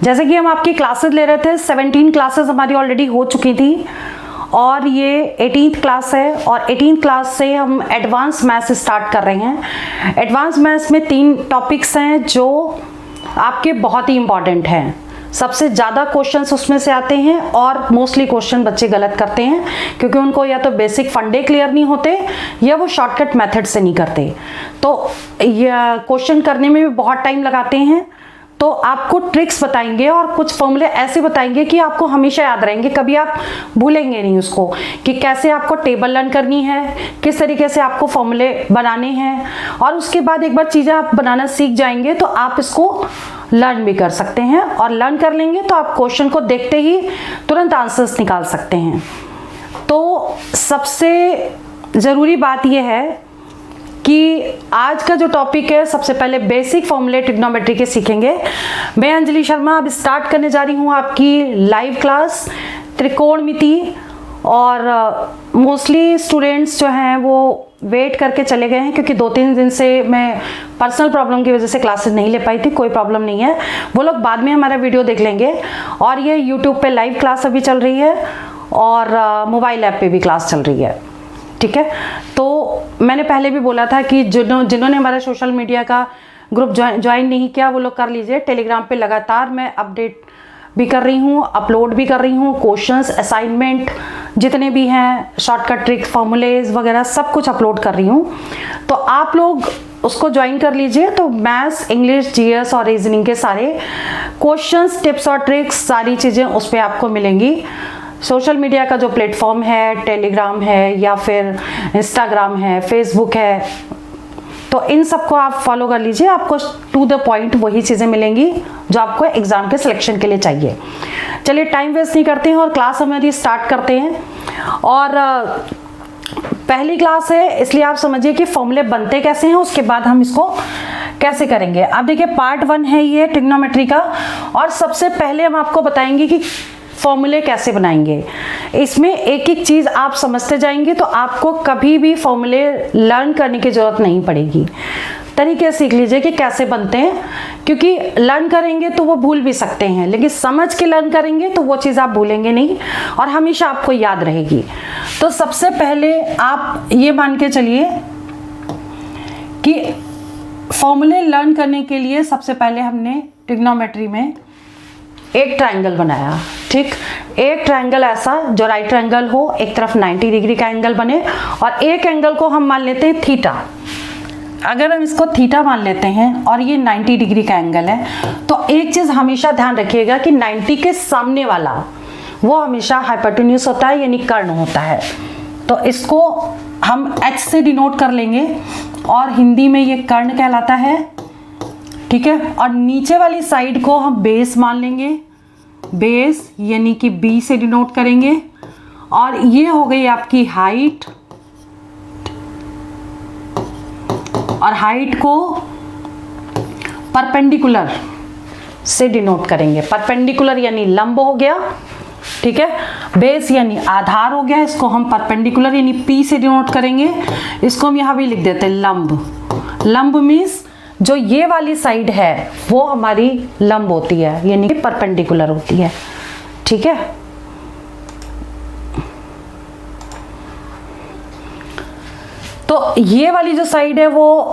जैसे कि हम आपकी क्लासेस ले रहे थे, 17 क्लासेस हमारी ऑलरेडी हो चुकी थी और ये 18th क्लास है और 18th क्लास से हम एडवांस मैथ्स स्टार्ट कर रहे हैं। एडवांस मैथ्स में 3 टॉपिक्स हैं जो आपके बहुत ही इंपॉर्टेंट हैं। सबसे ज़्यादा क्वेश्चंस उसमें से आते हैं और मोस्टली क्वेश्चन बच्चे गलत करते हैं क्योंकि उनको या तो बेसिक फंडे क्लियर नहीं होते या वो शॉर्टकट मेथड से नहीं करते, तो यह क्वेश्चन करने में भी बहुत टाइम लगाते हैं। तो आपको ट्रिक्स बताएंगे और कुछ फॉर्मूले ऐसे बताएंगे कि आपको हमेशा याद रहेंगे, कभी आप भूलेंगे नहीं उसको, कि कैसे आपको टेबल लर्न करनी है, किस तरीके से आपको फॉर्मूले बनाने हैं। और उसके बाद एक बार चीज़ें आप बनाना सीख जाएंगे तो आप इसको लर्न भी कर सकते हैं और लर्न कर लेंगे तो आप क्वेश्चन को देखते ही तुरंत आंसर्स निकाल सकते हैं। तो सबसे ज़रूरी बात यह है कि आज का जो टॉपिक है, सबसे पहले बेसिक फॉर्मूले ट्रिग्नोमेट्री के सीखेंगे। मैं अंजलि शर्मा अब स्टार्ट करने जा रही हूँ आपकी लाइव क्लास त्रिकोणमिति, और मोस्टली स्टूडेंट्स जो हैं वो वेट करके चले गए हैं क्योंकि 2-3 दिन से मैं पर्सनल प्रॉब्लम की वजह से क्लासेस नहीं ले पाई थी। कोई प्रॉब्लम नहीं है, वो लोग बाद में हमारा वीडियो देख लेंगे। और ये यूट्यूब पे लाइव क्लास अभी चल रही है और मोबाइल ऐप पे भी क्लास चल रही है, ठीक है। तो मैंने पहले भी बोला था कि जिन्होंने हमारा सोशल मीडिया का ग्रुप ज्वाइन नहीं किया वो लोग कर लीजिए। टेलीग्राम पे लगातार मैं अपडेट भी कर रही हूँ, अपलोड भी कर रही हूँ, क्वेश्चंस, असाइनमेंट जितने भी हैं, शॉर्टकट ट्रिक, फॉर्मूलेज वगैरह सब कुछ अपलोड कर रही हूँ। तो आप लोग उसको ज्वाइन कर लीजिए। तो मैथ्स, इंग्लिश, जीएस और रीजनिंग के सारे क्वेश्चंस, टिप्स और ट्रिक्स, सारी चीज़ें उस पर आपको मिलेंगी। सोशल मीडिया का जो प्लेटफॉर्म है, टेलीग्राम है या फिर इंस्टाग्राम है, फेसबुक है, तो इन सबको आप फॉलो कर लीजिए। आपको टू द पॉइंट वही चीज़ें मिलेंगी जो आपको एग्जाम के सिलेक्शन के लिए चाहिए। चलिए टाइम वेस्ट नहीं करते हैं और क्लास हमारी स्टार्ट करते हैं। और पहली क्लास है इसलिए आप समझिए कि फॉर्मूले बनते कैसे हैं, उसके बाद हम इसको कैसे करेंगे। अब देखिए पार्ट 1 है ये ट्रिग्नोमेट्री का, और सबसे पहले हम आपको बताएंगे कि फॉर्मूले कैसे बनाएंगे। इसमें एक एक चीज़ आप समझते जाएंगे तो आपको कभी भी फॉर्मूले लर्न करने की ज़रूरत नहीं पड़ेगी। तरीके सीख लीजिए कि कैसे बनते हैं, क्योंकि लर्न करेंगे तो वो भूल भी सकते हैं, लेकिन समझ के लर्न करेंगे तो वो चीज़ आप भूलेंगे नहीं और हमेशा आपको याद रहेगी। तो सबसे पहले आप ये मान के चलिए कि फॉर्मूले लर्न करने के लिए सबसे पहले हमने ट्रिग्नोमेट्री में एक ट्रायंगल बनाया, ठीक। एक ट्रायंगल ऐसा जो राइट ट्रायंगल हो, एक तरफ 90 डिग्री का एंगल बने और एक एंगल को हम मान लेते हैं थीटा। अगर हम इसको थीटा मान लेते हैं और ये 90 डिग्री का एंगल है, तो एक चीज़ हमेशा ध्यान रखिएगा कि 90 के सामने वाला वो हमेशा हाइपोटेन्यूज होता है, यानी कर्ण होता है। तो इसको हम H से डिनोट कर लेंगे और हिंदी में ये कर्ण कहलाता है, ठीक है। और नीचे वाली साइड को हम बेस मान लेंगे, बेस यानी कि B से डिनोट करेंगे। और ये हो गई आपकी हाइट, और हाइट को परपेंडिकुलर से डिनोट करेंगे। परपेंडिकुलर यानी लंब हो गया, ठीक है। बेस यानी आधार हो गया, इसको हम परपेंडिकुलर यानी P से डिनोट करेंगे। इसको हम यहाँ भी लिख देते हैं लंब। लंब मीन्स जो ये वाली साइड है वो हमारी लंब होती है, यानी कि परपेंडिकुलर होती है, ठीक है। तो ये वाली जो साइड है वो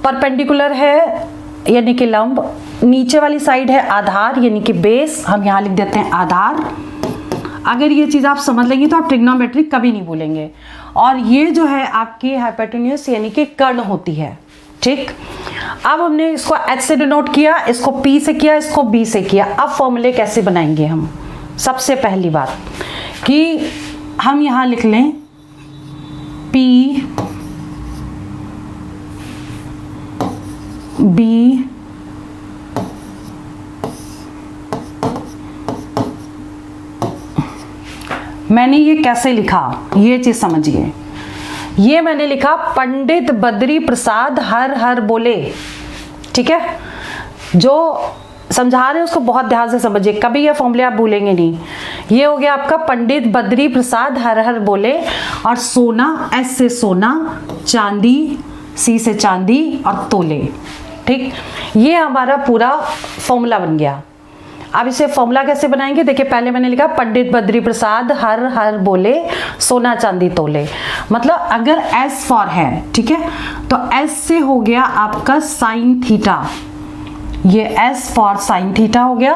परपेंडिकुलर है यानी कि लंब, नीचे वाली साइड है आधार यानी कि बेस, हम यहाँ लिख देते हैं आधार। अगर ये चीज़ आप समझ लेंगे तो आप ट्रिग्नोमेट्री कभी नहीं भूलेंगे। और ये जो है आपकी हाइपोटेन्यूज यानी कि कर्ण होती है, ठीक। अब हमने इसको H से डिनोट किया, इसको P से किया, इसको B से किया। अब फॉर्मूले कैसे बनाएंगे हम? सबसे पहली बात कि हम यहाँ लिख लें P B मैंने ये कैसे लिखा, ये चीज़ समझिए। ये मैंने लिखा पंडित बद्री प्रसाद हर हर बोले, ठीक है। जो समझा रहे हैं उसको बहुत ध्यान से समझिए, कभी ये फॉर्मूले आप भूलेंगे नहीं। ये हो गया आपका पंडित बद्री प्रसाद हर हर बोले, और सोना S से सोना, चांदी C से चांदी और तोले, ठीक। ये हमारा पूरा फॉर्मूला बन गया। अब इसे फॉर्मूला कैसे बनाएंगे, देखिए पहले मैंने लिखा पंडित बद्री प्रसाद हर हर बोले सोना चांदी तोले, मतलब अगर S फॉर है, ठीक है, तो S से हो गया आपका साइन थीटा, ये S फॉर साइन थीटा हो गया,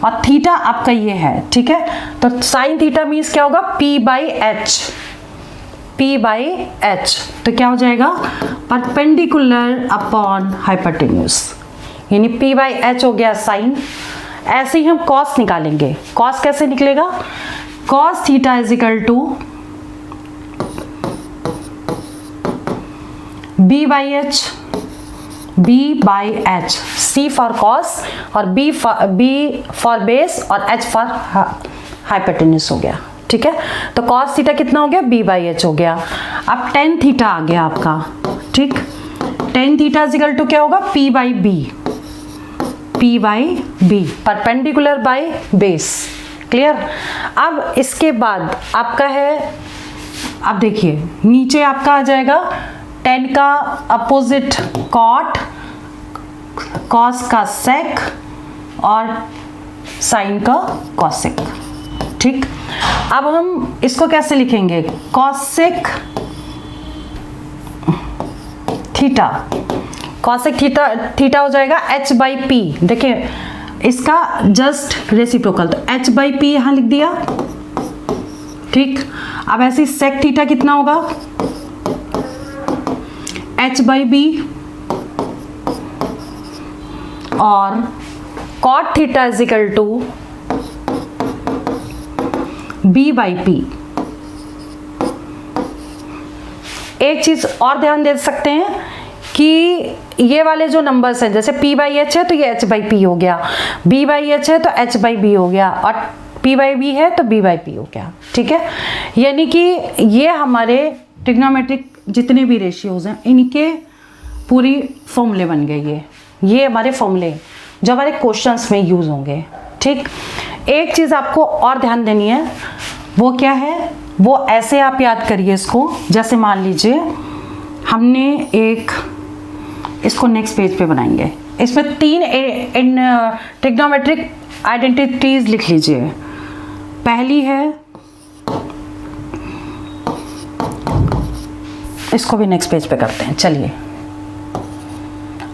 और थीटा आपका ये है, ठीक है, तो साइन थीटा मीन्स क्या होगा, P बाई H, तो क्या हो जाएगा, परपेंडिकुलर अपॉन हाइपोटेन्यूज, यानी P बाई H हो गया साइन। ऐसे ही हम कॉस निकालेंगे, कॉस कैसे निकलेगा, cos theta is equal to B by H, C for cos और B फॉर बेस और H फॉर हाइपोटेन्यूज हो गया, ठीक है, तो कॉस थीटा कितना हो गया, B बाई H हो गया। अब टेन थीटा आ गया आपका, ठीक, tan theta is equal to क्या होगा, P by B, perpendicular by base, clear. अब इसके बाद आपका है, अब देखिए नीचे आपका आ जाएगा टेन का अपोजिट कॉट, कॉस का सेक और साइन का कॉसेक, ठीक। अब हम इसको कैसे लिखेंगे, कॉसेक थीटा, कॉसेक थीटा हो जाएगा H बाई पी, देखिए इसका जस्ट रेसिप्रोकल, तो H बाई पी यहां लिख दिया, ठीक। अब ऐसे सेक थीटा कितना होगा, H बाई बी, और cot theta is equal to B by P. एक चीज और ध्यान दे सकते हैं कि ये वाले जो नंबर्स हैं, जैसे P बाई H है तो ये H बाई पी हो गया, B बाई H है तो H बाई बी हो गया, और P बाई B है तो B बाई पी हो गया, ठीक है। यानी कि ये हमारे ट्रिग्नोमेट्रिक जितने भी रेशियोज हैं इनके पूरी फॉर्मूले बन गए, ये हमारे फॉर्मूले जो हमारे क्वेश्चंस में यूज होंगे, ठीक। एक चीज आपको और ध्यान देनी है, वो क्या है, वो ऐसे आप याद करिए इसको, जैसे मान लीजिए हमने एक, इसको नेक्स्ट पेज पे बनाएंगे, इसमें तीन ट्रिग्नोमेट्रिक आइडेंटिटीज लिख लीजिए। पहली है, इसको भी नेक्स्ट पेज पे करते हैं, चलिए।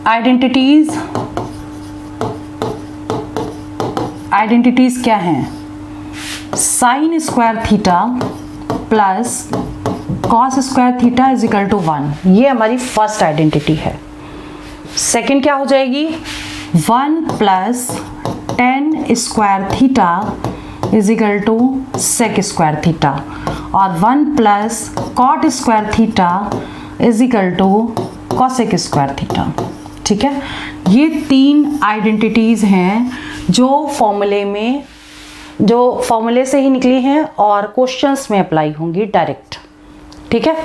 आइडेंटिटीज क्या हैं, sine square theta plus cos square theta is equal to 1, ये हमारी फर्स्ट आइडेंटिटी है। सेकंड क्या हो जाएगी, 1 plus tan square theta is equal to sec square theta, और 1 plus cot square theta is equal to cosec square theta, ठीक है। ये तीन आइडेंटिटीज हैं जो फॉर्मूले से ही निकली हैं और क्वेश्चंस में अप्लाई होंगी डायरेक्ट, ठीक है।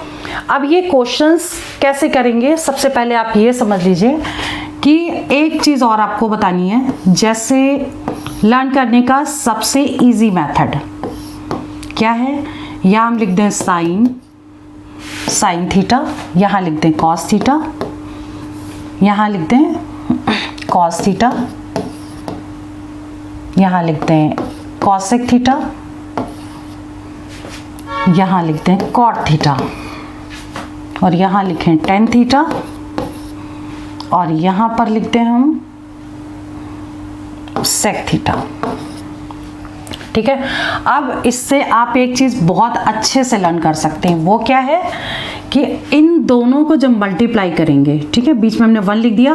अब ये क्वेश्चंस कैसे करेंगे, सबसे पहले आप ये समझ लीजिए कि एक चीज़ और आपको बतानी है, जैसे लर्न करने का सबसे इजी मेथड क्या है, यहाँ हम लिख दें साइन थीटा, यहाँ लिख दें कॉस थीटा, यहाँ लिख दें कॉस थीटा, यहाँ लिख दें कॉसेक थीटा, यहाँ लिख दें कॉट थीटा, और यहाँ लिखें टेन थीटा, और यहाँ पर लिख दें हम सेक थीटा, ठीक है। अब इससे आप एक चीज़ बहुत अच्छे से लर्न कर सकते हैं, वो क्या है कि इन दोनों को जब मल्टीप्लाई करेंगे, ठीक है, बीच में हमने 1 लिख दिया,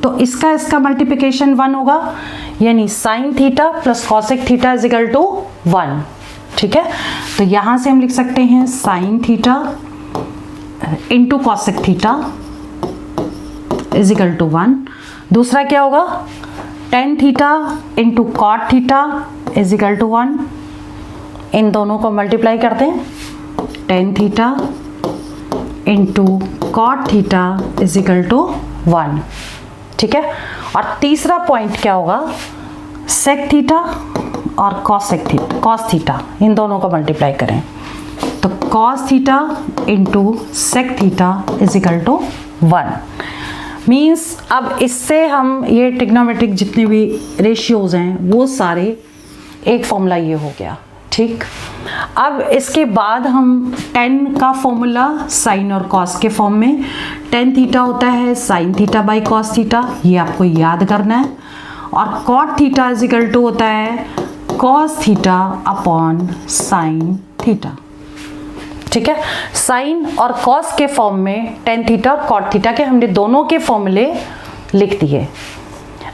तो इसका मल्टीप्लिकेशन 1 होगा, यानी sine theta plus cosec theta is equal to 1, ठीक है। तो यहाँ से हम लिख सकते हैं sine theta into cosec theta is equal to 1। दूसरा क्या होगा, tan theta into cot theta is equal to 1, इन दोनों को मल्टीप्लाई करते हैं, tan theta into cot theta is equal to 1, ठीक है। और तीसरा पॉइंट क्या होगा, सेक थीटा और कॉस थीटा, इन दोनों को मल्टीप्लाई करें, तो cos theta into sec theta is equal to 1। Means अब इससे हम ये ट्रिग्नोमेट्रिक जितने भी रेशियोज हैं वो सारे एक फॉर्मूला ये हो गया, ठीक। अब इसके बाद हम tan का फॉर्मूला साइन और कॉस के फॉर्म में, tan थीटा होता है sine theta by cos theta, ये आपको याद करना है। और cot theta is equal to होता है cos theta upon sine theta, ठीक है। साइन और कॉस के फॉर्म में tan थीटा और कॉट थीटा के हमने दोनों के फॉर्मूले लिख दिए।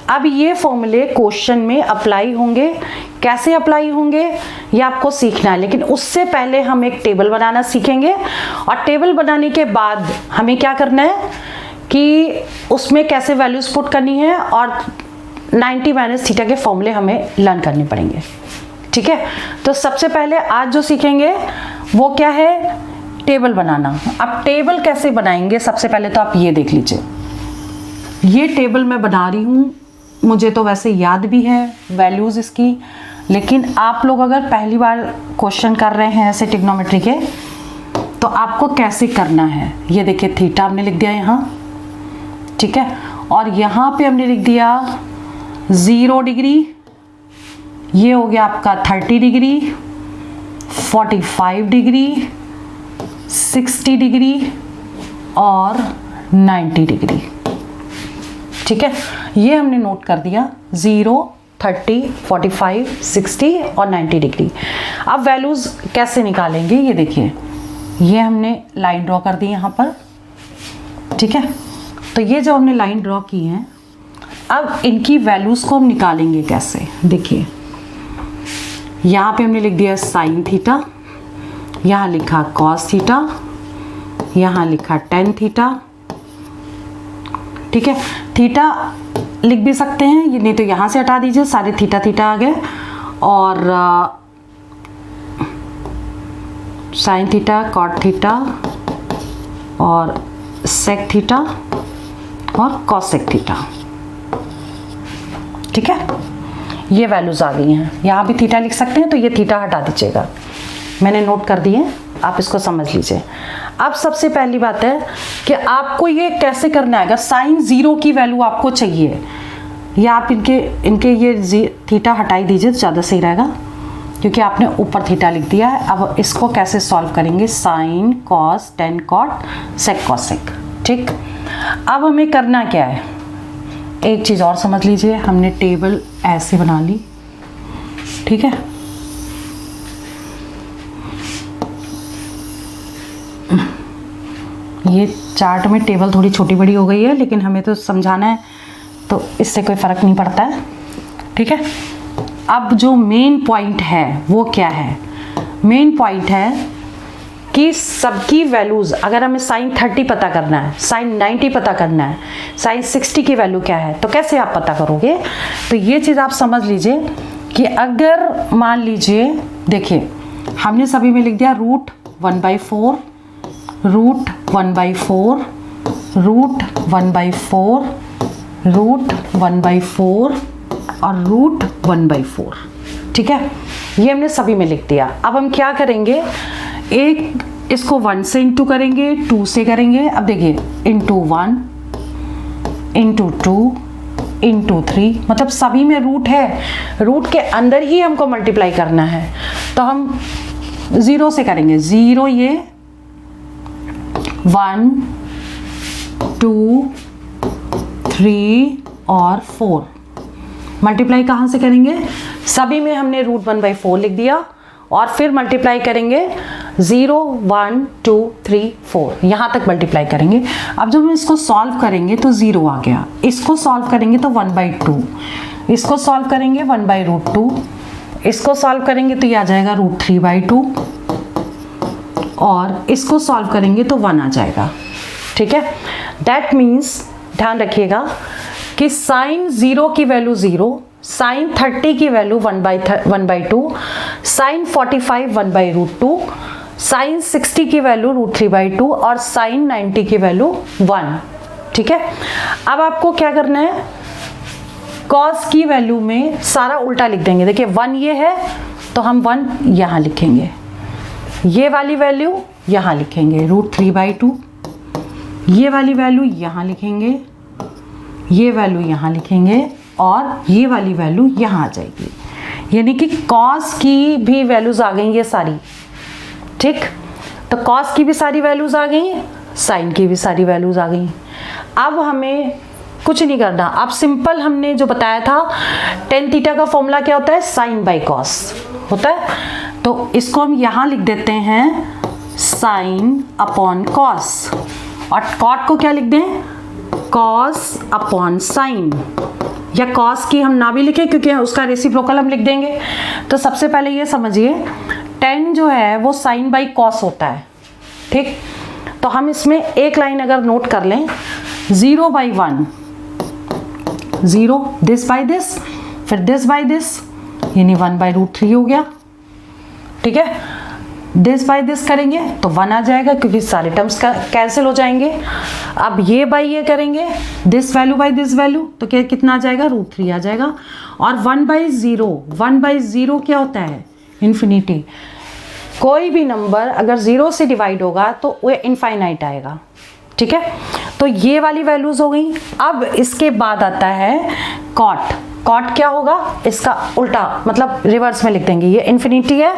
अब ये फॉर्मूले क्वेश्चन में अप्लाई होंगे, कैसे अप्लाई होंगे ये आपको सीखना है, लेकिन उससे पहले हम एक टेबल बनाना सीखेंगे। और टेबल बनाने के बाद हमें क्या करना है कि उसमें कैसे वैल्यूज पुट करनी है और 90 माइनस थीटा के फॉर्मूले हमें लर्न करने पड़ेंगे, ठीक है। तो सबसे पहले आज जो सीखेंगे वो क्या है, टेबल बनाना। अब टेबल कैसे बनाएंगे, सबसे पहले तो आप ये देख लीजिए, ये टेबल मैं बना रही हूँ, मुझे तो वैसे याद भी है वैल्यूज़ इसकी, लेकिन आप लोग अगर पहली बार क्वेश्चन कर रहे हैं ऐसे ट्रिग्नोमेट्री के तो आपको कैसे करना है। ये देखिए थीटा हमने लिख दिया यहाँ, ठीक है, और यहाँ पे हमने लिख दिया 0 डिग्री, ये हो गया आपका 30 डिग्री, 45 डिग्री, 60 डिग्री और 90 डिग्री, ठीक है। ये हमने नोट कर दिया 0, 30, 45, 60 और 90 डिग्री। अब वैल्यूज़ कैसे निकालेंगे ये देखिए, ये हमने लाइन ड्रॉ कर दी यहाँ पर, ठीक है। तो ये जो हमने लाइन ड्रॉ की है, अब इनकी वैल्यूज़ को हम निकालेंगे कैसे, देखिए यहाँ पे हमने लिख दिया साइन थीटा, यहाँ लिखा कॉस थीटा, यहाँ लिखा tan थीटा, ठीक है। थीटा लिख भी सकते हैं, ये नहीं तो यहाँ से हटा दीजिए, सारे थीटा थीटा आ गए, और साइन थीटा, कॉट थीटा और सेक थीटा और कॉसेक थीटा, ठीक है। ये वैल्यूज़ आ गई हैं, यहाँ भी थीटा लिख सकते हैं, तो ये थीटा हटा दीजिएगा, मैंने नोट कर दिए, आप इसको समझ लीजिए। अब सबसे पहली बात है कि आपको ये कैसे करना है, साइन 0 की वैल्यू आपको चाहिए, या आप इनके ये थीटा हटाई दीजिए तो ज़्यादा सही रहेगा, क्योंकि आपने ऊपर थीटा लिख दिया है। अब इसको कैसे सॉल्व करेंगे, sine cos tan cot sec cosec, ठीक। अब हमें करना क्या है, एक चीज़ और समझ लीजिए, हमने टेबल ऐसे बना ली, ठीक है। ये चार्ट में टेबल थोड़ी छोटी बड़ी हो गई है, लेकिन हमें तो समझाना है तो इससे कोई फ़र्क नहीं पड़ता है, ठीक है। अब जो मेन पॉइंट है वो क्या है, मेन पॉइंट है कि सबकी वैल्यूज़, अगर हमें साइन 30 पता करना है, साइन 90 पता करना है, साइन 60 की वैल्यू क्या है, तो कैसे आप पता करोगे। तो ये चीज़ आप समझ लीजिए कि अगर मान लीजिए, देखिए हमने सभी में लिख दिया √1/4, √1/4, √1/4, √1/4 और √1/4, ठीक है। ये हमने सभी में लिख दिया। अब हम क्या करेंगे, एक इसको 1 से इंटू करेंगे, 2 से करेंगे। अब देखिए ×1, ×2, ×3, मतलब सभी में रूट है, रूट के अंदर ही हमको मल्टीप्लाई करना है, तो हम 0 से करेंगे। 0 ये 1, 2, 3 और 4 मल्टीप्लाई कहाँ से करेंगे, सभी में हमने √1/4 लिख दिया और फिर मल्टीप्लाई करेंगे 0, 1, 2, 3, 4 यहाँ तक मल्टीप्लाई करेंगे। अब जब हम इसको सॉल्व करेंगे तो 0 आ गया, इसको सॉल्व करेंगे तो 1/2, इसको सॉल्व करेंगे 1/√2, इसको सॉल्व करेंगे तो ये आ जाएगा √3/2 और इसको सॉल्व करेंगे तो 1 आ जाएगा, ठीक है। दैट मीन्स ध्यान रखिएगा कि साइन 0 की वैल्यू 0, साइन 30 की वैल्यू 1/2, साइन 45 1/√2, साइन 60 की वैल्यू √3/2 और साइन 90 की वैल्यू 1, ठीक है। अब आपको क्या करना है, कॉस की वैल्यू में सारा उल्टा लिख देंगे। देखिए 1 ये है तो हम 1 यहाँ लिखेंगे, ये वाली वैल्यू यहाँ लिखेंगे √3/2, ये वाली वैल्यू यहाँ लिखेंगे ये वैल्यू यहाँ लिखेंगे और ये वाली वैल्यू यहाँ आ जाएगी, यानी कि कॉस की भी वैल्यूज़ आ गई ये सारी। ठीक, तो कॉस की भी सारी वैल्यूज़ आ गई, साइन की भी सारी वैल्यूज़ आ गई। अब हमें कुछ नहीं करना, अब सिंपल हमने जो बताया था टेन थीटा का फॉर्मूला क्या होता है, साइन बाई कॉस होता है। तो इसको हम यहाँ लिख देते हैं साइन अपॉन कॉस, और कॉट को क्या लिख दें, कॉस अपॉन साइन, या कॉस की हम ना भी लिखें क्योंकि उसका रेसिप्रोकल हम लिख देंगे। तो सबसे पहले ये समझिए टेन जो है वो साइन बाई कॉस होता है। ठीक, तो हम इसमें एक लाइन अगर नोट कर लें, 0 बाई 1, 0 दिस बाई दिस, फिर दिस बाई दिस, यानी 1/√3 हो गया। ठीक है, दिस बाई दिस करेंगे तो 1 आ जाएगा क्योंकि सारे टर्म्स का कैंसिल हो जाएंगे। अब ये बाई ये करेंगे, this value by this value, तो क्या कितना आ जाएगा, √3 आ जाएगा। और 1/0, 1/0 क्या होता है, इन्फिनिटी। कोई भी नंबर अगर 0 से डिवाइड होगा तो वो इनफाइनाइट आएगा। ठीक है, तो ये वाली वैल्यूज हो गई। अब इसके बाद आता है कॉट। कॉट क्या होगा, इसका उल्टा मतलब रिवर्स में लिख देंगे। ये इन्फिनिटी है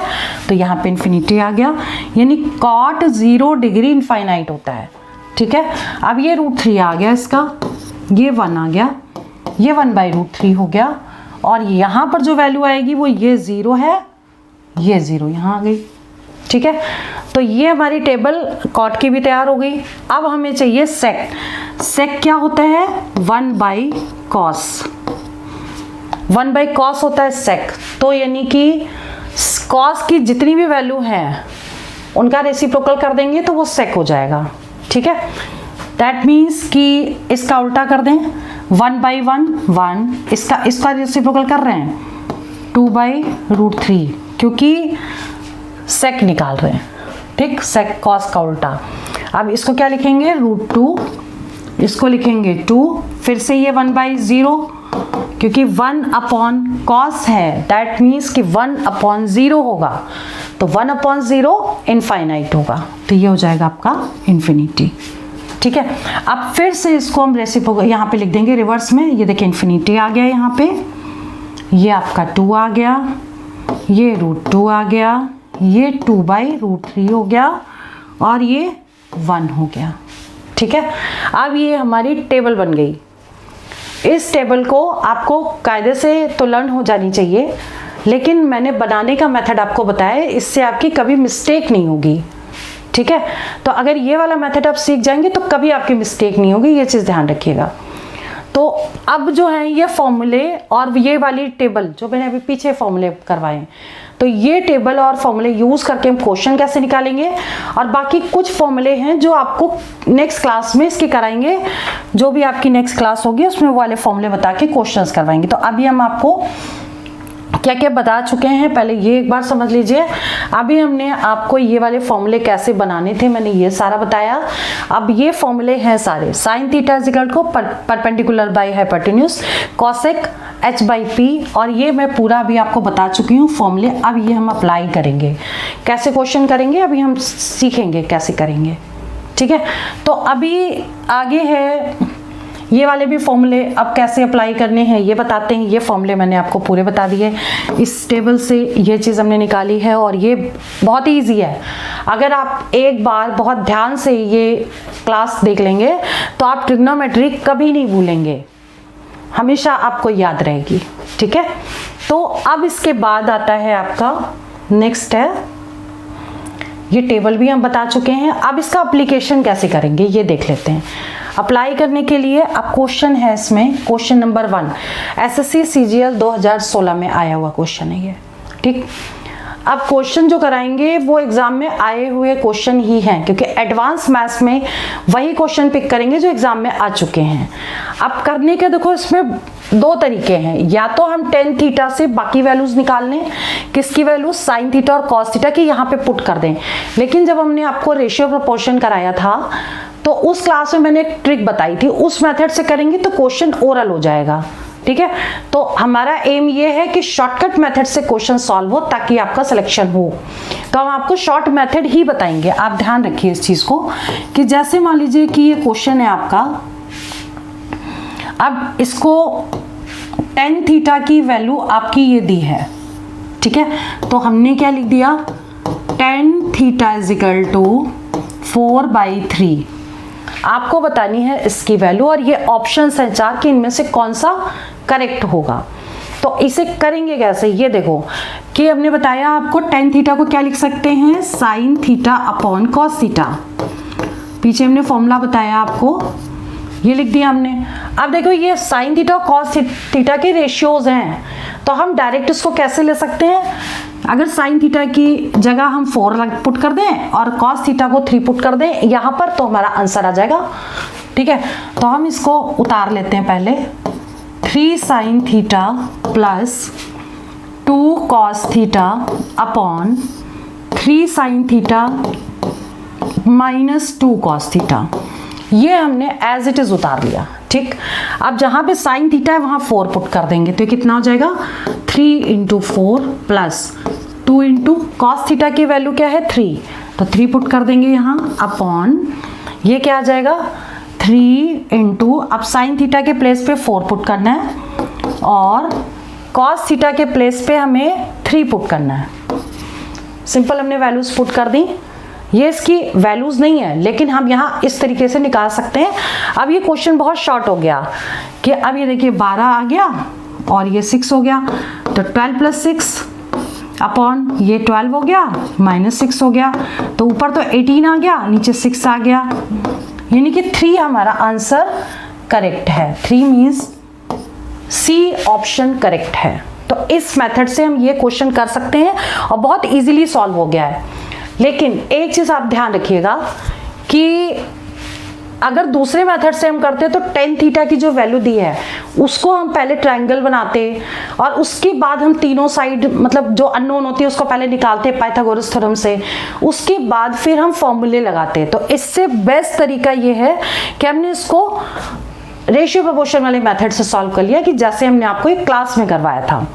तो यहाँ पे इन्फिनिटी आ गया, यानी कॉट 0 डिग्री इनफाइनाइट होता है। ठीक है, अब ये √3 आ गया इसका, ये 1 आ गया, ये 1/√3 हो गया, और यहाँ पर जो वैल्यू आएगी वो ये 0 है, ये 0 यहाँ आ गई। ठीक है, तो ये हमारी टेबल कॉट की भी तैयार हो गई। अब हमें चाहिए सेक। सेक क्या होता है, 1/cos, 1/cos होता है सेक। तो यानी कि कॉस की जितनी भी वैल्यू है उनका रेसिप्रोकल कर देंगे तो वो सेक हो जाएगा। ठीक है, दैट मीन्स कि इसका उल्टा कर दें, 1/1 1, इसका रेसिप्रोकल कर रहे हैं 2/√3 क्योंकि सेक निकाल रहे हैं। ठीक, सेक कॉस का उल्टा। अब इसको क्या लिखेंगे, √2, इसको लिखेंगे 2, फिर से ये 1/0 क्योंकि 1/cos है, दैट मीन्स कि 1/0 होगा, तो 1/0 इनफाइनाइट होगा, तो ये हो जाएगा आपका इन्फिनिटी। ठीक है, अब फिर से इसको हम रेसिप्रोकल यहाँ पे लिख देंगे रिवर्स में। ये देखिए इन्फिनिटी आ गया यहाँ पे, ये आपका 2 आ गया, ये √2 आ गया, ये 2/√3 हो गया, और ये 1 हो गया। ठीक है, अब ये हमारी टेबल बन गई। इस टेबल को आपको कायदे से तो लर्न हो जानी चाहिए, लेकिन मैंने बनाने का मेथड आपको बताया, इससे आपकी कभी मिस्टेक नहीं होगी। ठीक है, तो अगर ये वाला मेथड आप सीख जाएंगे तो कभी आपकी मिस्टेक नहीं होगी, ये चीज़ ध्यान रखिएगा। तो अब जो है ये फॉर्मूले और ये वाली टेबल जो मैंने अभी पीछे फॉर्मूले करवाए, तो ये टेबल और फॉर्मूले यूज़ करके हम क्वेश्चन कैसे निकालेंगे, और बाकी कुछ फॉर्मूले हैं जो आपको नेक्स्ट क्लास में इसके कराएंगे, जो भी आपकी नेक्स्ट क्लास होगी उसमें वो वाले फॉर्मूले बता के क्वेश्चंस करवाएंगे। तो अभी हम आपको क्या क्या बता चुके हैं, पहले ये एक बार समझ लीजिए। अभी हमने आपको ये वाले फॉर्मूले कैसे बनाने थे मैंने ये सारा बताया। अब ये फॉर्मूले हैं सारे, sine theta is equal to perpendicular by hypotenuse, cosec h/p, और ये मैं पूरा अभी आपको बता चुकी हूँ फॉर्मूले। अब ये हम अप्लाई करेंगे, कैसे क्वेश्चन करेंगे अभी हम सीखेंगे कैसे करेंगे। ठीक है, तो अभी आगे है ये वाले भी फॉर्मूले अब कैसे अप्लाई करने हैं ये बताते हैं। ये फॉर्मूले मैंने आपको पूरे बता दिए, इस टेबल से ये चीज़ हमने निकाली है, और ये बहुत ही ईजी है। अगर आप एक बार बहुत ध्यान से ये क्लास देख लेंगे तो आप ट्रिग्नोमेट्री कभी नहीं भूलेंगे, हमेशा आपको याद रहेगी। ठीक है, तो अब इसके बाद आता है आपका नेक्स्ट है, ये टेबल भी हम बता चुके हैं। अब इसका एप्लीकेशन कैसे करेंगे ये देख लेते हैं। अप्लाई करने के लिए अब क्वेश्चन है इसमें, क्वेश्चन नंबर 1 एसएससी सीजीएल 2016 में आया हुआ क्वेश्चन है ये। ठीक, अब क्वेश्चन जो कराएंगे वो एग्जाम में आए हुए क्वेश्चन ही हैं, क्योंकि एडवांस मैथ्स में वही क्वेश्चन पिक करेंगे जो एग्जाम में आ चुके हैं। अब करने के देखो इसमें दो तरीके हैं, या तो हम टेन थीटा से बाकी वैल्यूज निकाल लें, किसकी वैल्यूज, साइन थीटा और कॉस थीटा की यहाँ पे पुट कर दें। लेकिन जब हमने आपको रेशियो प्रोपोर्शन कराया था तो उस क्लास में मैंने एक ट्रिक बताई थी, उस मेथड से करेंगे तो क्वेश्चन ओरल हो जाएगा। ठीक है, तो हमारा एम ये है कि शॉर्टकट मेथड से क्वेश्चन सॉल्व हो ताकि आपका सिलेक्शन हो। तो हम आपको शॉर्ट मेथड ही बताएंगे, आप ध्यान रखिए इस चीज को। कि जैसे मान लीजिए कि ये क्वेश्चन है आपका, अब इसको टेन थीटा की वैल्यू आपकी ये दी है, ठीक है, तो हमने क्या लिख दिया, tan theta is equal to 4/3। आपको बतानी है इसकी वैल्यू और ये ऑप्शंस हैं 4 कि इनमें से कौन सा करेक्ट होगा। तो इसे करेंगे कैसे, ये देखो कि हमने बताया आपको टेन थीटा को क्या लिख सकते हैं, sine theta upon cos theta. पीछे हमने फॉर्मूला बताया आपको, ये लिख दिया हमने। अब देखो ये साइन थीटा और कॉस थीटा के रेशियोज हैं, तो हम डायरेक्ट इसको कैसे ले सकते हैं, अगर साइन थीटा की जगह हम 4 पुट कर दें और कॉस थीटा को 3 पुट कर दें यहाँ पर, तो हमारा आंसर आ जाएगा, ठीक है। तो हम इसको उतार लेते हैं पहले, 3 sign theta plus 2 cos theta upon 3 sign theta minus 2 cos theta, ये हमने एज इट इज उतार लिया, ठीक। अब जहां पे साइन थीटा है वहां 4 पुट कर देंगे, तो ये कितना हो जाएगा, 3 × 4 प्लस 2 × कॉस थीटा की वैल्यू क्या है 3, तो 3 पुट कर देंगे यहाँ अपॉन, ये क्या आ जाएगा 3 × अब साइन थीटा के प्लेस पे 4 पुट करना है और कॉस थीटा के प्लेस पे हमें 3 पुट करना है। सिंपल हमने वैल्यूज पुट कर दी, ये इसकी वैल्यूज नहीं है लेकिन हम यहाँ इस तरीके से निकाल सकते हैं। अब ये क्वेश्चन बहुत शॉर्ट हो गया कि अब ये देखिए 12 आ गया और ये 6 हो गया, तो 12 + 6 अपॉन ये 12 हो गया माइनस 6 हो गया, तो ऊपर तो 18 आ गया, नीचे 6 आ गया, यानी कि 3 हमारा आंसर करेक्ट है। 3 मीन्स सी ऑप्शन करेक्ट है। तो इस मेथड से हम ये क्वेश्चन कर सकते हैं और बहुत इजीली सॉल्व हो गया है। लेकिन एक चीज आप ध्यान रखिएगा कि अगर दूसरे मेथड से हम करते तो टेन थीटा की जो वैल्यू दी है उसको हम पहले ट्रायंगल बनाते और उसके बाद हम तीनों साइड मतलब जो अननोन होती है उसको पहले निकालते पाइथागोरस थ्योरम से, उसके बाद फिर हम फॉर्मूले लगाते। तो इससे बेस्ट तरीका ये है कि हमने इसको रेशियो प्रोपोर्शन वाले मेथड से सॉल्व कर लिया कि जैसे हमने आपको एक क्लास में करवाया था।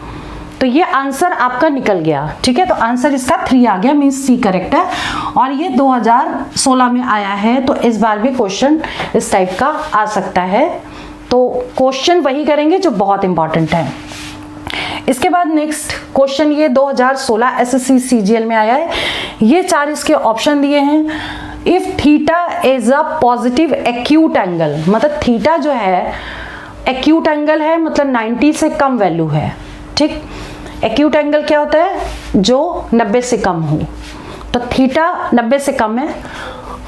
तो ये आंसर आपका निकल गया, ठीक है। तो आंसर इसका 3 आ गया, मीन्स सी करेक्ट है और ये 2016 में आया है। तो इस बार भी क्वेश्चन इस टाइप का आ सकता है। तो क्वेश्चन वही करेंगे जो बहुत इंपॉर्टेंट है। इसके बाद नेक्स्ट क्वेश्चन ये 2016 एसएससी सीजीएल में आया है। ये 4 इसके ऑप्शन दिए हैं। If theta is a positive acute angle, मतलब थीटा जो है एक्यूट एंगल है, मतलब 90 से कम वैल्यू है, ठीक। एक्यूट एंगल क्या होता है, जो 90 से कम हो। तो थीटा 90 से कम है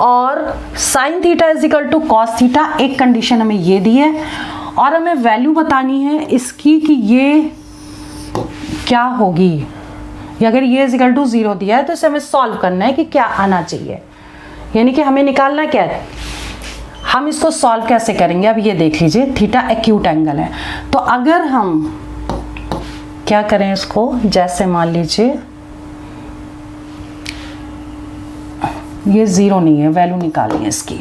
और sine theta is equal to cos theta, एक कंडीशन हमें ये दी है और हमें वैल्यू बतानी है इसकी कि ये क्या होगी। या अगर ये इज इक्वल टू 0 दिया है तो इसे हमें सॉल्व करना है कि क्या आना चाहिए, यानी कि हमें निकालना क्या है। हम इसको सॉल्व कैसे करेंगे, अब ये देख लीजिए थीटा एक्यूट एंगल है। तो अगर हम क्या करें इसको, जैसे मान लीजिए ये 0 नहीं है, वैल्यू निकाली है इसकी,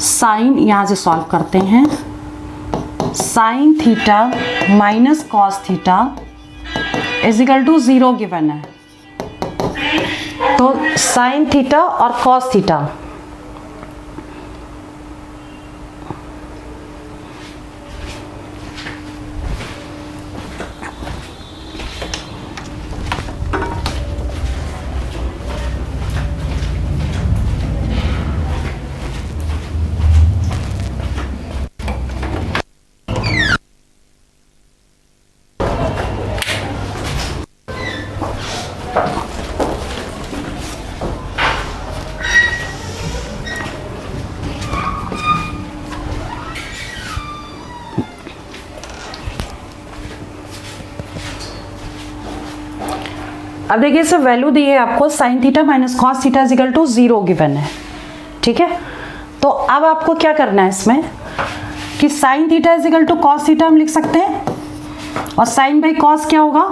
साइन यहां से सॉल्व करते हैं, sine theta minus cos theta is equal to 0 given है। तो साइन थीटा और कॉस थीटा अब देखिए इसे वैल्यू दी है आपको, sine theta minus cos theta is equal to 0 given है, ठीक है। तो अब आपको क्या करना है इसमें कि sine theta is equal to cos theta हम लिख सकते हैं और साइन बाई कॉस क्या होगा,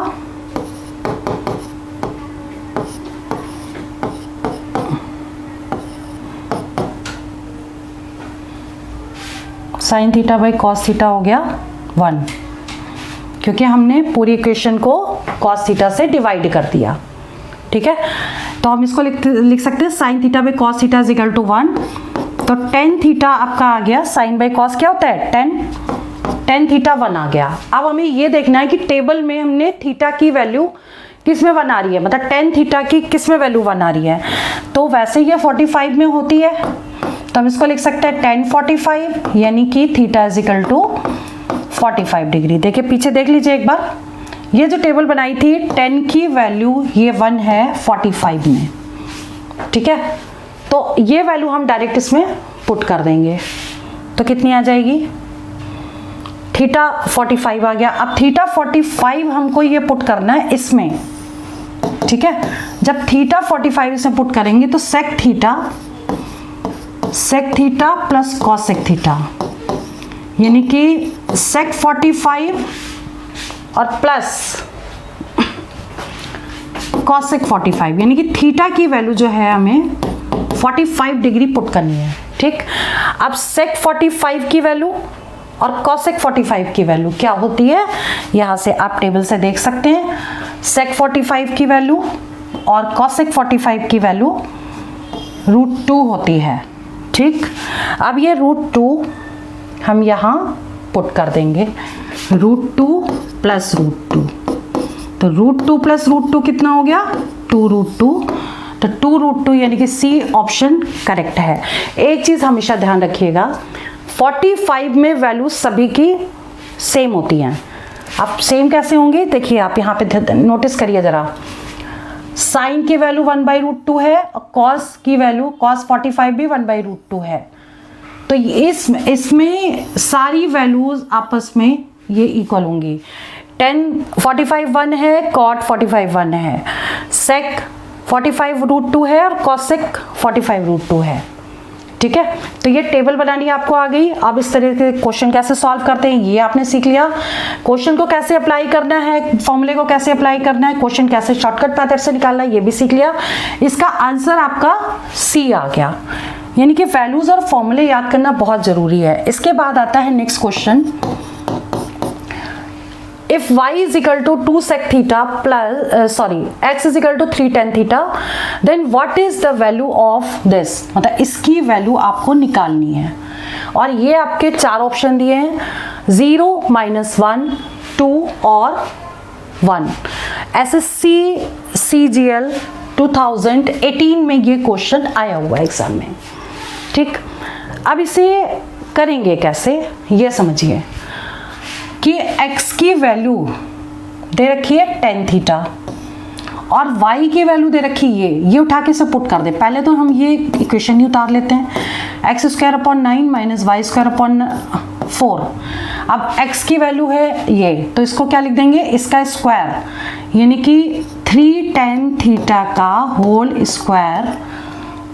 sign theta by cos theta हो गया 1, क्योंकि हमने पूरी इक्वेशन को कॉस थीटा से डिवाइड कर दिया, ठीक है। तो हम इसको लिख सकते हैं sine theta by cos theta is equal to 1। तो टेन थीटा आपका आ गया, साइन बाई कॉस क्या होता है 10, tan थीटा 1 आ गया। अब हमें ये देखना है कि टेबल में हमने थीटा की वैल्यू किस में 1 आ रही है, मतलब tan थीटा की किस में वैल्यू 1 आ रही है। तो वैसे ये 45 में होती है, तो हम इसको लिख सकते हैं tan 45, यानी कि theta is equal to 45 degree. देखिए पीछे देख लीजिए एक बार, ये जो टेबल बनाई थी tan की वैल्यू ये 1 है 45 में, ठीक है। तो ये वैल्यू हम डायरेक्ट इसमें पुट कर देंगे, तो कितनी आ जाएगी, थीटा 45 आ गया। अब थीटा 45 हमको ये पुट करना है इसमें, ठीक है। जब थीटा 45 इसमें पुट करेंगे तो sec theta plus cosec theta, यानी कि सेक 45 और प्लस कॉसेक 45, यानी कि थीटा की वैल्यू जो है हमें 45 डिग्री पुट करनी है, ठीक। अब सेक 45 की वैल्यू और कॉसेक 45 की वैल्यू क्या होती है, यहाँ से आप टेबल से देख सकते हैं। सेक 45 की वैल्यू और कॉसेक 45 की वैल्यू √2 होती है, ठीक। अब ये √2 हम यहाँ पुट कर देंगे, √2 प्लस √2, तो √2 प्लस √2 कितना हो गया, 2√2, तो 2√2 यानी कि सी ऑप्शन करेक्ट है। एक चीज़ हमेशा ध्यान रखिएगा, 45 में वैल्यू सभी की सेम होती हैं। अब सेम कैसे होंगी, देखिए आप यहाँ पे नोटिस करिए ज़रा, साइन की वैल्यू 1/√2 है और कॉस की वैल्यू cos 45 भी 1/√2 है। तो इसमें सारी वैल्यूज आपस में ये इक्वल होंगी। tan 45 1 है, cot 45 1 है, sec 45 √2 है और cosec 45 √2 है, ठीक है। तो ये टेबल बनानी आपको आ गई। अब इस तरह के क्वेश्चन कैसे सॉल्व करते हैं ये आपने सीख लिया। क्वेश्चन को कैसे अप्लाई करना है, फॉर्मूले को कैसे अप्लाई करना है, क्वेश्चन कैसे शॉर्टकट मेथड से निकालना है ये भी सीख लिया। इसका आंसर आपका सी आ गया, यानी कि वैल्यूज और फॉर्मूले याद करना बहुत जरूरी है। इसके बाद आता है next question, if y is equal to 2 sec theta plus x is equal to 3 tan theta, then what is the value of this, मतलब इसकी वैल्यू आपको निकालनी है। और ये आपके 4 ऑप्शन दिए हैं, 0, -1, 2 और 1। SSC CGL 2018 में ये क्वेश्चन आया हुआ है एग्जाम में, ठीक। अब इसे करेंगे कैसे ये समझिए कि x की वैल्यू दे रखी है tan थीटा और y की वैल्यू दे रखी ये उठा के सब पुट कर दे। पहले तो हम ये इक्वेशन ही उतार लेते हैं, x²/9 - y²/4। अब x की वैल्यू है ये, तो इसको क्या लिख देंगे, इसका स्क्वायर, यानी कि 3 tan थीटा का whole square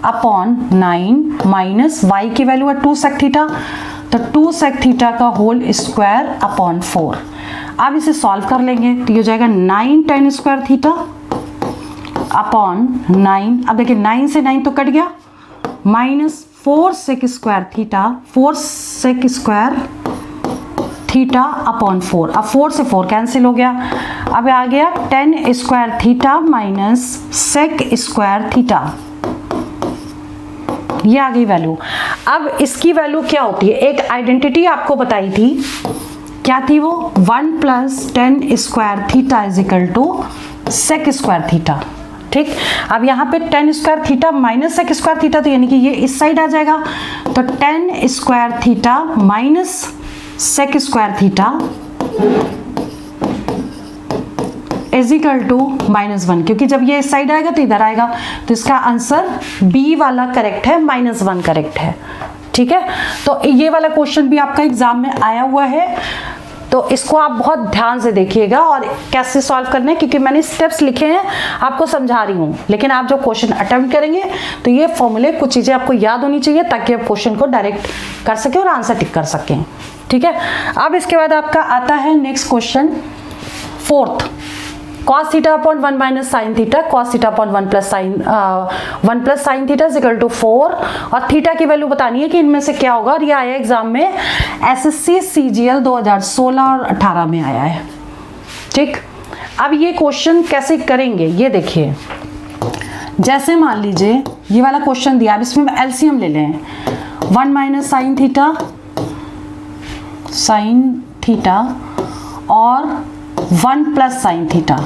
upon 9 minus y की वैल्यू है 2 sec थीटा, तो 2 sec थीटा का होल स्क्वायर अपॉन 4। अब इसे सॉल्व कर लेंगे तो ये हो जाएगा 9 tan स्क्वायर थीटा अपॉन 9। अब देखिए 9 से 9 तो कट गया, minus 4 sec square theta, 4 sec square theta upon 4। अब 4 से 4 कैंसिल हो गया, अब आ गया tan square theta minus sec square theta, ये आ गई वैल्यू। अब इसकी वैल्यू क्या होती है, एक आइडेंटिटी आपको बताई थी, क्या थी वो, 1 + tan square theta is equal to sec square theta, ठीक। अब यहाँ पे tan square theta minus sec square theta, तो यानी कि ये इस साइड आ जाएगा, तो tan square theta minus sec square theta is equal to -1, क्योंकि जब ये इस साइड आएगा तो इधर आएगा, तो इसका आंसर बी वाला करेक्ट है, -1 करेक्ट है, ठीक है। तो ये वाला क्वेश्चन भी आपका एग्जाम में आया हुआ है, तो इसको आप बहुत ध्यान से देखिएगा और कैसे सॉल्व करना है, क्योंकि मैंने स्टेप्स लिखे हैं आपको समझा रही हूँ, लेकिन आप जो क्वेश्चन अटेम्प्ट करेंगे तो ये फॉर्मूले कुछ चीज़ें आपको याद होनी चाहिए ताकि आप क्वेश्चन को डायरेक्ट कर सकें और आंसर टिक कर सकें, ठीक है। अब इसके बाद आपका आता है next question, 4th, cos theta upon 1 minus sine theta, cos theta upon 1 plus sine theta is equal to 4, और थीटा की वैल्यू बतानी है कि इनमें से क्या होगा, और ये आया एग्जाम में SSC CGL 2016 और 18 में आया है, ठीक। अब ये क्वेश्चन कैसे करेंगे ये देखिए, जैसे मान लीजिए ये वाला क्वेश्चन दिया, अब इसमें एलसीएम ले लें, 1 minus sine theta sine theta और 1 प्लस साइन थीटा।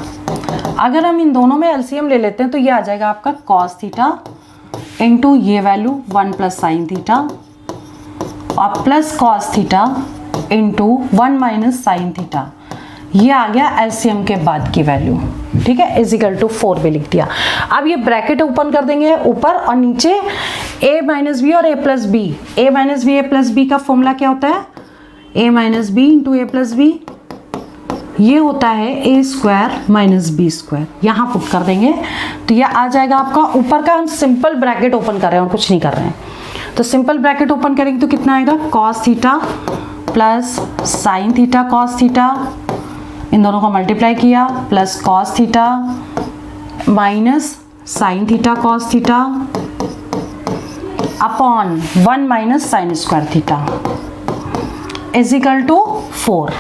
अगर हम इन दोनों में एलसीएम ले लेते हैं तो ये आ जाएगा आपका कॉस थीटा इंटू ये वैल्यू 1 प्लस साइन थीटा और plus cos theta into 1 minus sine theta. ये आ गया एलसीएम के बाद की वैल्यू, ठीक है, इजिकल टू 4 भी लिख दिया। अब ये ब्रैकेट ओपन कर देंगे ऊपर और नीचे a माइनस बी और a plus B. a minus B a plus B का फॉर्मूला क्या होता है? a minus B into A plus B, ये होता है a square minus B square. यहाँ पुट कर देंगे तो ये आ जाएगा आपका, ऊपर का हम सिंपल ब्रैकेट ओपन कर रहे हैं और कुछ नहीं कर रहे हैं, तो सिंपल ब्रैकेट ओपन करेंगे तो कितना आएगा? Cos theta plus sine theta cos theta, इन दोनों को मल्टीप्लाई किया, plus cos theta minus sine theta cos theta upon 1 minus sine square theta is equal to 4,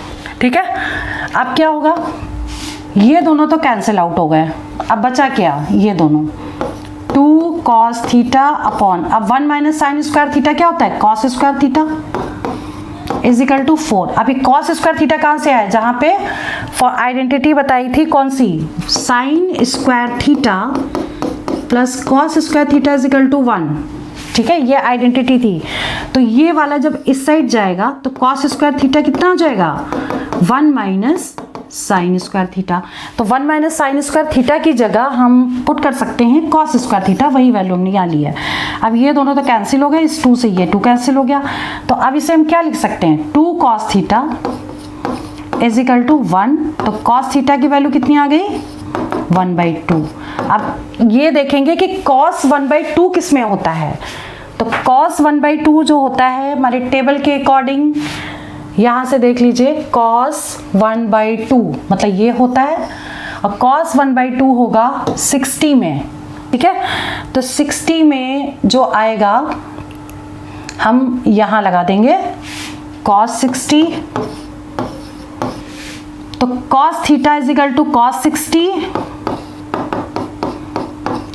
ठीक है। अब क्या होगा? ये दोनों तो कैंसिल आउट हो गए, अब बचा क्या? ये दोनों 2 कॉस थीटा अपॉन, अब 1 माइनस साइन स्क्वायर थीटा क्या होता है? Cos square theta is equal to 4। अभी कॉस स्क्वायर थीटा कहाँ से आया? जहाँ पे फॉर आइडेंटिटी बताई थी, कौन सी? Sine square theta plus cos square theta is equal to 1, ठीक है, ये आइडेंटिटी थी। तो ये वाला जब इस साइड जाएगा तो कॉस स्क्वायर थीटा कितना हो जाएगा? 1 माइनस साइन स्क्वायर थीटा। तो 1 माइनस साइन स्क्वायर थीटा की जगह हम पुट कर सकते हैं कॉस स्क्वायर थीटा, वही वैल्यू हमने यहाँ ली है। अब ये दोनों तो कैंसिल हो गए, इस 2 से ये 2 कैंसिल हो गया, तो अब इसे हम क्या लिख सकते हैं? 2 कॉस थीटा इजिकल टू 1। तो कॉस थीटा की वैल्यू कितनी आ गई? 1/2। अब ये देखेंगे कि कॉस 1/2 किस में होता है, तो कॉस 1/2 जो होता है हमारे टेबल के अकॉर्डिंग, यहाँ से देख लीजिए, कॉस 1/2 मतलब ये होता है, और कॉस 1/2 होगा 60 में, ठीक है। तो 60 में जो आएगा हम यहाँ लगा देंगे कॉस 60, तो cos theta is equal to cos 60,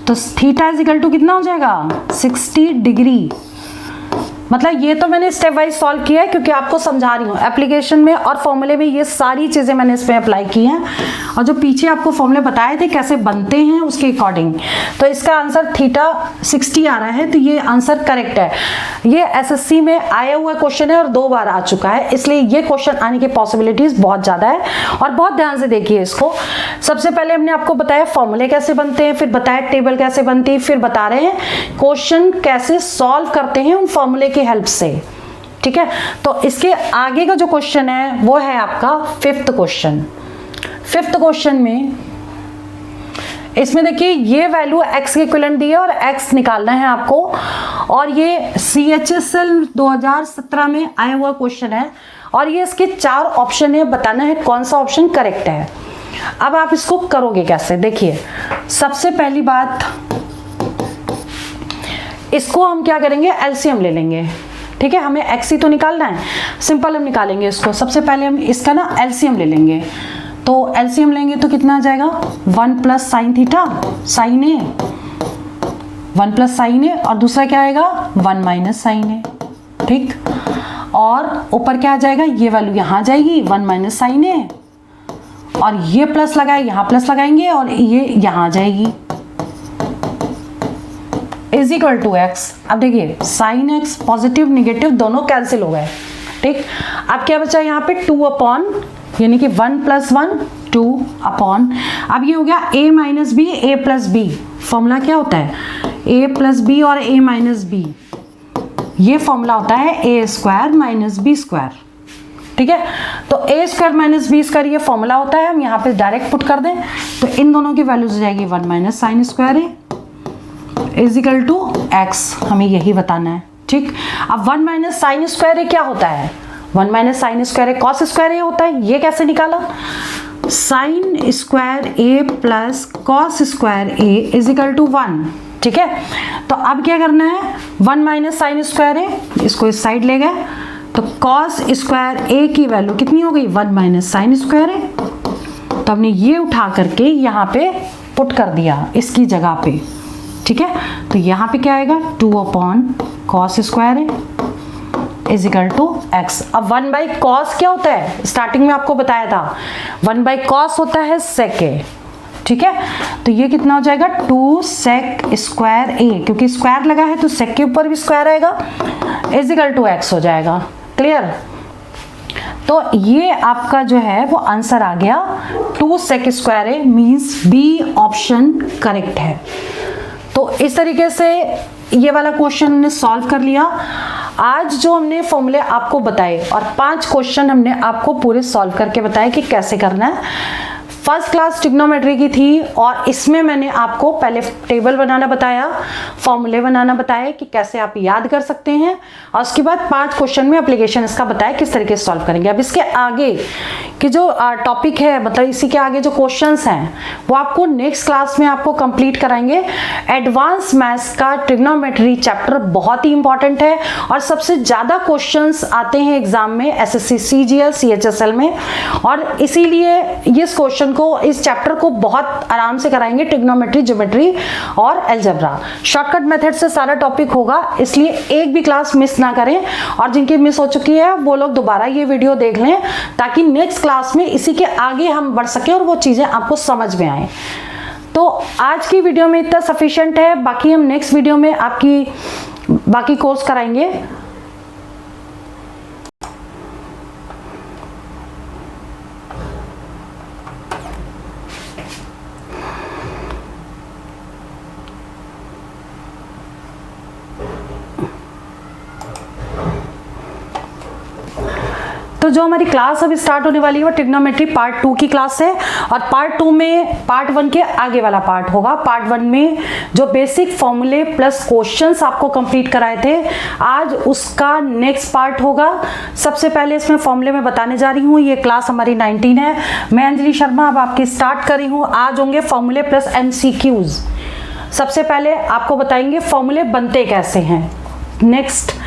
तो थीटा इजिकल टू कितना हो जाएगा? 60 डिग्री। मतलब ये तो मैंने स्टेप वाइज सॉल्व किया है क्योंकि आपको समझा रही हूँ, एप्लीकेशन में और फॉर्मूले में ये सारी चीज़ें मैंने इसमें अप्लाई की हैं, और जो पीछे आपको फॉर्मूले बताए थे कैसे बनते हैं उसके अकॉर्डिंग। तो इसका आंसर थीटा 60 आ रहा है, तो ये आंसर करेक्ट है। ये एसएससी में आया हुआ क्वेश्चन है और 2 बार आ चुका है, इसलिए ये क्वेश्चन आने की पॉसिबिलिटीज बहुत ज़्यादा है, और बहुत ध्यान से देखिए इसको। सबसे पहले हमने आपको बताया फॉर्मूले कैसे बनते हैं, फिर बताया टेबल कैसे बनती है, फिर बता रहे हैं क्वेश्चन कैसे सॉल्व करते हैं उन फॉर्मूले की हेल्प से, ठीक है। तो इसके आगे का जो क्वेश्चन है वो है आपका 5th क्वेश्चन। 5th क्वेश्चन में इसमें देखिए ये वैल्यू x के इक्विवेलेंट दी है और x निकालना है आपको, और ये CHSL 2017 में आया हुआ क्वेश्चन है, और ये इसके 4 ऑप्शन है, बताना है कौन सा ऑप्शन करेक्ट है। अब आप इसको करोगे कैसे? देखिए, सबसे पहली बात, इसको हम क्या करेंगे? एलसीएम ले लेंगे, ठीक है। हमें एक्स ही तो निकालना है, सिंपल हम निकालेंगे इसको। सबसे पहले हम इसका ना एलसीएम ले लेंगे, तो एलसीएम लेंगे तो कितना आ जाएगा? 1 प्लस साइन थीटा साइन ए, 1 प्लस साइन ए, और दूसरा क्या आएगा? 1 माइनस साइन ए, ठीक। और ऊपर क्या आ जाएगा? ये वैल्यू यहाँ आ जाएगी 1 माइनस साइन ए, और ये प्लस लगाए, यहाँ प्लस लगाएंगे, और ये यहाँ आ जाएगी इज इक्वल टू एक्स। अब देखिए साइन एक्स पॉजिटिव निगेटिव दोनों कैंसिल हो गए, ठीक। अब क्या बचा यहाँ पे? 2 अपॉन, यानी कि 1 प्लस 1 2 अपॉन, अब ये हो गया a minus b a plus b. Formula क्या होता है? a प्लस बी और a माइनस बी, ये फॉर्मूला होता है a square minus B square, ठीक है। तो a square minus B square ये फॉर्मूला होता है, हम यहाँ पे डायरेक्ट पुट कर दें तो इन दोनों की वैल्यूज हो जाएगी 1 minus sine square a is equal to x, हमें यही बताना है, ठीक। अब 1 माइनस साइन स्क्वायर ए क्या होता है? 1 minus sine square a cos square a होता है। ये कैसे निकाला? Sine square a plus cos square a is equal to 1, ठीक है। तो अब क्या करना है? 1 माइनस साइन स्क्वायर ए, इसको इस साइड ले गए, तो कॉस स्क्वायर ए की वैल्यू कितनी हो गई? 1 माइनस साइन स्क्वायर ए। तो हमने ये उठा करके यहाँ पे पुट कर दिया इसकी जगह पे, ठीक है। तो यहाँ पे क्या आएगा? 2 अपॉन कॉस स्क्वायर है इज इक्वल टू एक्स। अब 1/cos क्या होता है, स्टार्टिंग में आपको बताया था 1/cos होता है sec a, ठीक है। तो ये कितना हो जाएगा 2 sec स्क्वायर a, क्योंकि स्क्वायर लगा है तो sec के ऊपर भी स्क्वायर आएगा, इज इक्वल टू एक्स हो जाएगा। क्लियर। तो ये आपका जो है वो आंसर आ गया 2 sec square a, means B option correct है। तो इस तरीके से ये वाला क्वेश्चन हमने सॉल्व कर लिया। आज जो हमने फॉर्मूले आपको बताए और 5 क्वेश्चन हमने आपको पूरे सॉल्व करके बताए कि कैसे करना है। फर्स्ट क्लास ट्रिग्नोमेट्री की थी और इसमें मैंने आपको पहले टेबल बनाना बताया, फॉर्मूले बनाना बताया कि कैसे आप याद कर सकते हैं, और उसके बाद 5 क्वेश्चन में एप्लीकेशन इसका बताया किस तरीके से सॉल्व करेंगे। अब इसके आगे कि जो टॉपिक है, मतलब इसी के आगे जो क्वेश्चंस हैं वो आपको नेक्स्ट क्लास में आपको कंप्लीट कराएंगे। एडवांस मैथ्स का ट्रिग्नोमेट्री चैप्टर बहुत ही इंपॉर्टेंट है और सबसे ज़्यादा क्वेश्चंस आते हैं एग्जाम में एसएससी सीजीएल सीएचएसएल में, और इसीलिए इस क्वेश्चन को, इस चैप्टर को बहुत आराम से कराएंगे। ट्रिग्नोमेट्री, ज्योमेट्री और अलजेब्रा शॉर्टकट मेथड से सारा टॉपिक होगा, इसलिए एक भी क्लास मिस ना करें। और जिनकी मिस हो चुकी है वो लोग दोबारा ये वीडियो देख लें ताकि नेक्स्ट क्लास में इसी के आगे हम बढ़ सके और वो चीज़ें आपको समझ में आए। तो आज की वीडियो में इतना सफिशिएंट है, बाकी हम नेक्स्ट वीडियो में आपकी बाकी कोर्स कराएंगे। तो जो हमारी क्लास अभी स्टार्ट होने वाली है वो ट्रिग्नोमेट्री पार्ट 2 की क्लास है, और पार्ट 2 में पार्ट 1 के आगे वाला पार्ट होगा। पार्ट 1 में जो बेसिक फॉर्मूले प्लस क्वेश्चंस आपको कंप्लीट कराए थे, आज उसका नेक्स्ट पार्ट होगा। सबसे पहले इसमें फॉर्मूले में बताने जा रही हूँ, ये क्लास हमारी 19 है। मैं अंजलि शर्मा अब आपकी स्टार्ट कर रही हूँ। आज होंगे फॉर्मूले प्लस MCQs। सबसे पहले आपको बताएंगे फॉर्मूले बनते कैसे हैं। नेक्स्ट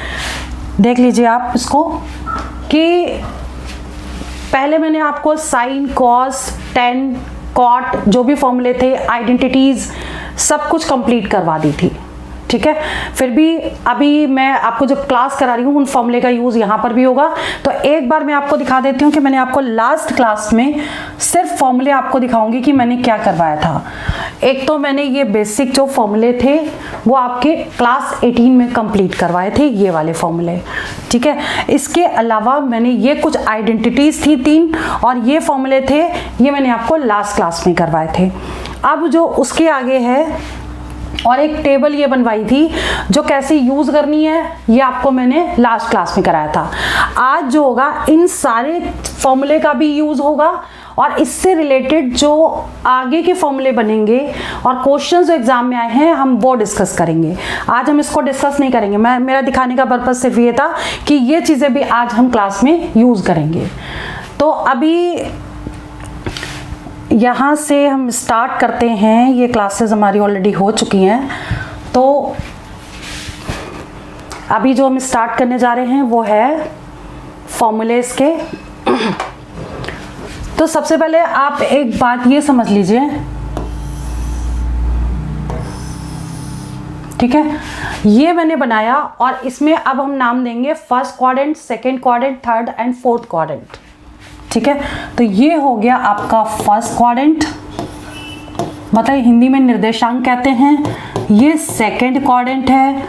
देख लीजिए आप इसको कि पहले मैंने आपको साइन, कॉस, टेन, कॉट जो भी फॉर्मूले थे, आइडेंटिटीज सब कुछ कंप्लीट करवा दी थी, ठीक है। फिर भी अभी मैं आपको जब क्लास करा रही हूँ उन फॉर्मूले का यूज़ यहाँ पर भी होगा। तो एक बार मैं आपको दिखा देती हूँ कि मैंने आपको लास्ट क्लास में सिर्फ फॉर्मूले आपको दिखाऊंगी कि मैंने क्या करवाया था। एक तो मैंने ये बेसिक जो फॉर्मूले थे वो आपके क्लास 18 में कंप्लीट करवाए थे, ये वाले फॉर्मूले, ठीक है। इसके अलावा मैंने ये कुछ आइडेंटिटीज़ थी 3 और ये फॉर्मूले थे, ये मैंने आपको लास्ट क्लास में करवाए थे। अब जो उसके आगे है और एक टेबल ये बनवाई थी जो कैसे यूज़ करनी है, ये आपको मैंने लास्ट क्लास में कराया था। आज जो होगा इन सारे फॉर्मूले का भी यूज़ होगा और इससे रिलेटेड जो आगे के फॉर्मूले बनेंगे और क्वेश्चंस जो एग्जाम में आए हैं हम वो डिस्कस करेंगे। आज हम इसको डिस्कस नहीं करेंगे, मेरा दिखाने का पर्पज सिर्फ ये था कि ये चीज़ें भी आज हम क्लास में यूज़ करेंगे। तो अभी यहाँ से हम स्टार्ट करते हैं। ये क्लासेस हमारी ऑलरेडी हो चुकी हैं, तो अभी जो हम स्टार्ट करने जा रहे हैं वो है फॉर्मूलेस के। तो सबसे पहले आप एक बात ये समझ लीजिए, ठीक है, ये मैंने बनाया और इसमें अब हम नाम देंगे first quadrant, second quadrant, third and fourth quadrant, ठीक है। तो ये हो गया आपका फर्स्ट क्वाड्रेंट, मतलब हिंदी में निर्देशांक कहते हैं। ये सेकंड क्वाड्रेंट है,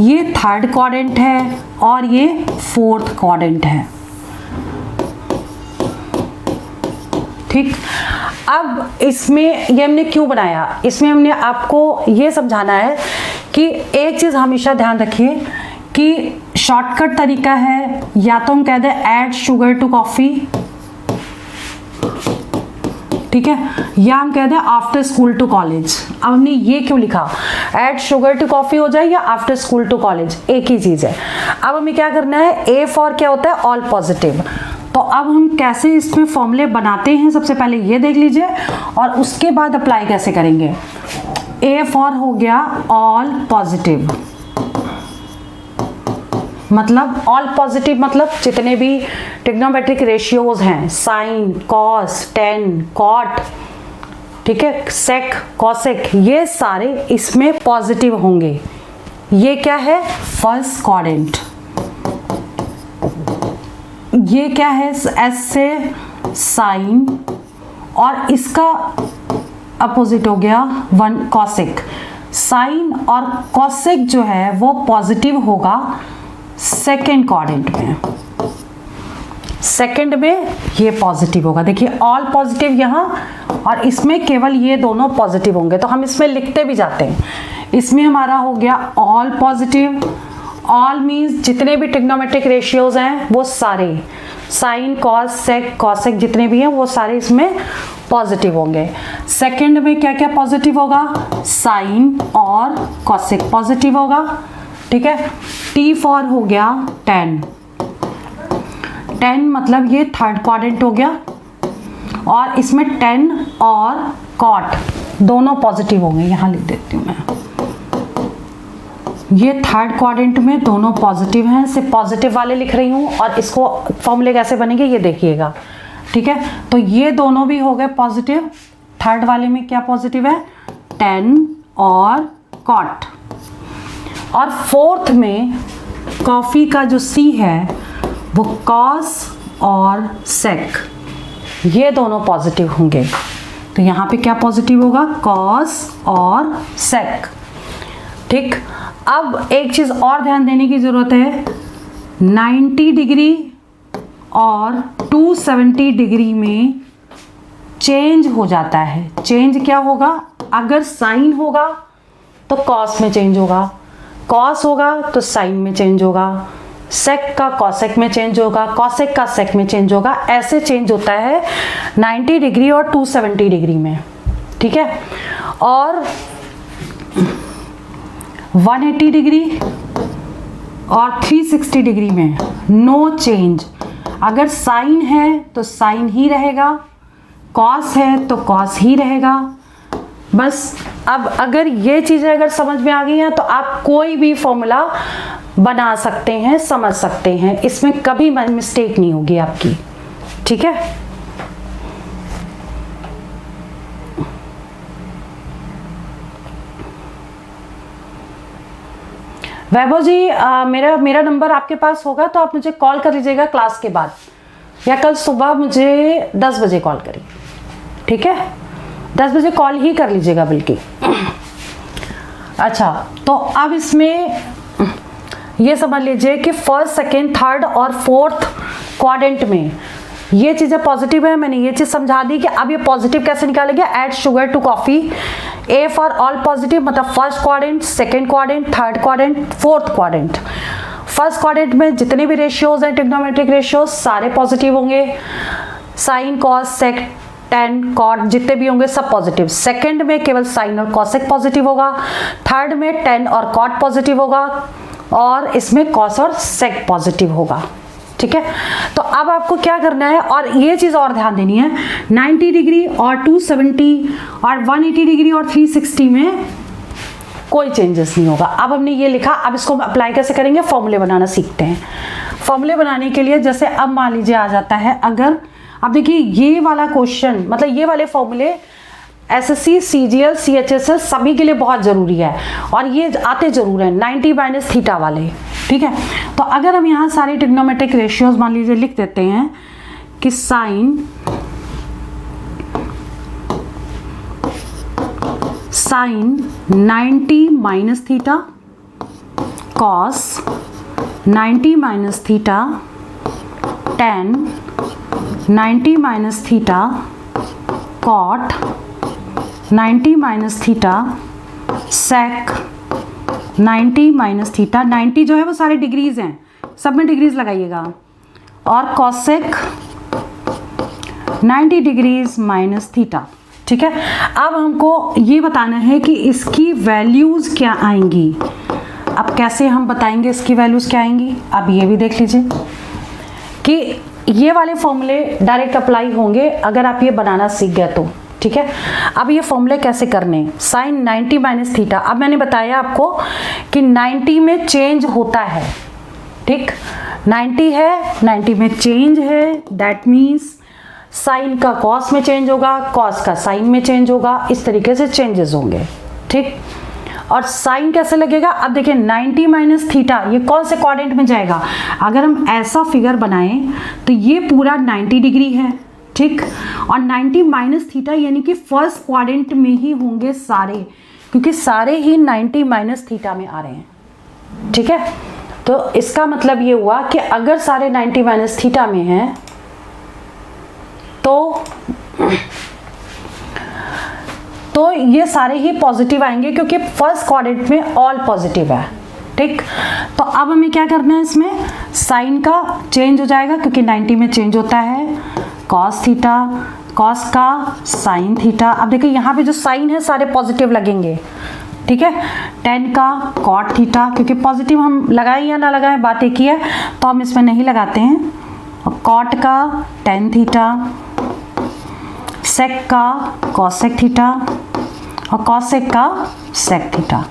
ये थर्ड क्वाड्रेंट है और ये फोर्थ क्वाड्रेंट है, ठीक। अब इसमें ये हमने क्यों बनाया, इसमें हमने आपको ये समझाना है कि एक चीज़ हमेशा ध्यान रखिए कि शॉर्टकट तरीका है, या तो हम कह दें ऐड शुगर टू कॉफ़ी, ठीक है, या हम कह दें आफ्टर स्कूल टू कॉलेज। अब हमने ये क्यों लिखा, ऐड शुगर टू कॉफ़ी हो जाए या आफ्टर स्कूल टू कॉलेज, एक ही चीज़ है। अब हमें क्या करना है, ए फॉर क्या होता है, ऑल पॉजिटिव। तो अब हम कैसे इसमें फॉर्मूले बनाते हैं सबसे पहले ये देख लीजिए और उसके बाद अप्लाई कैसे करेंगे। ए फॉर हो गया ऑल पॉजिटिव, मतलब ऑल पॉजिटिव मतलब जितने भी ट्रिग्नोमेट्रिक रेशियोज हैं, साइन, कॉस, टेन, कॉट, ठीक है, सेक, कॉसेक, ये सारे इसमें पॉजिटिव होंगे। ये क्या है, फर्स्ट क्वाड्रेंट, ये क्या है, एस से साइन, और इसका अपोजिट हो गया 1 कॉसेक। साइन और कॉसेक जो है वो पॉजिटिव होगा सेकेंड क्वाड्रेंट में, सेकेंड में ये पॉजिटिव होगा। देखिए ऑल पॉजिटिव यहाँ, और इसमें केवल ये दोनों पॉजिटिव होंगे, तो हम इसमें लिखते भी जाते हैं। इसमें हमारा हो गया ऑल पॉजिटिव। ऑल मीन्स जितने भी ट्रिग्नोमेट्रिक रेशियोज हैं वो सारे, साइन कॉस सेक कॉसेक जितने भी हैं वो सारे इसमें पॉजिटिव होंगे। सेकंड में क्या क्या पॉजिटिव होगा, साइन और कॉसेक पॉजिटिव होगा, ठीक है। T4 हो गया 10, 10 मतलब ये थर्ड क्वाड्रेंट हो गया, और इसमें 10 और कॉट दोनों पॉजिटिव होंगे। यहाँ लिख देती हूँ मैं, ये थर्ड क्वाड्रेंट में दोनों पॉजिटिव हैं, सिर्फ पॉजिटिव वाले लिख रही हूँ, और इसको फॉर्मूले कैसे बनेंगे ये देखिएगा, ठीक है। तो ये दोनों भी हो गए पॉजिटिव। थर्ड वाले में क्या पॉजिटिव है, 10 और कॉट। और फोर्थ में कॉफी का जो सी है वो कॉस और सेक, ये दोनों पॉजिटिव होंगे। तो यहाँ पे क्या पॉजिटिव होगा, कॉस और सेक, ठीक। अब एक चीज और ध्यान देने की जरूरत है, 90 डिग्री और 270 डिग्री में चेंज हो जाता है। चेंज क्या होगा, अगर साइन होगा तो कॉस में चेंज होगा, कॉस होगा तो साइन में चेंज होगा, सेक का कॉसेक में चेंज होगा, कॉसेक का सेक में चेंज होगा। ऐसे चेंज होता है 90 डिग्री और 270 डिग्री में, ठीक है। और 180 डिग्री और 360 डिग्री में नो चेंज। अगर साइन है तो साइन ही रहेगा, कॉस है तो कॉस ही रहेगा। बस अब अगर ये चीज़ें अगर समझ में आ गई हैं तो आप कोई भी फॉर्मूला बना सकते हैं, समझ सकते हैं, इसमें कभी मिस्टेक नहीं होगी आपकी, ठीक है। वैभव जी मेरा नंबर आपके पास होगा तो आप मुझे कॉल कर लीजिएगा क्लास के बाद, या कल सुबह मुझे 10 बजे कॉल करिए, ठीक है। 10 बजे कॉल ही कर लीजिएगा बल्कि। अच्छा, तो अब इसमें ये समझ लीजिए कि फर्स्ट, सेकेंड, थर्ड और फोर्थ क्वाड्रेंट में ये चीज़ें पॉजिटिव है। मैंने ये चीज़ समझा दी कि अब ये पॉजिटिव कैसे निकालेंगे, add sugar to coffee. A for all positive मतलब first quadrant, second quadrant, third quadrant, fourth quadrant. First quadrant में जितने भी रेशियोज हैं ट्रिग्नोमेट्रिक रेशियोज सारे पॉजिटिव होंगे, sine cos sec tan cot जितने भी होंगे सब पॉजिटिव। सेकंड में केवल साइन और कॉसेक पॉजिटिव होगा, थर्ड में टेन और कॉट पॉजिटिव होगा, और इसमें कॉस और सेक पॉजिटिव होगा, ठीक है। तो अब आपको क्या करना है, और ये चीज़ और ध्यान देनी है, 90 डिग्री और 270 और 180 डिग्री और 360 में कोई चेंजेस नहीं होगा। अब हमने ये लिखा, अब इसको अप्लाई कैसे करेंगे, फॉर्मूले बनाना सीखते हैं। फॉर्मूले बनाने के लिए जैसे अब मान लीजिए आ जाता है, अगर अब देखिए ये वाला क्वेश्चन मतलब ये वाले फॉर्मूले एसएससी, सीजीएल, सीएचएसएल सभी के लिए बहुत ज़रूरी है, और ये आते जरूर हैं 90 माइनस थीटा वाले, ठीक है। तो अगर हम यहाँ सारे ट्रिग्नोमेट्रिक रेशियोज मान लीजिए लिख देते हैं कि sine 90 minus theta, cos 90 minus theta, tan 90 minus theta, cot 90 minus theta, sec 90 minus theta. 90 जो है वो सारे डिग्रीज हैं, सब में डिग्रीज लगाइएगा, और कॉसेक 90 डिग्रीज माइनस थीटा, ठीक है। अब हमको ये बताना है कि इसकी वैल्यूज क्या आएंगी। अब कैसे हम बताएंगे इसकी वैल्यूज क्या आएंगी, अब ये भी देख लीजिए कि ये वाले फॉर्मूले डायरेक्ट अप्लाई होंगे अगर आप ये बनाना सीख गए तो, ठीक है। अब ये फॉर्मूले कैसे करने, साइन 90 माइनस थीटा, अब मैंने बताया आपको कि 90 में चेंज होता है, ठीक। 90 है, 90 में चेंज है, दैट मीन्स साइन का कॉस में चेंज होगा, कॉस का साइन में चेंज होगा, इस तरीके से चेंजेस होंगे, ठीक। और साइन कैसे लगेगा? अब देखिए 90 माइनस थीटा ये कौन से क्वाड्रेंट में जाएगा? अगर हम ऐसा फिगर बनाएं तो ये पूरा 90 डिग्री है, ठीक, और 90 माइनस थीटा यानी कि फर्स्ट क्वाड्रेंट में ही होंगे सारे, क्योंकि सारे ही 90 माइनस थीटा में आ रहे हैं, ठीक है। तो इसका मतलब ये हुआ कि अगर सारे 90 माइनस थीटा में हैं तो ये सारे ही पॉजिटिव आएंगे, क्योंकि फर्स्ट क्वाड्रेंट में ऑल पॉजिटिव है, ठीक। तो अब हमें क्या करना है, इसमें साइन का चेंज हो जाएगा, क्योंकि 90 में चेंज होता है कॉस थीटा, कॉस का साइन थीटा। अब देखिए यहाँ पे जो साइन है सारे पॉजिटिव लगेंगे, ठीक है। टेन का कॉट थीटा, क्योंकि पॉजिटिव हम लगाए या ना लगाए बात एक ही है, तो हम इसमें नहीं लगाते हैं। और कॉट का टेन थीटा, सेक का कॉसेक थीटा और कॉसेक का सेक थीटा।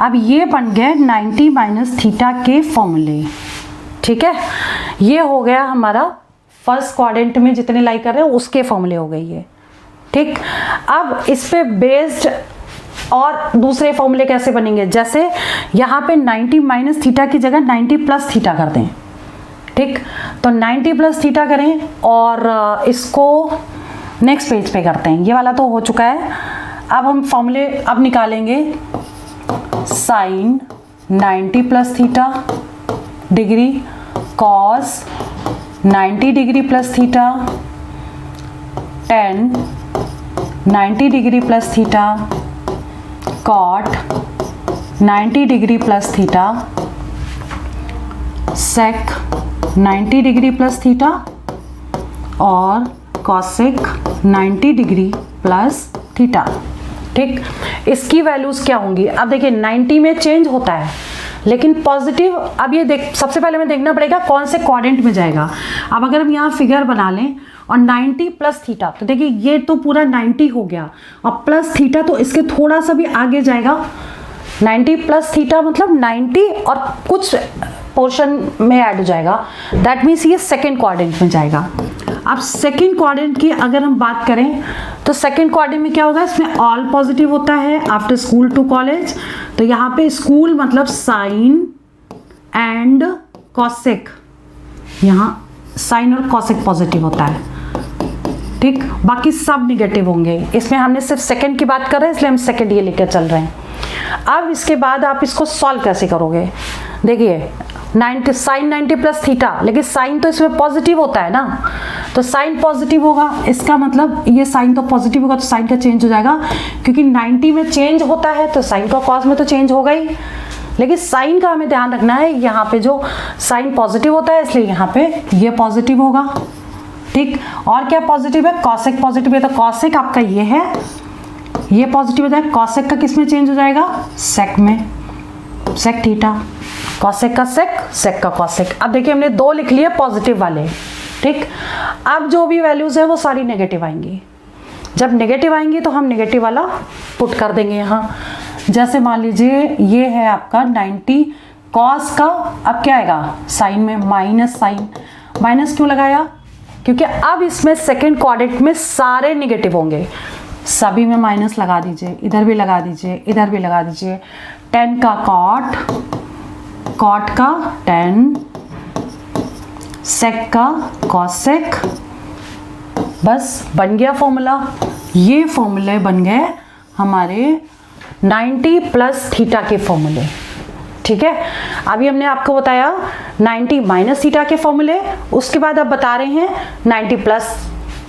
अब ये बन गए 90 माइनस थीटा के फॉर्मूले, ठीक है। ये हो गया हमारा फर्स्ट क्वाड्रेंट में जितने लाई कर रहे हैं उसके फॉर्मूले हो गई है, ठीक। अब इस पे बेस्ड और दूसरे फॉर्मूले कैसे बनेंगे, जैसे यहाँ पे 90 माइनस थीटा की जगह 90 प्लस थीटा कर दें, ठीक। तो 90 प्लस थीटा करें और इसको नेक्स्ट पेज पे करते हैं। ये वाला तो हो चुका है। अब हम फॉर्मूले अब निकालेंगे। Sine 90 plus theta degree, cos 90 degree plus theta, tan 90 degree plus theta, cot 90 degree plus theta, sec 90 degree plus theta और कॉसेक 90 डिग्री प्लस थीटा, ठीक। इसकी वैल्यूज क्या होंगी? अब देखिए 90 में चेंज होता है लेकिन पॉजिटिव, अब ये देख सबसे पहले हमें देखना पड़ेगा कौन से क्वाड्रेंट में जाएगा। अब अगर हम यहाँ फिगर बना लें और 90 प्लस थीटा, तो देखिए ये तो पूरा 90 हो गया और प्लस थीटा तो इसके थोड़ा सा भी आगे जाएगा। 90 प्लस थीटा मतलब 90 और कुछ पोर्शन में ऐड हो जाएगा, दैट मीन्स ये सेकेंड क्वाड्रेंट में जाएगा। अब सेकेंड क्वाड्रेंट की अगर हम बात करें तो सेकेंड क्वाड्रेंट में क्या होगा, इसमें ऑल पॉजिटिव होता है आफ्टर स्कूल टू कॉलेज। तो यहाँ पे स्कूल मतलब साइन एंड कॉसेक, यहाँ साइन और कॉसेक पॉजिटिव होता है, ठीक। बाकी सब निगेटिव होंगे। इसमें हमने सिर्फ सेकेंड की बात कर रहे हैं इसलिए हम सेकेंड ये लेकर चल रहे हैं। अब इसके बाद आप इसको सॉल्व कैसे करोगे? देखिए 90 साइन 90 प्लस थीटा, लेकिन साइन तो इसमें पॉजिटिव होता है ना, तो साइन पॉजिटिव होगा, इसका मतलब ये साइन तो पॉजिटिव होगा तो साइन का चेंज हो जाएगा, क्योंकि 90 में चेंज होता है तो साइन का कॉस में तो चेंज होगा ही। लेकिन साइन का हमें ध्यान रखना है, यहाँ पे जो साइन पॉजिटिव होता है इसलिए यहाँ पे ये पॉजिटिव होगा, ठीक। और क्या पॉजिटिव है? कॉसेक पॉजिटिव है, तो कॉसेक आपका ये है, ये पॉजिटिव होता है। कॉसेक का किस में चेंज हो जाएगा? सेक में, सेक थीटा, कॉसेक का सेक, सेक का कॉसेक। अब देखिए हमने दो लिख लिए पॉजिटिव वाले, ठीक। अब जो भी वैल्यूज है वो सारी नेगेटिव आएंगी। जब नेगेटिव आएंगी तो हम नेगेटिव वाला पुट कर देंगे यहाँ। जैसे मान लीजिए ये है आपका 90 कॉस का, अब क्या आएगा साइन में माइनस साइन। माइनस क्यों लगाया? क्योंकि अब इसमें सेकेंड क्वाड्रेंट में सारे नेगेटिव होंगे, सभी में माइनस लगा दीजिए, इधर भी लगा दीजिए, इधर भी लगा दीजिए। 10 का कॉट, कॉट का 10, सेक का कॉसेक, बस बन गया फॉर्मूला। ये फॉर्मूले बन गए हमारे 90 प्लस थीटा के फॉर्मूले, ठीक है। अभी हमने आपको बताया 90 माइनस थीटा के फॉर्मूले, उसके बाद अब बता रहे हैं 90 प्लस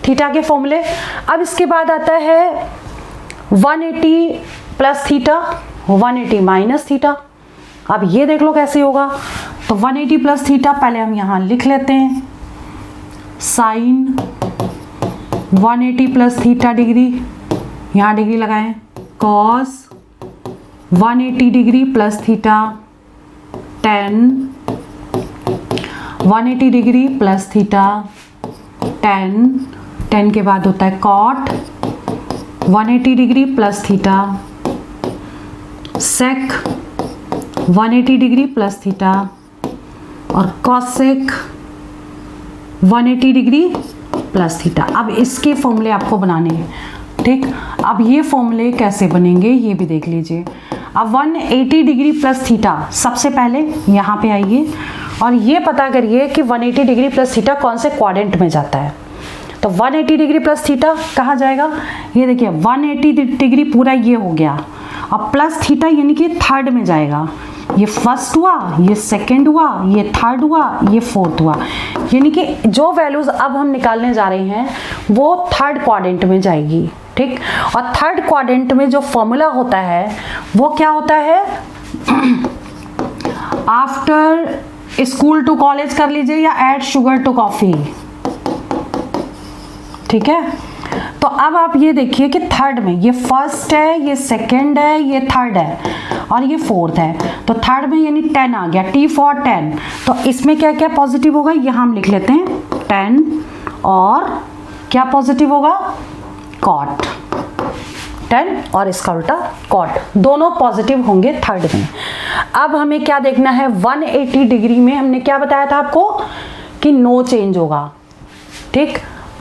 थीटा के फॉर्मूले। अब इसके बाद आता है 180 प्लस थीटा, 180 माइनस थीटा। अब ये देख लो कैसे होगा। तो 180 प्लस थीटा पहले हम यहाँ लिख लेते हैं, साइन 180 प्लस थीटा डिग्री, यहाँ डिग्री लगाएं, cos 180 degree plus theta, 10 180 degree plus theta, 10 के बाद होता है कॉट 180 डिग्री प्लस थीटा, सेक 180 डिग्री प्लस थीटा और कॉसेक 180 डिग्री प्लस थीटा। अब इसके फॉर्मूले आपको बनाने हैं, ठीक। अब ये फॉर्मूले कैसे बनेंगे ये भी देख लीजिए। अब 180 डिग्री प्लस थीटा, सबसे पहले यहाँ पे आइए और ये पता करिए कि 180 डिग्री प्लस थीटा कौन से क्वाड्रेंट में जाता है। तो 180 डिग्री प्लस थीटा कहाँ जाएगा, ये देखिए 180 डिग्री पूरा ये हो गया, अब प्लस थीटा यानी कि थर्ड में जाएगा। ये फर्स्ट हुआ, ये सेकंड हुआ, ये थर्ड हुआ, ये फोर्थ हुआ, यानी कि जो वैल्यूज अब हम निकालने जा रहे हैं वो थर्ड क्वाड्रेंट में जाएगी। ठीक, और थर्ड क्वाड्रेंट में जो फॉर्मूला होता है वो क्या होता है, आफ्टर स्कूल टू कॉलेज कर लीजिए या ऐड शुगर टू कॉफी। ठीक है, तो अब आप ये देखिए कि थर्ड में ये फर्स्ट है, ये सेकंड है, ये थर्ड है और ये फोर्थ है। तो थर्ड में यानी 10 आ गया, T फॉर 10। तो इसमें क्या क्या पॉजिटिव होगा, यहाँ हम लिख लेते हैं 10 और क्या पॉजिटिव होगा, कॉट 10 और इसका उल्टा कॉट, दोनों पॉजिटिव होंगे थर्ड में। अब हमें क्या देखना है, 180 डिग्री में हमने क्या बताया था आपको कि नो चेंज होगा। ठीक,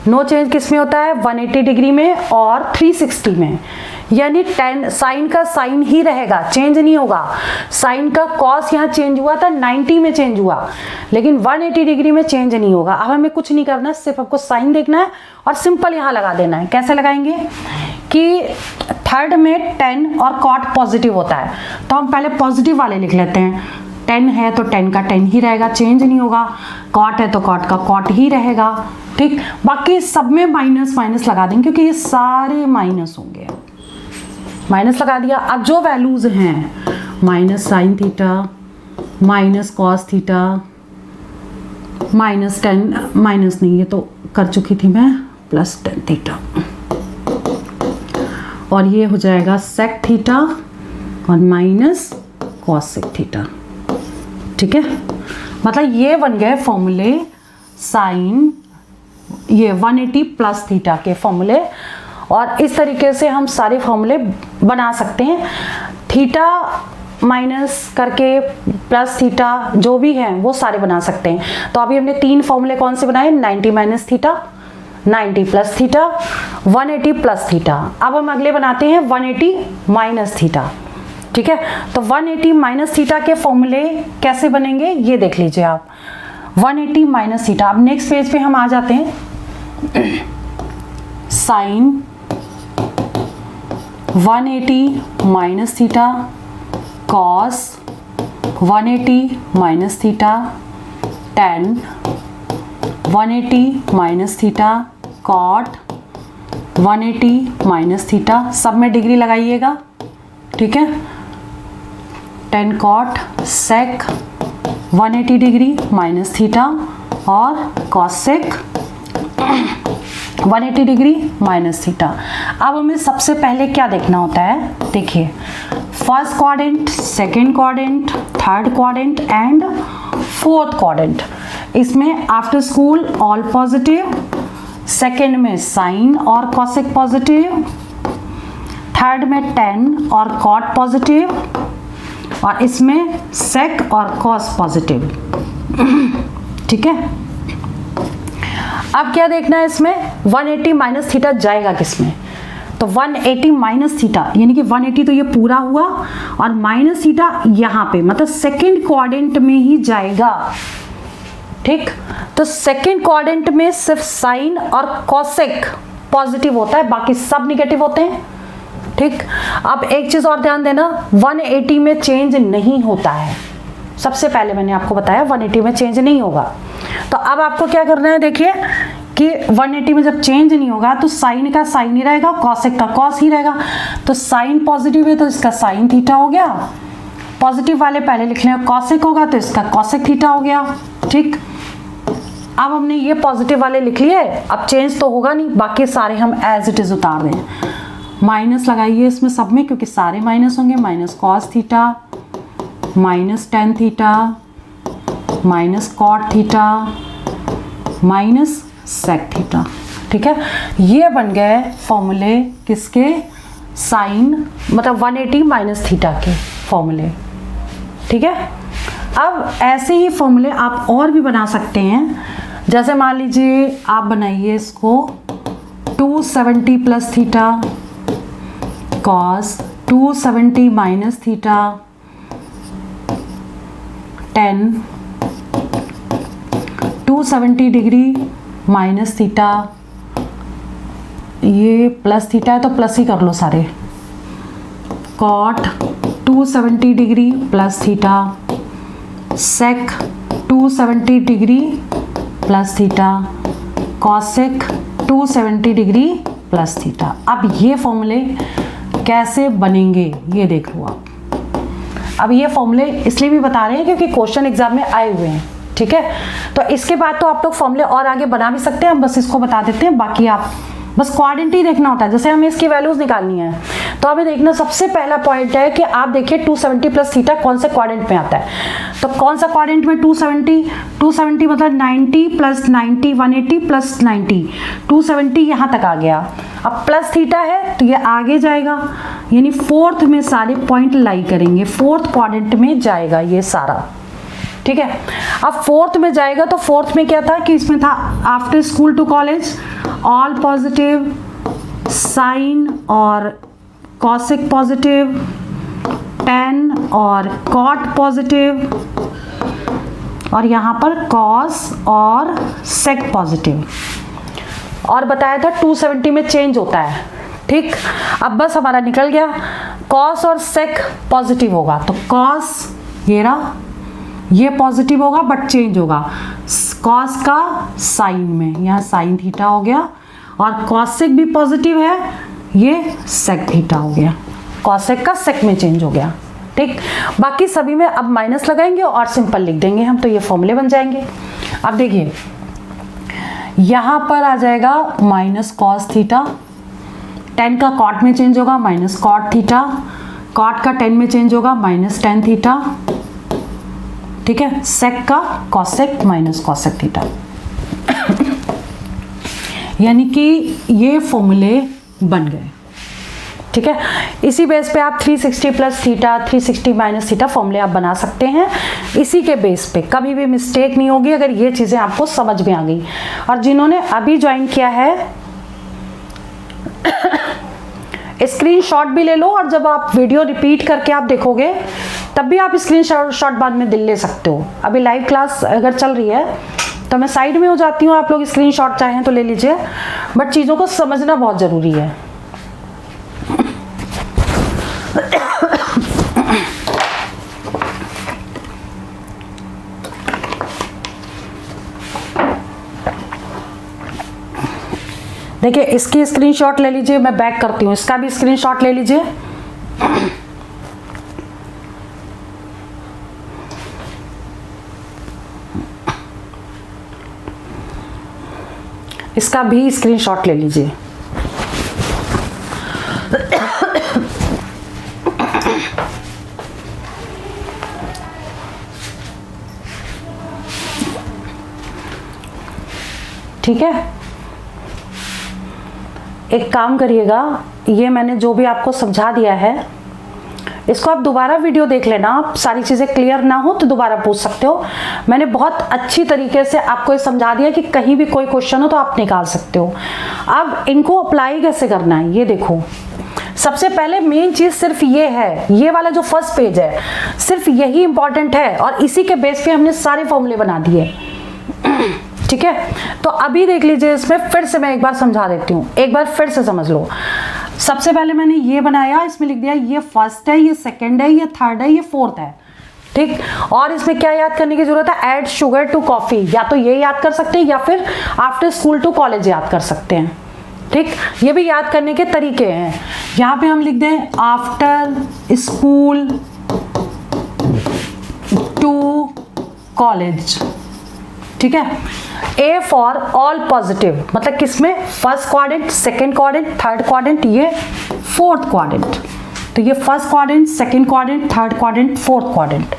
नो चेंज किस में होता है, 180 डिग्री में और 360 में, यानी 10 साइन का साइन ही रहेगा, चेंज नहीं होगा। साइन का कॉस यहाँ चेंज हुआ था, 90 में चेंज हुआ, लेकिन 180 डिग्री में चेंज नहीं होगा। अब हमें कुछ नहीं करना है, सिर्फ आपको साइन देखना है और सिंपल यहाँ लगा देना है। कैसे लगाएंगे कि थर्ड में 10 और कॉट पॉजिटिव होता है, तो हम पहले पॉजिटिव वाले लिख लेते हैं। 10 है तो 10 का 10 ही रहेगा, चेंज नहीं होगा। कॉट है तो कॉट का कॉट ही रहेगा। ठीक, बाकी सब में माइनस माइनस लगा देंगे क्योंकि ये सारे माइनस होंगे। माइनस लगा दिया। अब जो वैल्यूज हैं, minus sine theta, minus cos theta, -10, minus नहीं ये तो कर चुकी थी मैं, +10 थीटा, और ये हो जाएगा सेक थीटा और माइनस कॉसेक थीटा। ठीक है, मतलब ये बन गए फॉर्मूले साइन, ये 180 प्लस थीटा के फॉर्मूले। और इस तरीके से हम सारे फॉर्मूले बना सकते हैं। थीटा माइनस करके प्लस थीटा जो भी है वो सारे बना सकते हैं। तो अभी हमने 3 फॉर्मूले कौन से बनाए, 90 minus theta, 90 plus theta, 180 plus theta. अब हम अगले बनाते हैं 180 माइनस थीटा। ठीक है, तो 180 माइनस थीटा के फॉर्मूले कैसे बनेंगे ये देख लीजिए आप। 180 माइनस थीटा, अब नेक्स्ट पेज पे हम आ जाते हैं। Sine 180 minus theta, cos 180 minus theta, tan 180 minus theta, cot 180 minus theta, सब में डिग्री लगाइएगा। ठीक है, tan cot sec 180 degree minus theta और कॉसेक 180 डिग्री माइनस थीटा। अब हमें सबसे पहले क्या देखना होता है, देखिए first quadrant, second quadrant, third quadrant and fourth quadrant. इसमें after school all positive, second में साइन और कॉसेक पॉजिटिव, थर्ड में tan और कॉट पॉजिटिव और इसमें सेक और कॉस पॉजिटिव। ठीक है, अब क्या देखना है इसमें, 180 माइनस थीटा जाएगा किसमें, तो 180 माइनस थीटा यानी कि 180 तो ये पूरा हुआ और माइनस थीटा यहाँ पे, मतलब सेकंड क्वाड्रेंट में ही जाएगा। ठीक, तो सेकंड क्वाड्रेंट में सिर्फ साइन और कॉसेक पॉजिटिव होता है, बाकी सब निगेटिव होते हैं। ठीक, अब एक चीज और ध्यान देना, 180 में चेंज नहीं होता है। सबसे पहले मैंने आपको बताया 180 में चेंज नहीं होगा। तो अब आपको क्या करना है, देखिए कि 180 में जब चेंज नहीं होगा तो साइन का साइन ही रहेगा, कॉसेक का कॉस ही रहेगा। तो साइन पॉजिटिव है तो इसका साइन थीटा हो गया, पॉजिटिव वाले पहले लिख लें, कॉसेक होगा तो इसका कॉसेक थीटा हो गया। ठीक, अब हमने ये पॉजिटिव वाले लिख लिए, अब चेंज तो होगा नहीं, बाकी सारे हम एज इट इज उतार दें। माइनस लगाइए इसमें सब में क्योंकि सारे माइनस होंगे, minus cos theta, minus tan theta, minus cot theta, minus sec theta. ठीक है, ये बन गए फॉर्मूले किसके, साइन मतलब 180 माइनस थीटा के फॉर्मूले। ठीक है, अब ऐसे ही फॉर्मूले आप और भी बना सकते हैं। जैसे मान लीजिए आप बनाइए इसको 270 plus theta, cos 270 minus theta 10, 270 degree minus theta, ये प्लस थीटा है तो प्लस ही कर लो सारे, कॉट 270 डिग्री प्लस थीटा, सेक 270 degree plus theta, cosec 270 degree plus theta. अब ये फॉर्मूले कैसे बनेंगे ये देख लो आप। अब ये फॉर्मूले इसलिए भी बता रहे हैं क्योंकि क्वेश्चन एग्जाम में आए हुए हैं, ठीक है। तो इसके बाद तो आप लोग फॉर्मूले और आगे बना भी सकते हैं, हम बस इसको बता देते हैं, बाकी आप बस क्वाड्रेंट ही देखना होता है। जैसे हमें इसकी वैल्यूज निकालनी है तो हमें देखना, सबसे पहला पॉइंट है कि आप देखिए 270 प्लस थीटा कौन से क्वाड्रेंट में आता है। तो कौन सा क्वाड्रेंट में 270 मतलब 90 प्लस 90 180 प्लस 90 270 यहाँ तक आ गया। अब प्लस थीटा है तो ये आगे जाएगा, यानी फोर्थ में सारे पॉइंट लाई करेंगे, फोर्थ क्वाड्रेंट में जाएगा ये सारा, ठीक है। अब फोर्थ में जाएगा तो फोर्थ में क्या था कि इसमें था after school to college, all positive, sine और कॉसिक पॉजिटिव, टेन और कॉट पॉजिटिव, और यहाँ पर कॉस और सेक पॉजिटिव। और बताया था 270 में चेंज होता है, ठीक। अब बस हमारा निकल गया, कॉस और सेक पॉजिटिव होगा तो कॉस ये रहा, ये पॉजिटिव होगा बट चेंज होगा, कॉस का साइन में, यहाँ साइन थीटा हो गया, और कॉसेक भी पॉजिटिव है, ये सेक थीटा हो गया, कॉसेक का सेक में चेंज हो गया, ठीक। बाकी सभी में अब माइनस लगाएंगे और सिंपल लिख देंगे हम, तो ये फॉर्मूले बन जाएंगे। अब देखिए यहाँ पर आ जाएगा माइनस कॉस थीटा, 10 का कॉट में चेंज होगा माइनस कॉट थीटा, कॉट का 10 में चेंज होगा माइनस टेन थीटा, ठीक है। सेक का कॉसेक माइनस कॉसेक थीटा, यानी कि ये फॉर्मूले बन गए, ठीक है। इसी बेस पे आप 360 प्लस थीटा 360 माइनस थीटा फॉर्मूले आप बना सकते हैं। इसी के बेस पे कभी भी मिस्टेक नहीं होगी अगर ये चीज़ें आपको समझ में आ गई। और जिन्होंने अभी ज्वाइन किया है स्क्रीनशॉट भी ले लो, और जब आप वीडियो रिपीट करके आप देखोगे तब भी आप स्क्रीनशॉट बाद में ले सकते हो। अभी लाइव क्लास अगर चल रही है तो मैं साइड में हो जाती हूँ, आप लोग स्क्रीनशॉट चाहें तो ले लीजिए, बट चीज़ों को समझना बहुत ज़रूरी है। देखिए इसकी स्क्रीनशॉट ले लीजिए, मैं बैक करती हूँ, इसका भी स्क्रीनशॉट ले लीजिए। इसका भी स्क्रीनशॉट ले लीजिए। ठीक है, एक काम करिएगा, ये मैंने जो भी आपको समझा दिया है इसको आप दोबारा वीडियो देख लेना। आप सारी चीज़ें क्लियर ना हो तो दोबारा पूछ सकते हो। मैंने बहुत अच्छी तरीके से आपको ये समझा दिया कि कहीं भी कोई क्वेश्चन हो तो आप निकाल सकते हो। अब इनको अप्लाई कैसे करना है ये देखो। सबसे पहले मेन चीज़ सिर्फ ये है, ये वाला जो फर्स्ट पेज है सिर्फ यही इंपॉर्टेंट है, और इसी के बेस पे हमने सारे फॉर्मूले बना दिए। ठीक है, तो अभी देख लीजिए, इसमें फिर से मैं एक बार समझा देती हूँ, एक बार फिर से समझ लो। सबसे पहले मैंने ये बनाया, इसमें लिख दिया ये फर्स्ट है, ये सेकंड है, ये थर्ड है, ये फोर्थ है। ठीक, और इसमें क्या याद करने की जरूरत है? ऐड शुगर टू कॉफी, या तो ये याद कर सकते हैं या फिर आफ्टर स्कूल टू कॉलेज याद कर सकते हैं। ठीक, ये भी याद करने के तरीके हैं। यहाँ पे हम लिख दें आफ्टर स्कूल टू कॉलेज। ठीक है, ए फॉर ऑल पॉजिटिव, मतलब किसमें? First quadrant, second quadrant, third quadrant, ये फोर्थ क्वाड्रेंट। तो ये first quadrant, second quadrant, third quadrant, fourth quadrant.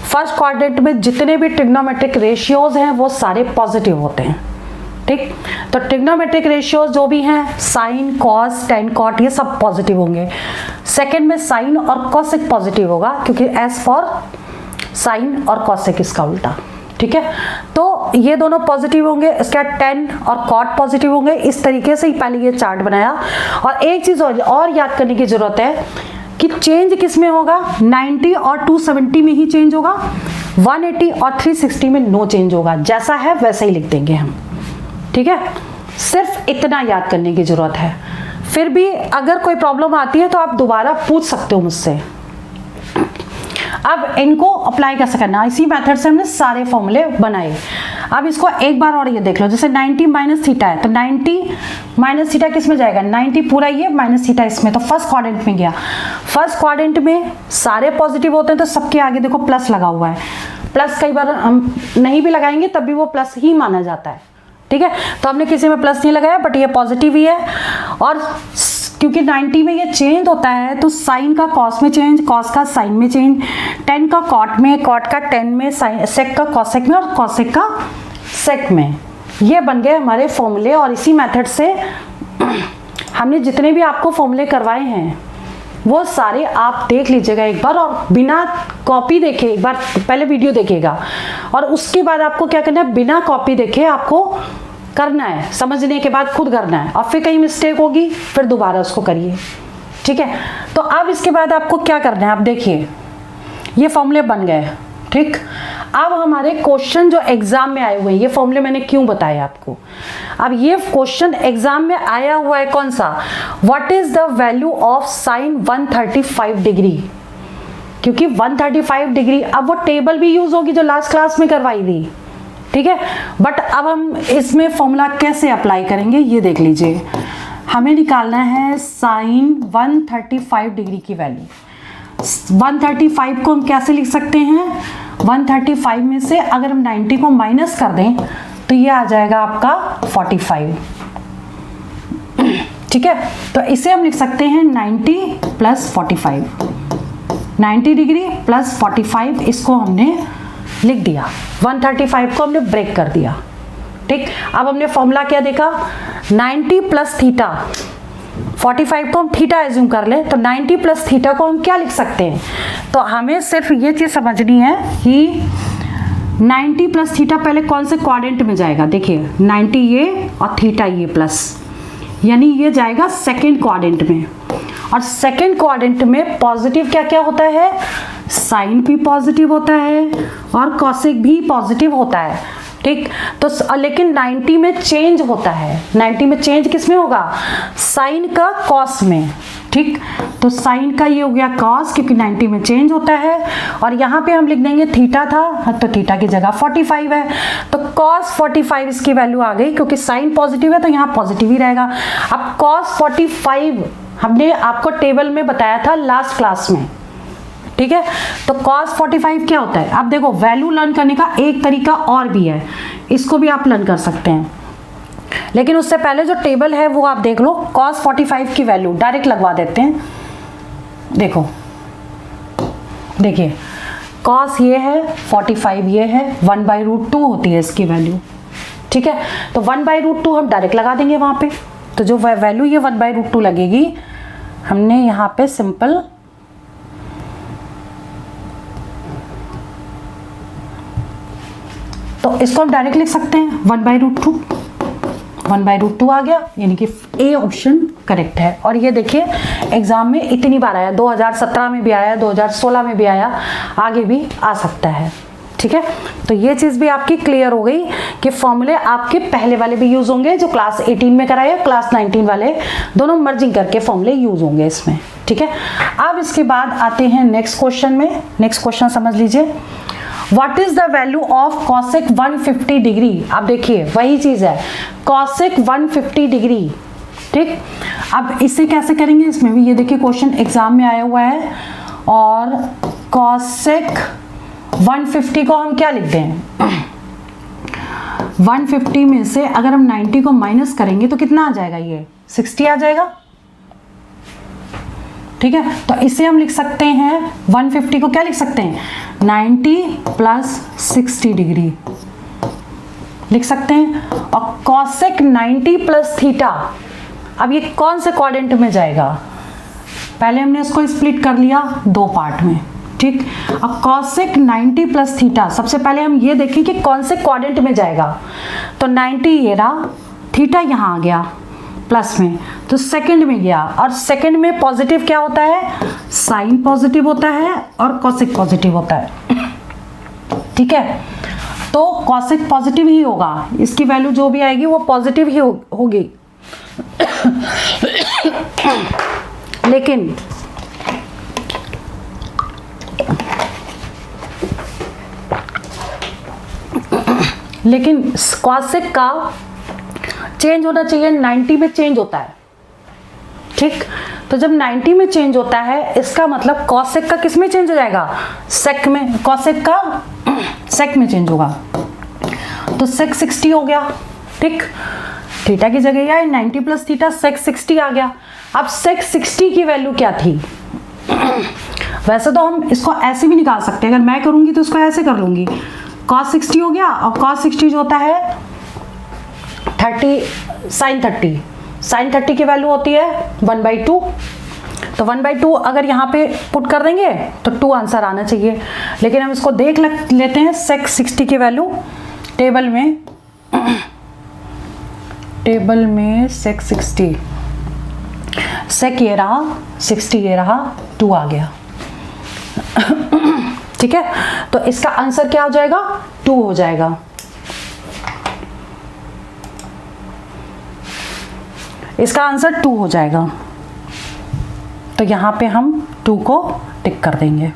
First quadrant में जितने भी ट्रिग्नोमेट्रिक रेशियोज हैं वो सारे पॉजिटिव होते हैं। ठीक, तो ट्रिग्नोमेट्रिक रेशियोज जो भी हैं, साइन, कॉस, टेन, कॉट, ये सब पॉजिटिव होंगे। सेकंड में साइन और कॉसेक पॉजिटिव होगा, क्योंकि एस फॉर साइन और कॉसेक इसका उल्टा। ठीक है, तो ये दोनों पॉजिटिव होंगे, इसके बाद टेन और कॉट पॉजिटिव होंगे। इस तरीके से ही पहले ये चार्ट बनाया। और एक चीज और याद करने की जरूरत है कि चेंज किस में होगा, 90 और 270 में ही चेंज होगा, 180 और 360 में नो चेंज होगा। जैसा है वैसा ही लिख देंगे हम, ठीक है। सिर्फ इतना याद करने की जरूरत है। फिर भी अगर कोई प्रॉब्लम आती है तो आप दोबारा पूछ सकते हो मुझसे। अब इनको अप्लाई कैसे करना, इसी मेथड से हमने सारे फॉर्मूले बनाए। अब इसको एक बार और ये देख लो, जैसे 90 माइनस थीटा है तो 90 माइनस थीटा किस में जाएगा, 90 पूरा ये माइनस थीटा इसमें, तो फर्स्ट क्वाड्रेंट में गया। फर्स्ट क्वाड्रेंट में सारे पॉजिटिव होते हैं तो सबके आगे देखो प्लस लगा हुआ है। प्लस कई बार हम नहीं भी लगाएंगे तब भी वो प्लस ही माना जाता है, ठीक है। तो हमने किसी में प्लस नहीं लगाया, बट ये पॉजिटिव ही है। और क्योंकि 90 में ये चेंज होता है तो साइन का कॉस में चेंज, कॉस का साइन में चेंज, टेन का कॉट में, कॉट का टेन में, सेक का कॉसेक में और कॉसेक का सेक में। ये बन गए हमारे फॉर्मूले। और इसी मेथड से हमने जितने भी आपको फॉर्मूले करवाए हैं वो सारे आप देख लीजिएगा एक बार, और बिना कॉपी देखे एक बार पहले वीडियो देखिएगा, और उसके बाद आपको क्या करना है, बिना कॉपी देखे आपको करना है, समझने के बाद खुद करना है। और फिर कहीं मिस्टेक होगी फिर दोबारा उसको करिए, ठीक है। तो अब इसके बाद आपको क्या करना है, आप देखिए ये फॉर्मूले बन गए, ठीक। अब हमारे क्वेश्चन जो एग्जाम में आए हुए हैं, ये फॉर्मूले मैंने क्यों बताए आपको। अब ये क्वेश्चन एग्जाम में आया हुआ है कौन सा, what is the value of sine 135 degree, क्योंकि 135 डिग्री, अब वो टेबल भी यूज होगी जो लास्ट क्लास में करवाई थी, ठीक है। बट अब हम इसमें फॉर्मूला कैसे अप्लाई करेंगे ये देख लीजिए। हमें निकालना है साइन 135 डिग्री की वैल्यू। 135 को हम कैसे लिख सकते हैं, 135 में से अगर हम 90 को माइनस कर दें तो ये आ जाएगा आपका 45, ठीक है। तो इसे हम लिख सकते हैं 90 प्लस 45, 90 डिग्री प्लस 45, इसको हमने लिख दिया। 135 को हमने ब्रेक कर दिया, ठीक। अब हमने फॉर्मूला क्या देखा, 90 प्लस थीटा, 45 को हम थीटा एज्यूम कर ले तो 90 प्लस थीटा को हम क्या लिख सकते हैं। तो हमें सिर्फ ये चीज समझनी है कि 90 प्लस थीटा पहले कौन से क्वाड्रेंट में जाएगा, देखिए 90 ये और थीटा ये प्लस, यानी ये जाएगा सेकेंड क्वाड्रेंट में। और सेकेंड क्वाड्रेंट में पॉजिटिव क्या क्या होता है, साइन भी पॉजिटिव होता है और कॉसेक भी पॉजिटिव होता है, ठीक। तो लेकिन 90 में चेंज होता है, 90 में चेंज किस में होगा, साइन का कॉस में, ठीक। तो साइन का ये हो गया कॉस, क्योंकि 90 में चेंज होता है। और यहाँ पे हम लिख देंगे थीटा था तो थीटा की जगह 45 है, तो कॉस 45 इसकी वैल्यू आ गई, क्योंकि साइन पॉजिटिव है तो यहाँ पॉजिटिव ही रहेगा। अब कॉस 45 हमने आपको टेबल में बताया था लास्ट क्लास में, ठीक है। तो cos 45 क्या होता है, आप देखो वैल्यू लर्न करने का एक तरीका और भी है, इसको भी आप लर्न कर सकते हैं। लेकिन उससे पहले जो टेबल है वो आप देख लो, cos 45 की वैल्यू डायरेक्ट लगवा देते हैं। देखो देखिए cos ये है, 45 ये है, 1/√2 होती है इसकी वैल्यू, ठीक है। तो 1/√2 हम डायरेक्ट लगा देंगे वहां पे, तो जो वैल्यू ये 1/√2 लगेगी, हमने यहाँ पे सिंपल तो इसको हम डायरेक्ट लिख सकते हैं 1/√2, 1/√2 आ गया, यानी कि ए ऑप्शन करेक्ट है। और ये देखिए एग्जाम में इतनी बार आया, 2017 में भी आया, 2016 में भी आया, आगे भी आ सकता है, ठीक है। तो ये चीज़ भी आपकी क्लियर हो गई कि फॉर्मूले आपके पहले वाले भी यूज होंगे जो क्लास 18 में कराए, क्लास 19 वाले दोनों मर्जिंग करके फॉर्मूले यूज होंगे इसमें, ठीक है। अब इसके बाद आते हैं नेक्स्ट क्वेश्चन में। नेक्स्ट क्वेश्चन समझ लीजिए, what is the value of cosec 150 degree. अब देखिए वही चीज है, कॉसेक 150 डिग्री, ठीक। अब इसे कैसे करेंगे, इसमें भी ये देखिए क्वेश्चन एग्जाम में आया हुआ है। और कॉसेक 150 को हम क्या लिखते हैं, 150 में से अगर हम 90 को माइनस करेंगे तो कितना आ जाएगा, ये 60 आ जाएगा, ठीक है। तो इसे हम लिख सकते हैं 150 को क्या लिख सकते हैं, 90 प्लस 60 डिग्री लिख सकते हैं। और कॉसेक 90 प्लस थीटा, अब ये कौन से क्वाड्रेंट में जाएगा, पहले हमने इसको स्प्लिट कर लिया दो पार्ट में, ठीक। अब कॉसेक 90 प्लस थीटा, सबसे पहले हम ये देखें कि कौन से क्वाड्रेंट में जाएगा। तो 90 ये रहा, थीटा यहाँ आ गया, प्लस में, तो सेकंड में गया, और सेकंड में पॉजिटिव क्या होता है, साइन पॉजिटिव होता है और कॉसेक पॉजिटिव होता है, ठीक है। तो कॉसेक पॉजिटिव ही होगा, इसकी वैल्यू जो भी आएगी वो पॉजिटिव ही होगी। लेकिन कॉसेक का चेंज होना चाहिए 90 में चेंज होता है, ठीक। तो जब 90 में चेंज होता है इसका मतलब कॉसेक का किस में चेंज हो जाएगा, सेक में, कॉसेक का सेक में चेंज होगा, तो सेक 60 हो गया, ठीक। थीटा की जगह आए 90 प्लस थीटा, सेक 60 आ गया। अब सेक 60 की वैल्यू क्या थी, वैसे तो हम इसको ऐसे भी निकाल सकते हैं, अगर मैं करूंगी तो इसको ऐसे कर लूंगी, cos 60 हो गया, और cos 60 जो होता है 30 sin 30 की वैल्यू होती है 1/2, तो 1/2 अगर यहाँ पे पुट कर देंगे तो 2 आंसर आना चाहिए। लेकिन हम इसको देख लेते हैं सेक 60 की वैल्यू टेबल में सेक 60, सेक ये रहा 60, ये रहा 2 आ गया, ठीक है। तो इसका आंसर क्या हो जाएगा, 2 हो जाएगा। इसका आंसर 2 हो जाएगा, तो यहां पे हम 2 को टिक कर देंगे।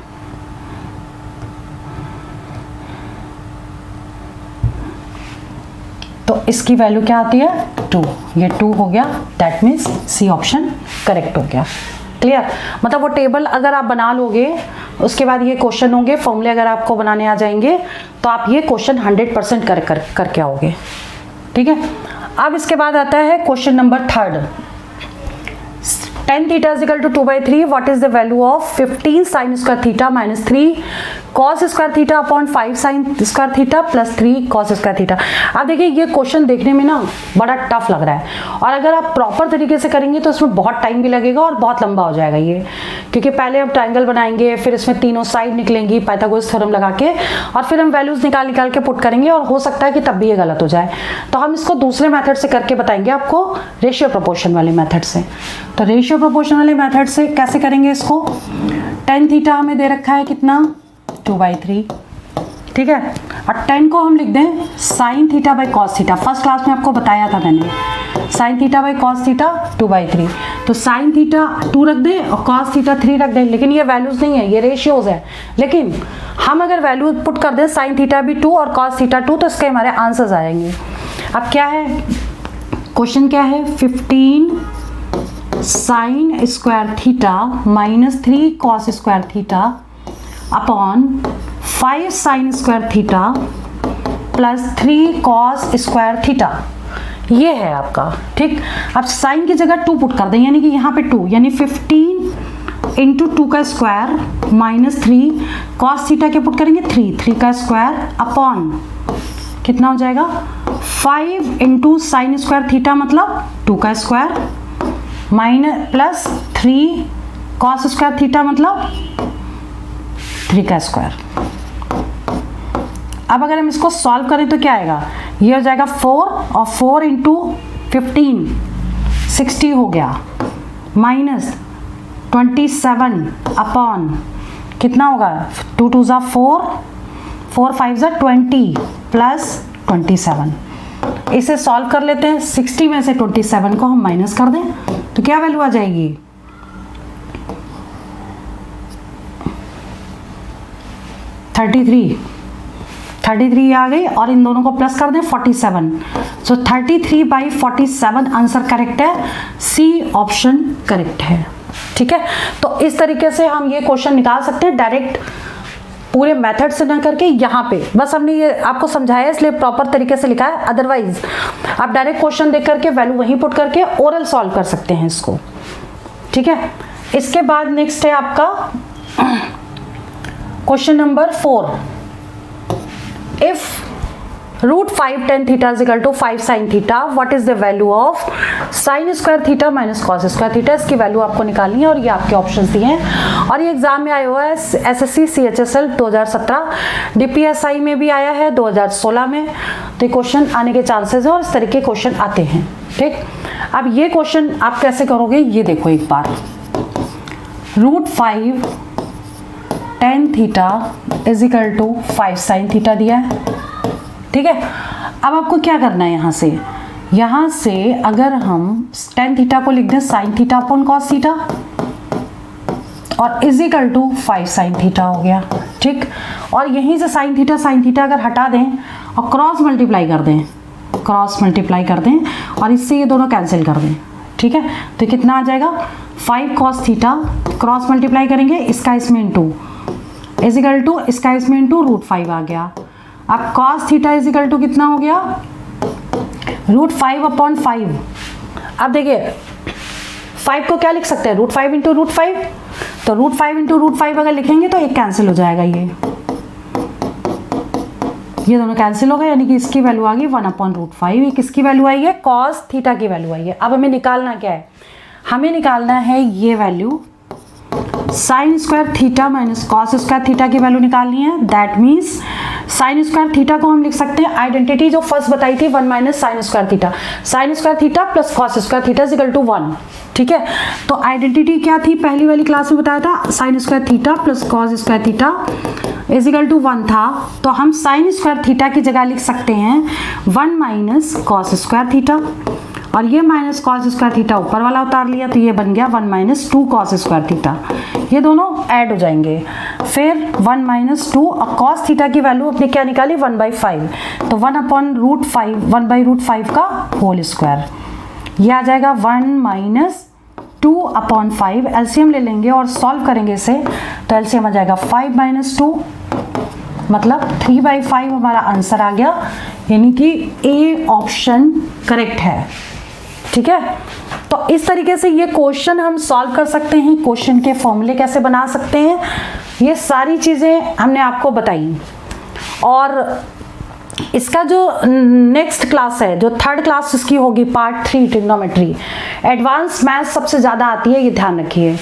तो इसकी वैल्यू क्या आती है, 2, ये 2 हो गया, that means C option correct हो गया। क्लियर, मतलब वो टेबल अगर आप बना लोगे, उसके बाद ये क्वेश्चन होंगे, फॉर्मूले अगर आपको बनाने आ जाएंगे तो आप ये क्वेश्चन 100% करके आओगे, ठीक है। अब इसके बाद आता है question number 3, tan theta is equal to 2/3, what is the value of 15 sin square theta minus 3 cos square theta upon 5 sin square theta plus 3 cos square theta। अब देखिए ये क्वेश्चन देखने में ना बड़ा टफ लग रहा है, और अगर आप प्रॉपर तरीके से करेंगे तो इसमें बहुत टाइम भी लगेगा और बहुत लंबा हो जाएगा ये, क्योंकि पहले हम ट्राइंगल बनाएंगे, फिर इसमें तीनों साइड निकलेंगी पाइथागोरस थ्योरम लगा के, और फिर हम वैल्यूज निकाल के पुट करेंगे, और हो सकता है कि तब भी ये गलत हो जाए। तो हम इसको दूसरे मेथड से करके बताएंगे आपको, रेशियो प्रोपोर्शन वाले मेथड से। तो रेशियो प्रोपोर्शन वाले मेथड से कैसे करेंगे इसको, tan थीटा हमें दे रखा है कितना, 2/3, ठीक है, और tan को हम लिख दें sin theta by cos theta. First class में आपको बताया था मैंने, sin theta by cos theta 2/3, तो sin थीटा 2 रख दें और cos थीटा 3 रख दें। लेकिन ये वैल्यूज नहीं है, ये रेशियोज है, लेकिन हम अगर वैल्यू पुट कर दें sin थीटा भी 2 और cos थीटा 2, तो इसके हमारे आंसर्स आ जाएंगे। अब क्या है क्वेश्चन, क्या है, 15 sin square theta minus 3 cos square theta upon 5 sin square theta plus 3 cos square theta, ये है आपका, ठीक। अब साइन की जगह 2 पुट कर दें, यानी कि यहाँ पे 2, यानी 15 इंटू 2 का स्क्वायर माइनस 3 cos थीटा के पुट करेंगे 3 का स्क्वायर अपॉन कितना हो जाएगा 5 इंटू साइन स्क्वायर थीटा मतलब 2 का square minus plus 3 cos square theta मतलब 3 का स्क्वायर। अब अगर हम इसको सॉल्व करें तो क्या आएगा, ये हो जाएगा 4, और 4 इंटू 15 60 हो गया, माइनस 27 अपॉन कितना होगा, 2 2 ज़ा 4, 4 5 ज़ा 20 प्लस 27। इसे सॉल्व कर लेते हैं, 60 में से 27 को हम माइनस कर दें तो क्या वैल्यू आ जाएगी, 33 आ गई, और इन दोनों को प्लस कर दें 47, सो 33/47 आंसर करेक्ट है, सी ऑप्शन करेक्ट है, ठीक है। तो इस तरीके से हम ये क्वेश्चन निकाल सकते हैं, डायरेक्ट पूरे मेथड से ना करके, यहाँ पे बस हमने ये आपको समझाया इसलिए प्रॉपर तरीके से लिखा है, अदरवाइज आप डायरेक्ट क्वेश्चन देख करके वैल्यू वहीं पुट करके ओरल सॉल्व कर सकते हैं इसको, ठीक है। इसके बाद नेक्स्ट है आपका question number 4, if √5 tan theta is equal to 5 sin theta. What is the value of sin square theta minus cos square theta? इसकी वैल्यू आपको निकालनी है और ये आपके ऑप्शंस दिए हैं और ये एग्जाम में आया हुआ है SSC CHSL 2017, DPSI में भी आया है 2016 में। तो ये क्वेश्चन आने के चांसेस है और इस तरह के क्वेश्चन आते हैं। ठीक, अब ये क्वेश्चन आप कैसे करोगे ये देखो एक बार। √5 tan theta is equal to 5 sin theta दिया है। ठीक है, अब आपको क्या करना है, यहाँ से अगर हम tan थीटा को लिख दें sin theta upon cos theta और is equal to 5 sin theta हो गया। ठीक, और यहीं से sin थीटा अगर हटा दें और क्रॉस मल्टीप्लाई कर दें और इससे ये दोनों कैंसिल कर दें। ठीक है, तो कितना आ जाएगा 5 cos थीटा, क्रॉस मल्टीप्लाई करेंगे इसका इसमें इंटू इज इक्वल टू इसका इसमें इंटू √5 आ गया। अब cos theta is equal to कितना हो गया √5 अपॉन 5। अब देखिए 5 को क्या लिख सकते हैं √5 इंटू √5, तो √5 इंटू √5 अगर लिखेंगे तो एक कैंसिल हो जाएगा, ये दोनों कैंसिल हो गए, यानी कि इसकी वैल्यू आ गई 1 अपॉन √5। ये किसकी वैल्यू आई है, cos थीटा की वैल्यू आई है। अब हमें निकालना क्या है, हमें निकालना है ये value sin square theta minus cos square theta की वैल्यू निकालनी है। That means sin square theta को हम लिख सकते हैं आइडेंटिटी जो फर्स्ट बताई थी 1 minus sin square theta, sin square theta plus cos square theta is equal to 1। ठीक है, तो आइडेंटिटी क्या थी, पहली वाली क्लास में बताया था sin square theta plus cos square theta is equal to 1 था, तो हम sin स्क्वायर थीटा की जगह लिख सकते हैं 1 माइनस cos स्क्वायर थीटा और ये माइनस cos स्क्वायर थीटा ऊपर वाला उतार लिया तो ये बन गया 1 माइनस 2 cos स्क्वायर थीटा, ये दोनों ऐड हो जाएंगे। फिर 1 माइनस 2 और cos थीटा की वैल्यू अपने क्या निकाली 1/5, तो 1 अपॉन √5 का होल स्क्वायर, ये आ जाएगा 1 माइनस 2 अपॉन 5। एलसीएम ले लेंगे और सॉल्व करेंगे इसे, तो एलसीएम आ जाएगा 5 माइनस 2 मतलब 3/5 हमारा आंसर आ गया, यानी कि ए ऑप्शन करेक्ट है। ठीक है, तो इस तरीके से ये क्वेश्चन हम सॉल्व कर सकते हैं, क्वेश्चन के फॉर्मूले कैसे बना सकते हैं, ये सारी चीज़ें हमने आपको बताई। और इसका जो नेक्स्ट क्लास है, जो थर्ड क्लास इसकी होगी पार्ट 3 ट्रिग्नोमेट्री, एडवांस मैथ्स सबसे ज़्यादा आती है, ये ध्यान रखिए।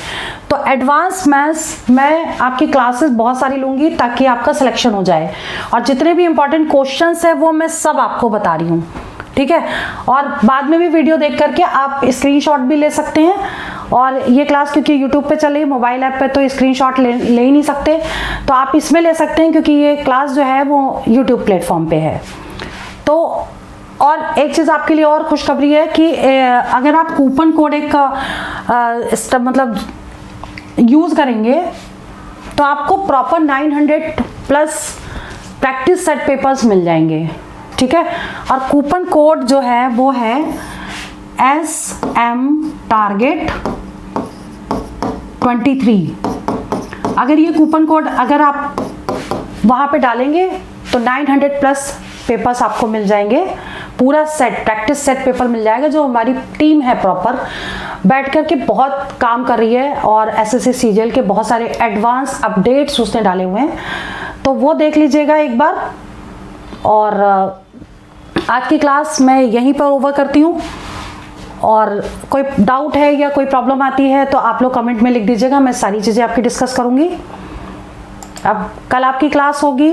तो एडवांस मैथ्स मैं आपकी क्लासेस बहुत सारी लूँगी ताकि आपका सिलेक्शन हो जाए और जितने भी इंपॉर्टेंट क्वेश्चंस हैं वो मैं सब आपको बता रही हूँ। ठीक है, और बाद में भी वीडियो देख करके आप स्क्रीनशॉट भी ले सकते हैं। और ये क्लास क्योंकि यूट्यूब पे चले, मोबाइल ऐप पे तो स्क्रीनशॉट ले ही नहीं सकते, तो आप इसमें ले सकते हैं क्योंकि ये क्लास जो है वो यूट्यूब प्लेटफॉर्म पे है। तो और एक चीज़ आपके लिए और खुशखबरी है कि अगर आप कूपन कोड एक मतलब यूज़ करेंगे तो आपको proper 900 plus practice set papers मिल जाएंगे। ठीक है, और कूपन कोड जो है वो है SM टारगेट 23। अगर ये कूपन कोड अगर आप वहाँ पे डालेंगे तो 900 प्लस पेपर्स आपको मिल जाएंगे, पूरा सेट प्रैक्टिस सेट पेपर मिल जाएगा, जो हमारी टीम है प्रॉपर बैठ कर के बहुत काम कर रही है और SSC CGL के बहुत सारे एडवांस अपडेट्स उसने डाले हुए हैं, तो वो देख लीजिएगा एक बार। और आज की क्लास मैं यहीं पर ओवर करती हूँ, और कोई डाउट है या कोई प्रॉब्लम आती है तो आप लोग कमेंट में लिख दीजिएगा, मैं सारी चीज़ें आपकी डिस्कस करूँगी। अब कल आपकी क्लास होगी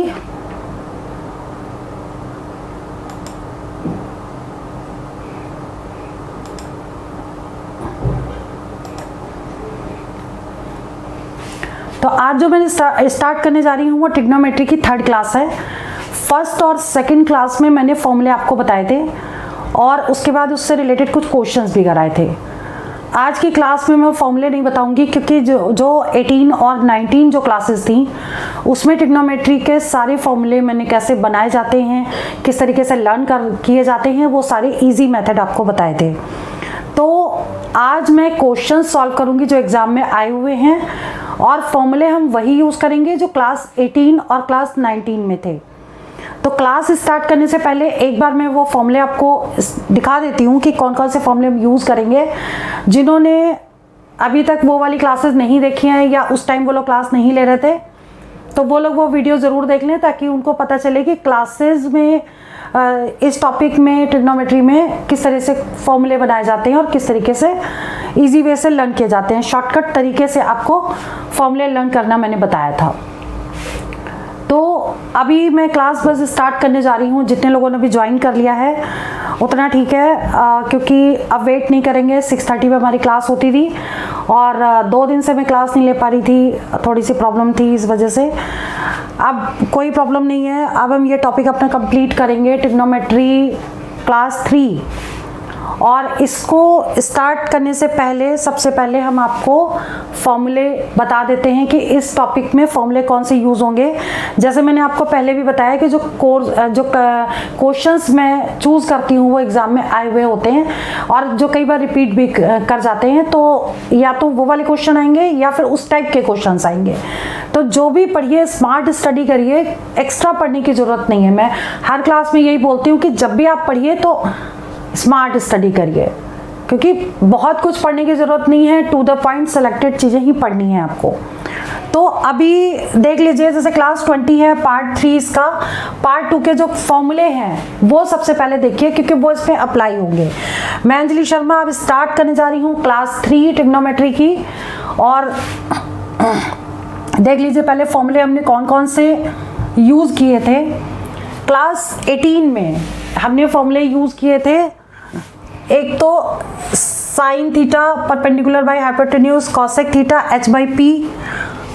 तो आज जो मैंने स्टार्ट करने जा रही हूँ वो ट्रिग्नोमेट्री की थर्ड क्लास है। फर्स्ट और सेकंड क्लास में मैंने फॉर्मूले आपको बताए थे और उसके बाद उससे रिलेटेड कुछ क्वेश्चंस भी कराए थे। आज की क्लास में मैं फॉर्मूले नहीं बताऊंगी क्योंकि जो 18 और 19 जो क्लासेस थी उसमें ट्रिग्नोमेट्री के सारे फॉर्मूले मैंने कैसे बनाए जाते हैं, किस तरीके से लर्न किए जाते हैं, वो सारे ईजी मेथड आपको बताए थे। तो आज मैं क्वेश्चन सॉल्व करूंगी जो एग्जाम में आए हुए हैं और फॉर्मूले हम वही यूज़ करेंगे जो क्लास 18 और क्लास 19 में थे। तो क्लास स्टार्ट करने से पहले एक बार मैं वो फॉर्मूले आपको दिखा देती हूँ कि कौन कौन से फॉर्मूले हम यूज़ करेंगे। जिन्होंने अभी तक वो वाली क्लासेस नहीं देखी हैं या उस टाइम वो लोग क्लास नहीं ले रहे थे तो वो लोग वो वीडियो ज़रूर देख लें ताकि उनको पता चले कि क्लासेस में इस टॉपिक में ट्रिग्नोमेट्री में किस तरह से फॉर्मूले बनाए जाते हैं और किस तरीके से इजी वे से लर्न किए जाते हैं, शॉर्टकट तरीके से आपको फॉर्मूले लर्न करना मैंने बताया था। तो अभी मैं क्लास बस स्टार्ट करने जा रही हूँ। जितने लोगों ने भी ज्वाइन कर लिया है उतना ठीक है, क्योंकि अब वेट नहीं करेंगे। 6:30 पे हमारी क्लास होती थी और 2 दिन से मैं क्लास नहीं ले पा रही थी, थोड़ी सी प्रॉब्लम थी इस वजह से। अब कोई प्रॉब्लम नहीं है, अब हम ये टॉपिक अपना कंप्लीट करेंगे, ट्रिग्नोमेट्री क्लास 3। और इसको स्टार्ट करने से पहले सबसे पहले हम आपको फॉर्मूले बता देते हैं कि इस टॉपिक में फॉर्मूले कौन से यूज़ होंगे। जैसे मैंने आपको पहले भी बताया कि जो क्वेश्चंस मैं चूज़ करती हूँ वो एग्ज़ाम में आए हुए होते हैं और जो कई बार रिपीट भी कर जाते हैं, तो या तो वो वाले क्वेश्चन आएंगे या फिर उस टाइप के क्वेश्चन आएंगे। तो जो भी पढ़िए स्मार्ट स्टडी करिए, एक्स्ट्रा पढ़ने की ज़रूरत नहीं है। मैं हर क्लास में यही बोलती हूँ कि जब भी आप पढ़िए तो स्मार्ट स्टडी करिए, क्योंकि बहुत कुछ पढ़ने की ज़रूरत नहीं है, टू द पॉइंट सेलेक्टेड चीज़ें ही पढ़नी है आपको। तो अभी देख लीजिए, जैसे क्लास 20 है, पार्ट 3 इसका, पार्ट 2 के जो फॉर्मूले हैं वो सबसे पहले देखिए, क्योंकि वो इसमें अप्लाई होंगे। मैं अंजलि शर्मा अब स्टार्ट करने जा रही हूँ क्लास 3 ट्रिग्नोमेट्री की। और देख लीजिए पहले फॉर्मूले हमने कौन कौन से यूज़ किए थे। क्लास 18 में हमने फॉर्मूले यूज़ किए थे, एक तो sine theta perpendicular by hypotenuse, cosec theta h by P,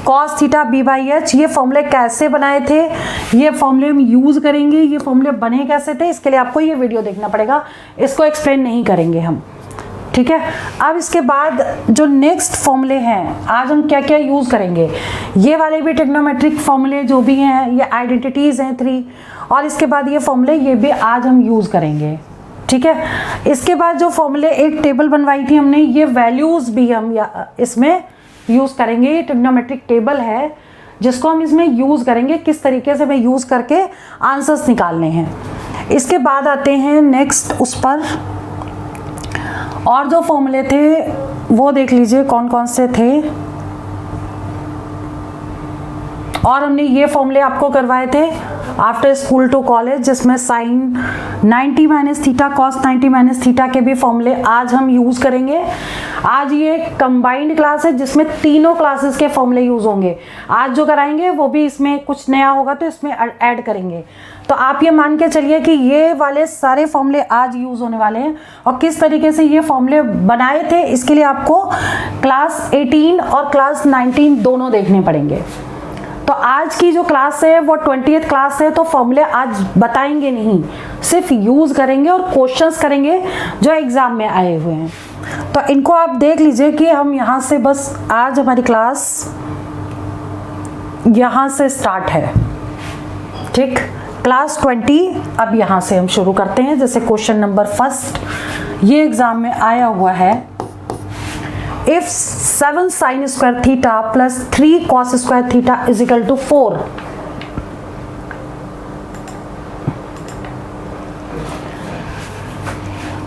cos theta b by h। ये फॉर्मूले कैसे बनाए थे, ये फॉर्मूले हम यूज़ करेंगे। ये फॉर्मूले बने कैसे थे, इसके लिए आपको ये वीडियो देखना पड़ेगा, इसको एक्सप्लेन नहीं करेंगे हम, ठीक है। अब इसके बाद जो नेक्स्ट फॉर्मूले हैं, आज हम क्या क्या यूज़ करेंगे, ये वाले भी ट्रिग्नोमेट्रिक फॉर्मूले जो भी हैं, ये आइडेंटिटीज़ हैं 3, और इसके बाद ये फॉर्मूले ये भी आज हम यूज़ करेंगे, ठीक है। इसके बाद जो फॉर्मूले एक टेबल बनवाई थी हमने, ये वैल्यूज़ भी हम इसमें यूज़ करेंगे। ये ट्रिग्नोमेट्रिक टेबल है जिसको हम इसमें यूज़ करेंगे, किस तरीके से मैं यूज़ करके आंसर्स निकालने हैं। इसके बाद आते हैं नेक्स्ट उस पर, और जो फॉर्मूले थे वो देख लीजिए कौन कौन से थे। और हमने ये फॉर्मूले आपको करवाए थे आफ्टर स्कूल टू कॉलेज, जिसमें sine 90 minus theta, cos 90 minus theta के भी फॉर्मूले आज हम यूज़ करेंगे। आज ये कंबाइंड क्लास है जिसमें तीनों क्लासेस के फॉर्मूले यूज़ होंगे। आज जो कराएंगे वो भी इसमें कुछ नया होगा तो इसमें ऐड करेंगे। तो आप ये मान के चलिए कि ये वाले सारे फॉर्मूले आज यूज़ होने वाले हैं। और किस तरीके से ये फॉर्मूले बनाए थे, इसके लिए आपको क्लास 18 और क्लास 19 दोनों देखने पड़ेंगे। तो आज की जो क्लास है वो 20th क्लास है, तो फॉर्मूले आज बताएंगे नहीं, सिर्फ यूज़ करेंगे और क्वेश्चंस करेंगे जो एग्ज़ाम में आए हुए हैं। तो इनको आप देख लीजिए कि हम यहाँ से बस आज हमारी क्लास यहाँ से स्टार्ट है, ठीक। क्लास 20 अब यहाँ से हम शुरू करते हैं। जैसे क्वेश्चन नंबर फर्स्ट ये एग्ज़ाम में आया हुआ है, if 7 sine square theta plus 3 cos square theta is equal to 4,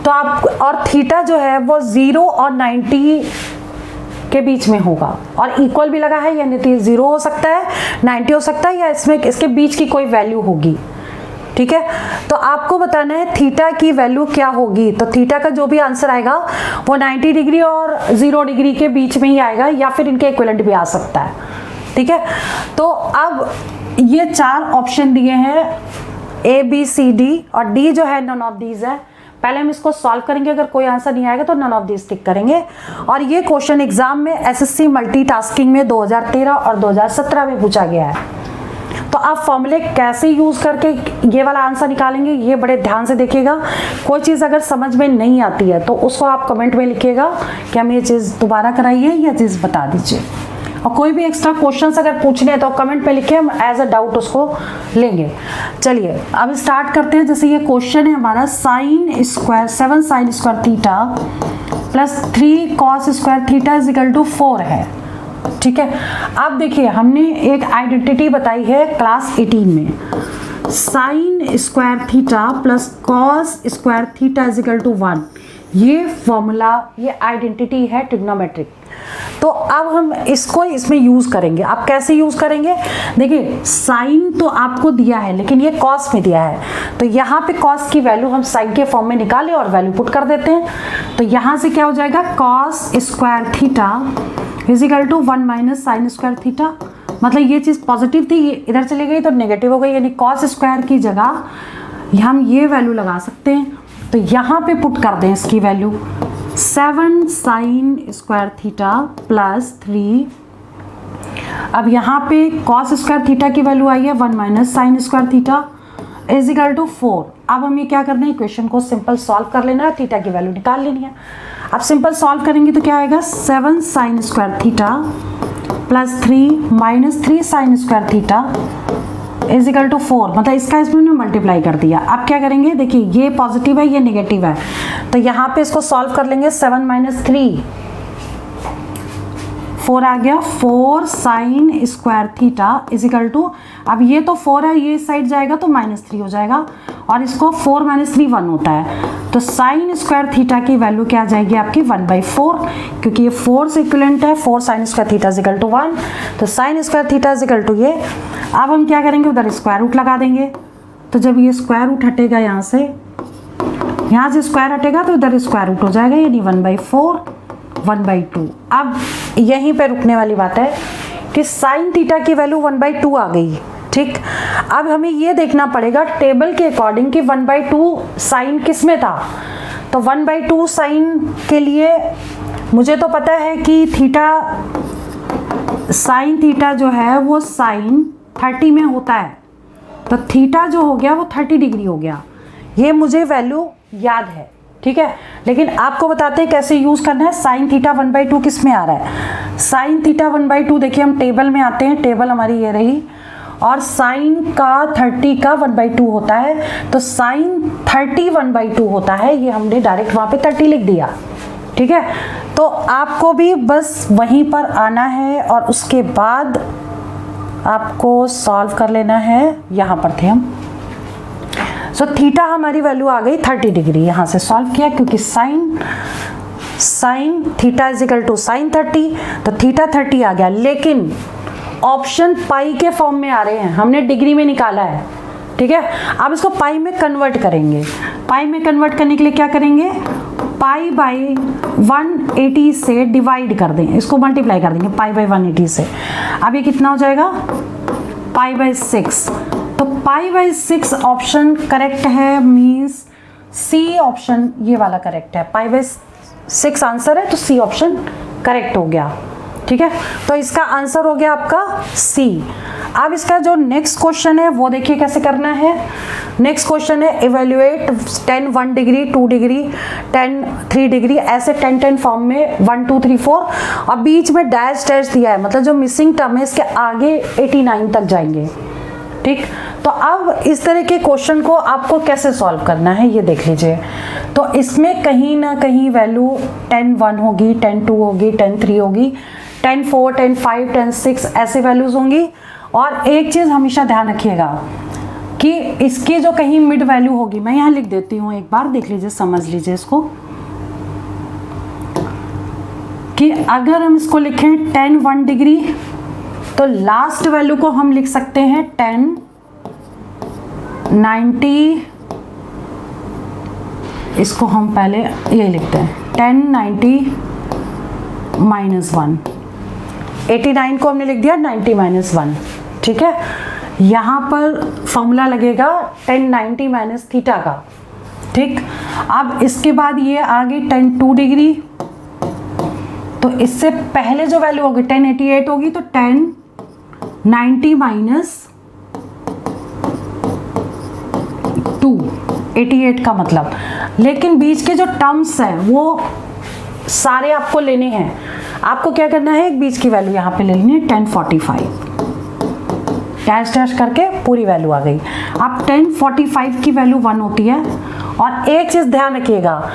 तो आप, और थीटा जो है वो 0 और 90 के बीच में होगा, और इक्वल भी लगा है, यानी तो 0 हो सकता है, 90 हो सकता है, या इसमें इसके बीच की कोई वैल्यू होगी, ठीक है। तो आपको बताना है थीटा की वैल्यू क्या होगी। तो थीटा का जो भी आंसर आएगा वो 90 डिग्री और 0 डिग्री के बीच में ही आएगा, या फिर इनके इक्विवेलेंट भी आ सकता है, ठीक है। तो अब ये 4 ऑप्शन दिए हैं, A B C D, और D जो है नन ऑफ दीज है। पहले हम इसको सॉल्व करेंगे, अगर कोई आंसर नहीं आएगा तो नन ऑफ दीज टिक करेंगे। और ये क्वेश्चन एग्जाम में SSC मल्टीटास्किंग में 2013 और 2017 में पूछा गया है। तो आप फॉर्मूले कैसे यूज़ करके ये वाला आंसर निकालेंगे, ये बड़े ध्यान से देखिएगा। कोई चीज़ अगर समझ में नहीं आती है तो उसको आप कमेंट में लिखिएगा कि हम ये चीज़ दोबारा कराइए या चीज़ बता दीजिए। और कोई भी एक्स्ट्रा क्वेश्चंस अगर पूछने हैं तो कमेंट पे लिखिए, हम एज अ डाउट उसको लेंगे। चलिए अब स्टार्ट करते हैं। जैसे ये क्वेश्चन है हमारा, sine square 7 sine square theta plus 3 cos square theta is equal to 4 है, ठीक है। अब देखिए हमने एक आइडेंटिटी बताई है क्लास 18 में, sine square theta plus cos square theta is equal to 1। ये फॉर्मूला, ये आइडेंटिटी है ट्रिग्नोमेट्रिक। तो अब हम इसको इसमें यूज करेंगे। आप कैसे यूज करेंगे? देखिए साइन तो आपको दिया है लेकिन ये कॉस में दिया है, तो यहाँ पे कॉस की वैल्यू हम साइन के फॉर्म में निकालें और वैल्यू पुट कर देते हैं। तो यहाँ से क्या हो जाएगा, cos square theta is equal to 1 minus sine square theta. मतलब ये चीज़ पॉजिटिव थी, ये इधर चली गई तो नेगेटिव हो गई, यानी कॉस स्क्वायर की जगह हम ये वैल्यू लगा सकते हैं। तो यहाँ पे पुट कर दें इसकी value 7 sine square theta plus 3। अब यहाँ पे कॉस स्क्वायर थीटा की वैल्यू आई है 1 minus sine square theta is equal to 4। अब हमें क्या करना है, इक्वेशन को सिंपल सॉल्व कर लेना है, थीटा की वैल्यू निकाल लेनी है। अब सिंपल सॉल्व करेंगे तो क्या आएगा, 7 sine square theta plus 3 minus 3 sine square theta is equal to 4। मतलब इसका इसमें मल्टीप्लाई कर दिया। अब क्या करेंगे, देखिए ये पॉजिटिव है ये नेगेटिव है, तो यहाँ पे इसको सॉल्व कर लेंगे। 7 माइनस 3 4 आ गया, 4 sine square theta is equal to, अब ये तो 4 है, ये साइड जाएगा तो -3 हो जाएगा, और इसको 4 माइनस 3 1 होता है, तो साइन स्क्वायर थीटा की वैल्यू क्या आ जाएगी आपकी 1/4, क्योंकि ये 4 से इक्विवेलेंट है। 4 sine square theta is equal to 1, तो sine square theta is equal to ये। अब हम क्या करेंगे, उधर स्क्वायर रूट लगा देंगे। तो जब ये स्क्वायर रूट हटेगा यहाँ से स्क्वायर हटेगा तो इधर स्क्वायर रूट हो जाएगा, यानी 1/4 1/2। अब यहीं पे रुकने वाली बात है कि साइन थीटा की वैल्यू 1/2 आ गई। ठीक, अब हमें ये देखना पड़ेगा टेबल के अकॉर्डिंग कि 1/2 साइन किस में था। तो 1/2 साइन के लिए मुझे तो पता है कि थीटा, साइन थीटा जो है वो साइन 30 में होता है, तो थीटा जो हो गया वो 30 डिग्री हो गया। ये मुझे वैल्यू याद है, ठीक है। लेकिन आपको बताते हैं कैसे यूज करना है। साइन थीटा 1/2 किस में आ रहा है, साइन थीटा 1/2, देखिए हम टेबल में आते हैं, टेबल हमारी ये रही, और साइन का 30 का 1/2 होता है, तो साइन 30 1/2 होता है, ये हमने डायरेक्ट वहाँ पे 30 लिख दिया, ठीक है। तो आपको भी बस वहीं पर आना है और उसके बाद आपको सॉल्व कर लेना है। यहाँ पर थे हम, सो थीटा हमारी वैल्यू आ गई 30 डिग्री। यहाँ से सॉल्व किया क्योंकि sine theta is equal to sine 30, तो थीटा 30 आ गया, लेकिन ऑप्शन पाई के फॉर्म में आ रहे हैं, हमने डिग्री में निकाला है, ठीक है। अब इसको पाई में कन्वर्ट करेंगे। पाई में कन्वर्ट करने के लिए क्या करेंगे, पाई बाई 180 से डिवाइड कर दें, इसको मल्टीप्लाई कर देंगे पाई बाई 180 से। अब ये कितना हो जाएगा, पाई बाई 6। तो पाई बाई 6 ऑप्शन करेक्ट है, मीन्स सी ऑप्शन ये वाला करेक्ट है। पाई बाई 6 आंसर है, तो सी ऑप्शन करेक्ट हो गया, ठीक है। तो इसका आंसर हो गया आपका सी। अब इसका जो नेक्स्ट क्वेश्चन है वो देखिए कैसे करना है। नेक्स्ट क्वेश्चन है इवेल्युएट 10 1 डिग्री 2 डिग्री 10 3 डिग्री, ऐसे 10 फॉर्म में 1 2 3 4, और बीच में डैश डैश दिया है, मतलब जो मिसिंग टर्म है इसके आगे 89 तक जाएंगे, ठीक। तो अब इस तरह के क्वेश्चन को आपको कैसे सॉल्व करना है ये देख लीजिए। तो इसमें कहीं ना कहीं वैल्यू 10 1 होगी, 10 2 होगी, 10 3 होगी, 10 4 10 5 10 6 ऐसे वैल्यूज होंगी। और एक चीज़ हमेशा ध्यान रखिएगा कि इसकी जो कहीं मिड वैल्यू होगी, मैं यहाँ लिख देती हूँ, एक बार देख लीजिए, समझ लीजिए इसको, कि अगर हम इसको लिखें 10 1 डिग्री, तो लास्ट वैल्यू को हम लिख सकते हैं 10 90, इसको हम पहले ये लिखते हैं 10 90 -1, 89 को हमने लिख दिया 90 -1, ठीक है। यहाँ पर फॉर्मूला लगेगा 10 90 माइनस थीटा का, ठीक। अब इसके बाद ये आगे 10 2 डिग्री, तो इससे पहले जो वैल्यू होगी 10 88 होगी, तो 10 90 माइनस 2 88 का मतलब। लेकिन बीच के जो टर्म्स हैं वो सारे आपको लेने हैं। आपको क्या करना है, एक बीच की वैल्यू यहाँ पे ले लेनी है 1045, डैश डैश करके पूरी वैल्यू आ गई। अब 1045 की वैल्यू 1 होती है। और एक चीज़ ध्यान रखिएगा,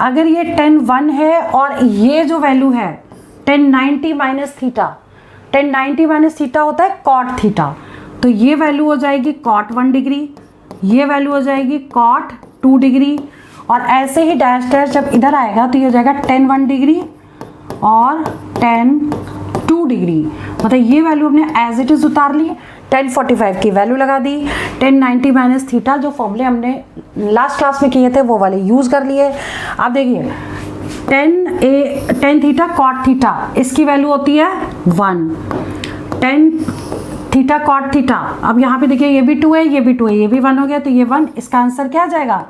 अगर ये 10 1 है और ये जो वैल्यू है 1090 माइनस थीटा, 1090 माइनस थीटा होता है कॉट थीटा, तो ये वैल्यू हो जाएगी कॉट 1 डिग्री, ये वैल्यू हो जाएगी कॉट 2 डिग्री, और ऐसे ही डैश डैश जब इधर आएगा तो ये हो जाएगा 10 1 डिग्री और 10 2 डिग्री, मतलब ये वैल्यू हमने एज इट इज उतार ली। 1045 की वैल्यू लगा दी, 1090 माइनस थीटा जो फॉर्मूले हमने लास्ट क्लास में किए थे वो वाले यूज कर लिए। अब देखिए 10 थीटा कॉट थीटा, इसकी वैल्यू होती है 1। 10 थीटा कॉट थीटा, अब यहाँ पे देखिए ये भी 2 है, ये भी 2 है, ये भी 1 हो गया, तो ये 1, इसका आंसर क्या आ जाएगा?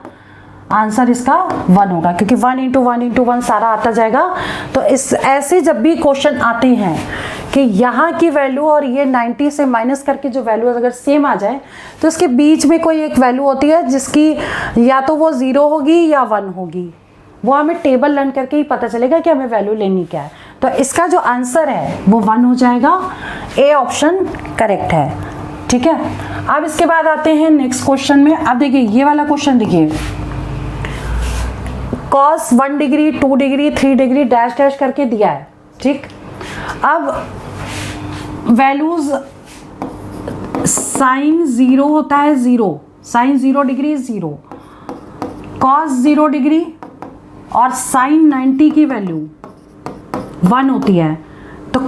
आंसर इसका 1 होगा, क्योंकि 1 इंटू 1 इंटू 1 सारा आता जाएगा। तो इस ऐसे जब भी क्वेश्चन आते हैं कि यहाँ की वैल्यू और ये 90 से माइनस करके जो वैल्यू अगर सेम आ जाए तो इसके बीच में कोई एक वैल्यू होती है जिसकी या तो वो 0 होगी या 1 होगी, वो हमें टेबल लर्न करके ही पता चलेगा कि हमें वैल्यू लेनी क्या है। तो इसका जो आंसर है वो 1 हो जाएगा, ए ऑप्शन करेक्ट है। ठीक है, अब इसके बाद आते हैं नेक्स्ट क्वेश्चन में। अब देखिए ये वाला क्वेश्चन देखिए, cos 1 degree 2 degree 3 degree dash dash करके दिया है। ठीक, अब वैल्यूज साइन 0 होता है 0, साइन 0 डिग्री 0, cos 0 डिग्री और साइन 90 की वैल्यू 1 होती है, तो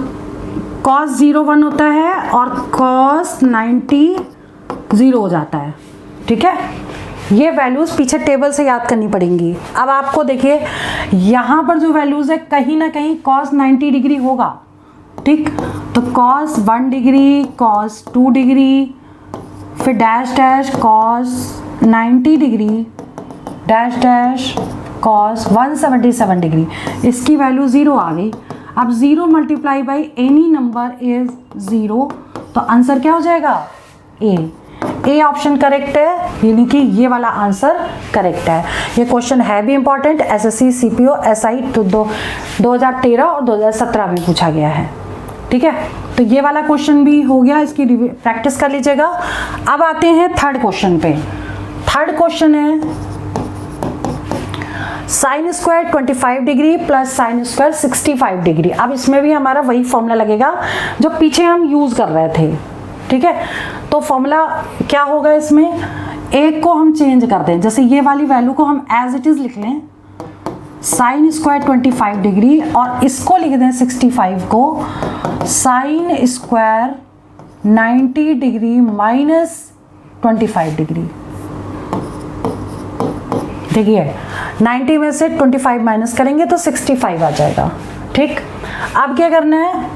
cos 0 1 होता है और cos 90 0 हो जाता है। ठीक है, ये वैल्यूज़ पीछे टेबल से याद करनी पड़ेंगी। अब आपको देखिए यहाँ पर जो वैल्यूज़ है कहीं ना कहीं cos 90 डिग्री होगा। ठीक, तो cos 1 डिग्री cos 2 डिग्री फिर dash dash cos 90 degree dash dash cos 177 degree, इसकी वैल्यू 0 आ गई। अब 0 multiply by any number is 0, तो आंसर क्या हो जाएगा? ए ऑप्शन करेक्ट है, यानी कि ये वाला आंसर करेक्ट है। ये क्वेश्चन है भी इंपॉर्टेंट, एसएससी सीपीओ एसआई 2013 और 2017 में पूछा गया है। ठीक है, तो ये वाला क्वेश्चन भी हो गया, इसकी प्रैक्टिस कर लीजिएगा। अब आते हैं थर्ड क्वेश्चन पे। थर्ड क्वेश्चन है sign square 25 degree plus sine square 65 degree. अब इसमें भी हमारा वही फॉर्मूला लगेगा जो पीछे हम यूज कर रहे थे। ठीक है, तो फॉर्मूला क्या होगा इसमें, एक को हम चेंज कर दें, जैसे ये वाली वैल्यू को हम एज इट इज लिख लें साइन स्क्वायर 25 डिग्री और इसको लिख दें 65 को sine square 90 degree minus 25 degree. देखिए 90 में से 25 माइनस करेंगे तो 65 आ जाएगा। ठीक, अब क्या करना है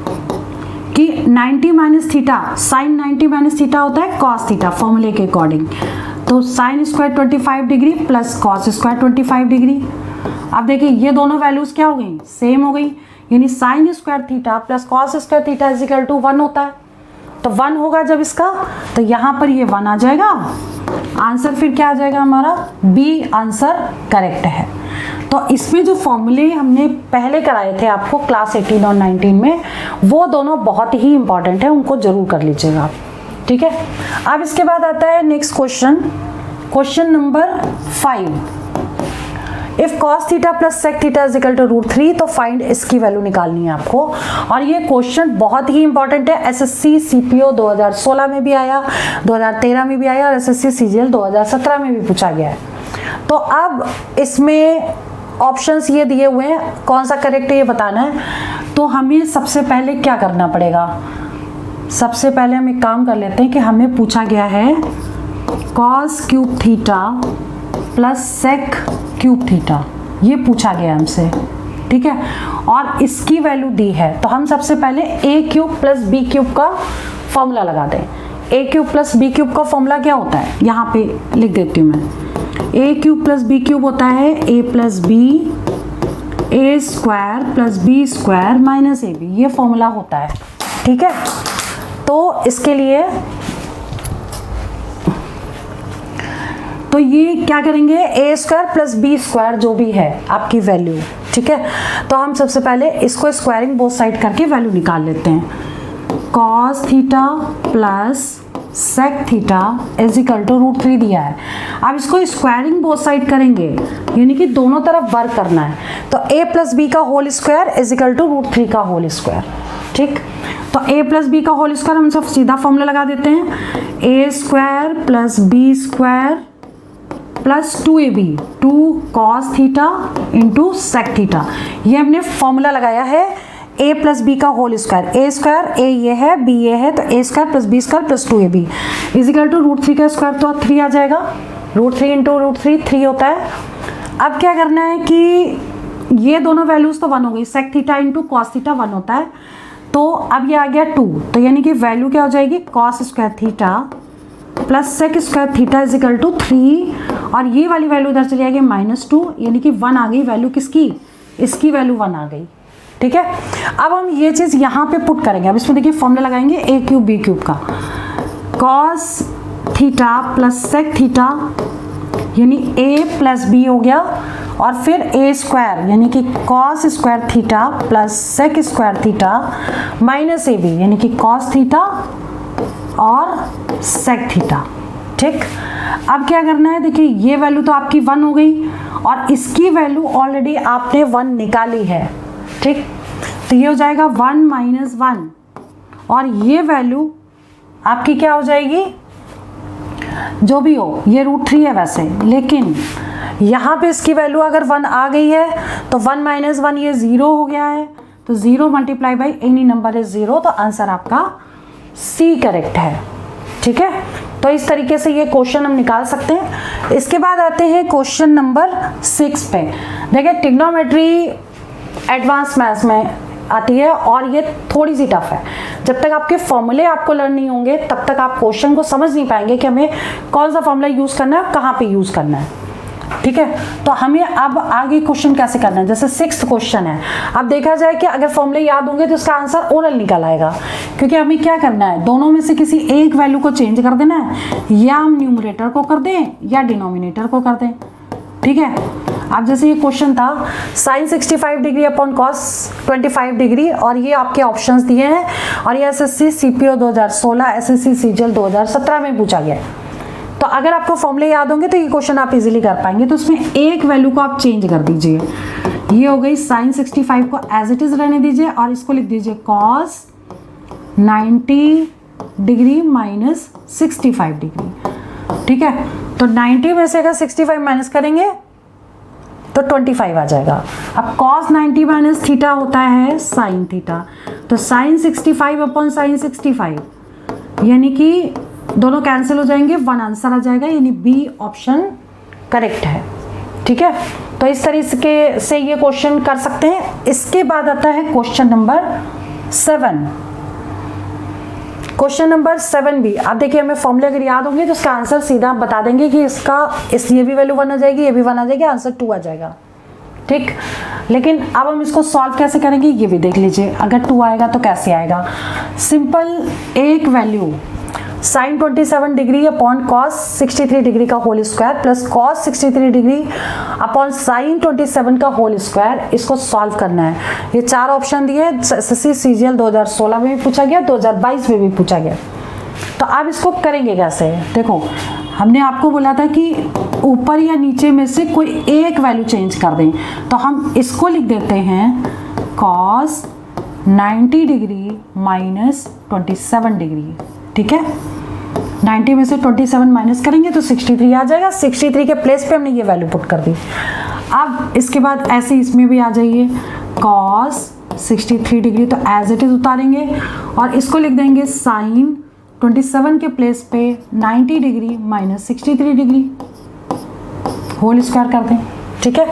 कि 90 minus theta, sine 90 minus theta होता है कॉस थीटा फॉर्मूले के अकॉर्डिंग, तो sine square 25 degree plus cos square 25 degree. अब देखिए ये दोनों वैल्यूज क्या हो गई, सेम हो गई, यानी sine square theta plus cos square theta is equal to 1 होता है। तो 1 होगा जब इसका, तो यहाँ पर ये 1 आ जाएगा। आंसर फिर क्या आ जाएगा हमारा, बी आंसर करेक्ट है। तो इसमें जो फॉर्मूले हमने पहले कराए थे आपको क्लास 18 और 19 में, वो दोनों बहुत ही इंपॉर्टेंट है, उनको जरूर कर लीजिएगा आप। ठीक है, अब इसके बाद आता है next question, question number 5। If cos theta plus sec theta is equal to √3, तो फाइंड इसकी वैल्यू निकालनी है आपको। और ये क्वेश्चन बहुत ही इंपॉर्टेंट है, एसएससी सीपीओ 2016 में भी आया, 2013 में भी आया और एसएससी सीजीएल 2017 में भी पूछा गया है। तो अब इसमें ऑप्शंस ये दिए हुए हैं, कौन सा करेक्ट है ये बताना है। तो हमें सबसे पहले क्या करना पड़ेगा, सबसे पहले हम एक काम कर लेते हैं कि हमें पूछा गया है cos cube theta plus sec cube theta, ये पूछा गया हमसे। ठीक है, और इसकी वैल्यू दी है, तो हम सबसे पहले a cube plus b cube का फॉर्मूला लगा दें। A cube plus b cube का फॉर्मूला क्या होता है, यहाँ पे लिख देती हूँ मैं। A cube plus b cube होता है a plus b a square plus b square minus a b, ये फॉर्मूला होता है। ठीक है, तो इसके लिए तो ये क्या करेंगे, ए स्क्वायर प्लस बी स्क्वायर जो भी है आपकी वैल्यू। ठीक है, तो हम सबसे पहले इसको स्क्वायरिंग बोथ साइड करके वैल्यू निकाल लेते हैं। cos theta plus sec theta is equal to √3 दिया है। अब इसको स्क्वायरिंग बोथ साइड करेंगे, यानी कि दोनों तरफ वर्क करना है। तो a प्लस बी का whole square is equal to √3 का होल स्क्वायर। ठीक, तो a प्लस बी का होल स्क्वायर हम सब सीधा फॉर्मूला लगा देते हैं, a square plus b square plus 2ab 2 cos theta into sec theta. ये हमने फॉर्मूला लगाया है a प्लस बी का whole square. A square, a ये है, बी ये है, तो a square plus b square plus 2ab is equal to root 3 का स्क्वायर तो 3 आ जाएगा। रूट 3 इंटू रूट 3 3 होता है। अब क्या करना है कि ये दोनों वैल्यूज तो 1 हो गई, sec theta into cos theta 1 होता है, तो अब ये आ गया 2, तो यानी कि वैल्यू क्या हो जाएगी cos square theta plus sec square theta is equal to 3, और ये वाली वैल्यू इधर चली जाएगी -2, यानी कि 1 आ गई वैल्यू किसकी, इसकी वैल्यू 1 आ गई। ठीक है, अब हम ये चीज़ यहाँ पे पुट करेंगे। अब इसमें देखिए फॉर्मूला लगाएंगे a क्यूब बी क्यूब का, cos theta plus sec theta यानी a प्लस बी हो गया, और फिर a स्क्वायर यानी कि cos square theta plus sec square theta minus ab यानी कि कॉस थीटा और सेक थीटा। ठीक, अब क्या करना है, देखिए ये वैल्यू तो आपकी 1 हो गई और इसकी वैल्यू ऑलरेडी आपने 1 निकाली है। ठीक, तो ये हो जाएगा 1 माइनस 1, और ये वैल्यू आपकी क्या हो जाएगी, जो भी हो, ये √3 है वैसे, लेकिन यहाँ पे इसकी वैल्यू अगर 1 आ गई है तो 1 माइनस 1 ये 0 हो गया है, तो 0 multiply by any number is 0, तो आंसर आपका सी करेक्ट है। ठीक है, तो इस तरीके से ये क्वेश्चन हम निकाल सकते हैं। इसके बाद आते हैं क्वेश्चन नंबर 6 पे। देखिए ट्रिग्नोमेट्री एडवांस मैथ्स में आती है और ये थोड़ी सी टफ है। जब तक आपके फॉर्मूले आपको लर्न नहीं होंगे तब तक आप क्वेश्चन को समझ नहीं पाएंगे कि हमें कौन सा फॉर्मूला यूज़ करना है, कहाँ पे यूज़ करना है। ठीक है, तो हमें अब आगे क्वेश्चन कैसे करना है, जैसे 6th क्वेश्चन है। अब देखा जाए कि अगर फॉर्मूले याद होंगे तो इसका आंसर ओरल निकल आएगा, क्योंकि हमें क्या करना है, दोनों में से किसी एक वैल्यू को चेंज कर देना है, या हम न्यूमरेटर को कर दें या डिनोमिनेटर को कर दें। ठीक है, अब जैसे ये क्वेश्चन था sine 65 degree upon cos 25 degree, और ये आपके ऑप्शंस दिए हैं, और ये एसएससी सीपीओ 2016 एसएससी सीजीएल 2017 में पूछा गया है। तो अगर आपको फॉर्मूले याद होंगे तो ये क्वेश्चन आप इजीली कर पाएंगे। तो उसमें एक वैल्यू को आप चेंज कर दीजिए, ये हो गई साइन 65 को एज इट इज रहने दीजिए, और इसको लिख दीजिए कॉस 90 डिग्री माइनस 65 डिग्री। ठीक है, तो 90 में से अगर 65 माइनस करेंगे तो 25 आ जाएगा। अब cos 90 माइनस थीटा होता है साइन थीटा, तो साइन 65 अपॉन साइन 65 यानी कि दोनों कैंसिल हो जाएंगे, 1 आंसर आ जाएगा, यानी बी ऑप्शन करेक्ट है। ठीक है, तो इस तरीके से ये क्वेश्चन कर सकते हैं। इसके बाद आता है क्वेश्चन नंबर 7। क्वेश्चन नंबर 7 भी आप देखिए, हमें फॉर्मूले अगर याद होंगे तो इसका आंसर सीधा हम बता देंगे कि ये भी वैल्यू 1 आ जाएगी, ये भी 1 आ जाएगी, आंसर 2 आ जाएगा। ठीक, लेकिन अब हम इसको सॉल्व कैसे करेंगे ये भी देख लीजिए। अगर 2 आएगा तो कैसे आएगा, सिंपल एक value sine 27 degree upon cos 63 degree का whole square plus cos 63 degree upon sine 27 का होल स्क्वायर, इसको सॉल्व करना है। ये 4 ऑप्शन दिए, एसएससी सीजीएल 2016 में भी पूछा गया, 2022 में भी पूछा गया। तो आप इसको करेंगे कैसे, देखो हमने आपको बोला था कि ऊपर या नीचे में से कोई एक वैल्यू चेंज कर दें, तो हम इसको लिख देते हैं कॉस 90 डिग्री माइनस 27 डिग्री। ठीक है, 90 में से 27 माइनस करेंगे तो 63 आ जाएगा। 63 के प्लेस पे हमने ये वैल्यू पुट कर दी। अब इसके बाद ऐसे इसमें भी आ जाइए, कॉस 63 डिग्री तो एज इट इज उतारेंगे, और इसको लिख देंगे साइन 27 के प्लेस पे 90 degree minus 63 degree, whole square कर दें। ठीक है,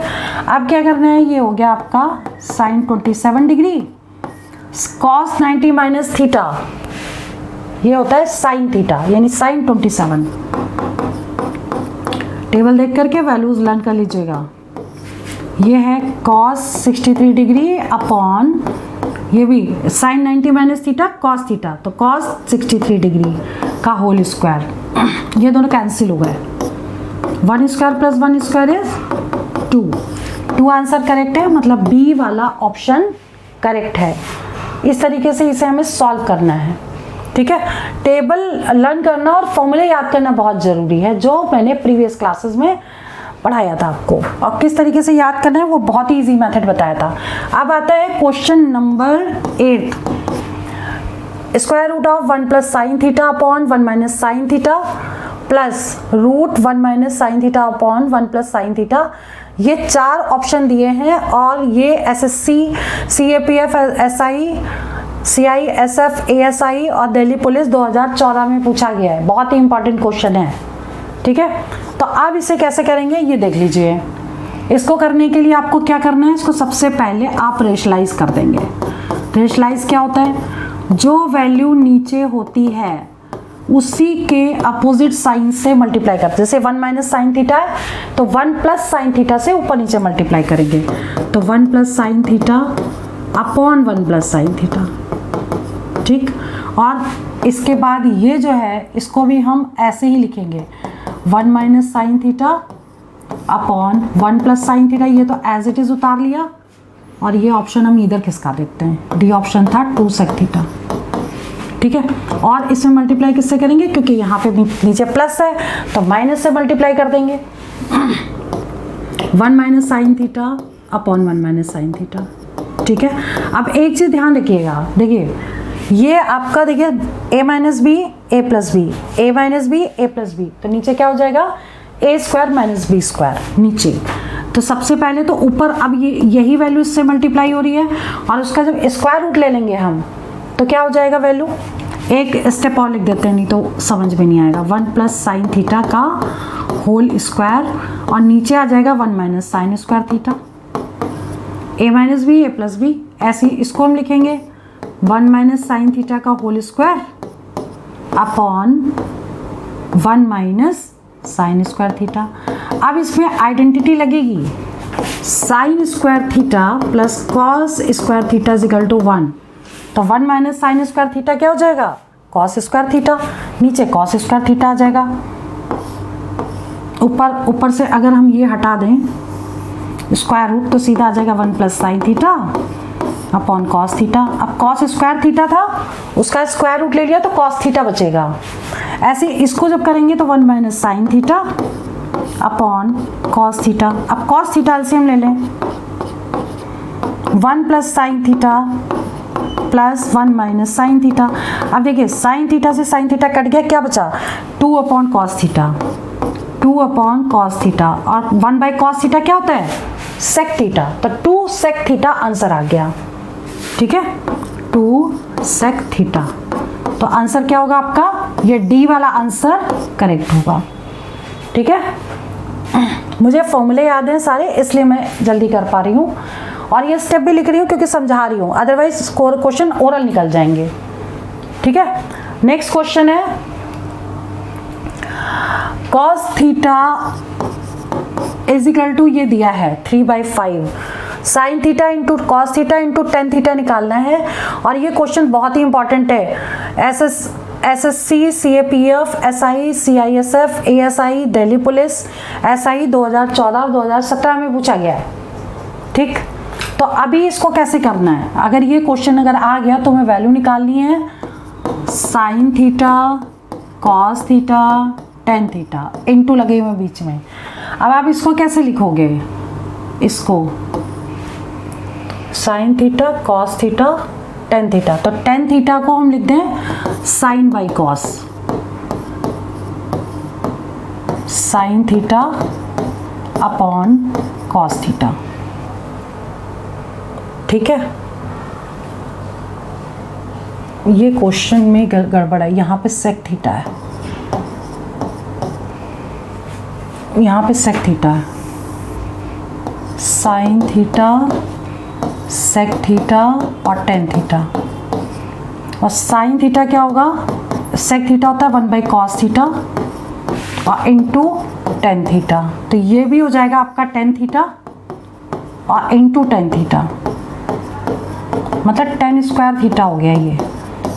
अब क्या करना है, ये हो गया आपका sine 27 degree, cos 90 minus theta, ये होता है साइन थीटा यानी साइन 27। टेबल देख करके वैल्यूज लर्न कर लीजिएगा। ये है कॉस 63 डिग्री अपॉन ये भी sine 90 minus theta cos theta, तो कॉस 63 डिग्री का होल स्क्वायर, ये दोनों कैंसिल हो गए। 1 square plus 1 square is 2 answer correct है, मतलब बी वाला ऑप्शन करेक्ट है। इस तरीके से इसे हमें सॉल्व करना है। ठीक है, टेबल लर्न करना और फॉर्मूले याद करना बहुत ज़रूरी है, जो मैंने प्रीवियस क्लासेस में पढ़ाया था आपको, और किस तरीके से याद करना है वो बहुत ही इजी मेथड बताया था। अब आता है question number 8, square root of 1 plus sine theta upon 1 minus sine theta plus root 1 minus sine theta upon 1 plus sine theta. ये 4 ऑप्शन दिए हैं और ये SSC, CAPF, SI, CISF, ASI और दिल्ली पुलिस 2014 में पूछा गया है। बहुत ही इंपॉर्टेंट क्वेश्चन है, ठीक है। तो अब इसे कैसे करेंगे ये देख लीजिए। इसको करने के लिए आपको क्या करना है, इसको सबसे पहले आप रेशलाइज कर देंगे। रेशलाइज क्या होता है, जो वैल्यू नीचे होती है उसी के अपोजिट साइन से मल्टीप्लाई करते हैं। जैसे 1 माइनस साइन थीटा है तो 1 प्लस साइन थीटा से ऊपर नीचे मल्टीप्लाई करेंगे, तो 1 plus sine theta upon 1 plus sine theta, ठीक। और इसके बाद ये जो है इसको भी हम ऐसे ही लिखेंगे, 1 minus sine theta upon 1 plus sine theta. ये तो एज इट इज उतार लिया और ये ऑप्शन हम इधर खिसका देते हैं, डी ऑप्शन था 2 सेक थीटा, ठीक है। और इसमें मल्टीप्लाई किससे करेंगे, क्योंकि यहाँ पे नीचे प्लस है तो माइनस से मल्टीप्लाई कर देंगे। 1 minus sine theta upon 1 minus sine theta, ठीक है। अब एक चीज़ ध्यान रखिएगा, देखिए ये आपका देखिए a minus b a plus b, a minus b a plus b, तो नीचे क्या हो जाएगा a square minus B square नीचे। तो सबसे पहले तो ऊपर अब ये यही वैल्यू इससे मल्टीप्लाई हो रही है और उसका जब स्क्वायर रूट ले लेंगे हम तो क्या हो जाएगा वैल्यू। एक स्टेप और लिख देते हैं नहीं तो समझ में नहीं आएगा। 1 प्लस साइन थीटा का होल स्क्वायर और नीचे आ जाएगा 1 minus sine square theta, a minus b a plus b. ऐसे इसको हम लिखेंगे 1 माइनस साइन थीटा का whole square upon 1 minus sine square theta. अब इसमें आइडेंटिटी लगेगी, sine square theta plus cos square theta is equal to 1, तो 1 minus sine square theta क्या हो जाएगा कॉस स्क्वायर थीटा, नीचे कॉस स्क्वायर थीटा आ जाएगा। ऊपर से अगर हम ये हटा दें स्क्वायर रूट तो सीधा आ जाएगा 1 plus sine theta upon cos theta. अब कॉस स्क्वायर थीटा था उसका स्क्वायर रूट ले लिया तो कॉस थीटा बचेगा। ऐसे इसको जब करेंगे तो 1 minus sine theta upon cos theta. अब कॉस थीटा एलसीएम ले लें, 1 plus sine theta plus 1 minus sine theta. अब देखिए साइन थीटा से साइन थीटा कट गया, क्या बचा 2 upon cos theta, 2 upon cos theta और 1 बाई कॉस थीटा क्या होता है सेक थीटा, तो 2 सेक थीटा आंसर आ गया, ठीक है 2 सेक थीटा। तो आंसर क्या होगा आपका, ये डी वाला आंसर करेक्ट होगा, ठीक है। मुझे फॉर्मूले याद हैं सारे इसलिए मैं जल्दी कर पा रही हूँ और ये स्टेप भी लिख रही हूँ क्योंकि समझा रही हूँ, अदरवाइज क्वेश्चन ओरल निकल जाएंगे, ठीक है। नेक्स्ट क्वेश्चन है cos theta is equal to ये दिया है 3/5 sine theta into cos theta into tan theta निकालना है और ये क्वेश्चन बहुत ही इंपॉर्टेंट है। SSC, CAPF, SI, CISF, ASI, Delhi police, SI 2014 और 2017 में पूछा गया है, ठीक। तो अभी इसको कैसे करना है, अगर ये क्वेश्चन अगर आ गया तो हमें वैल्यू निकालनी है sine theta cos theta tan theta into लगे हुए बीच में। अब आप इसको कैसे लिखोगे, इसको sine theta cos theta tan theta, तो टेन थीटा को हम लिख दें sine by cos, sine theta upon cos theta, ठीक है। ये क्वेश्चन में गड़बड़ है, यहाँ पे सेक थीटा है, यहाँ पे सेक थीटा है, साइन थीटा सेक थीटा और टेन थीटा। और साइन थीटा क्या होगा, सेक थीटा होता है 1 बाई कॉस थीटा और इंटू टेन थीटा, तो ये भी हो जाएगा आपका टेन थीटा और इंटू टेन थीटा, मतलब टेन स्क्वायर थीटा हो गया ये,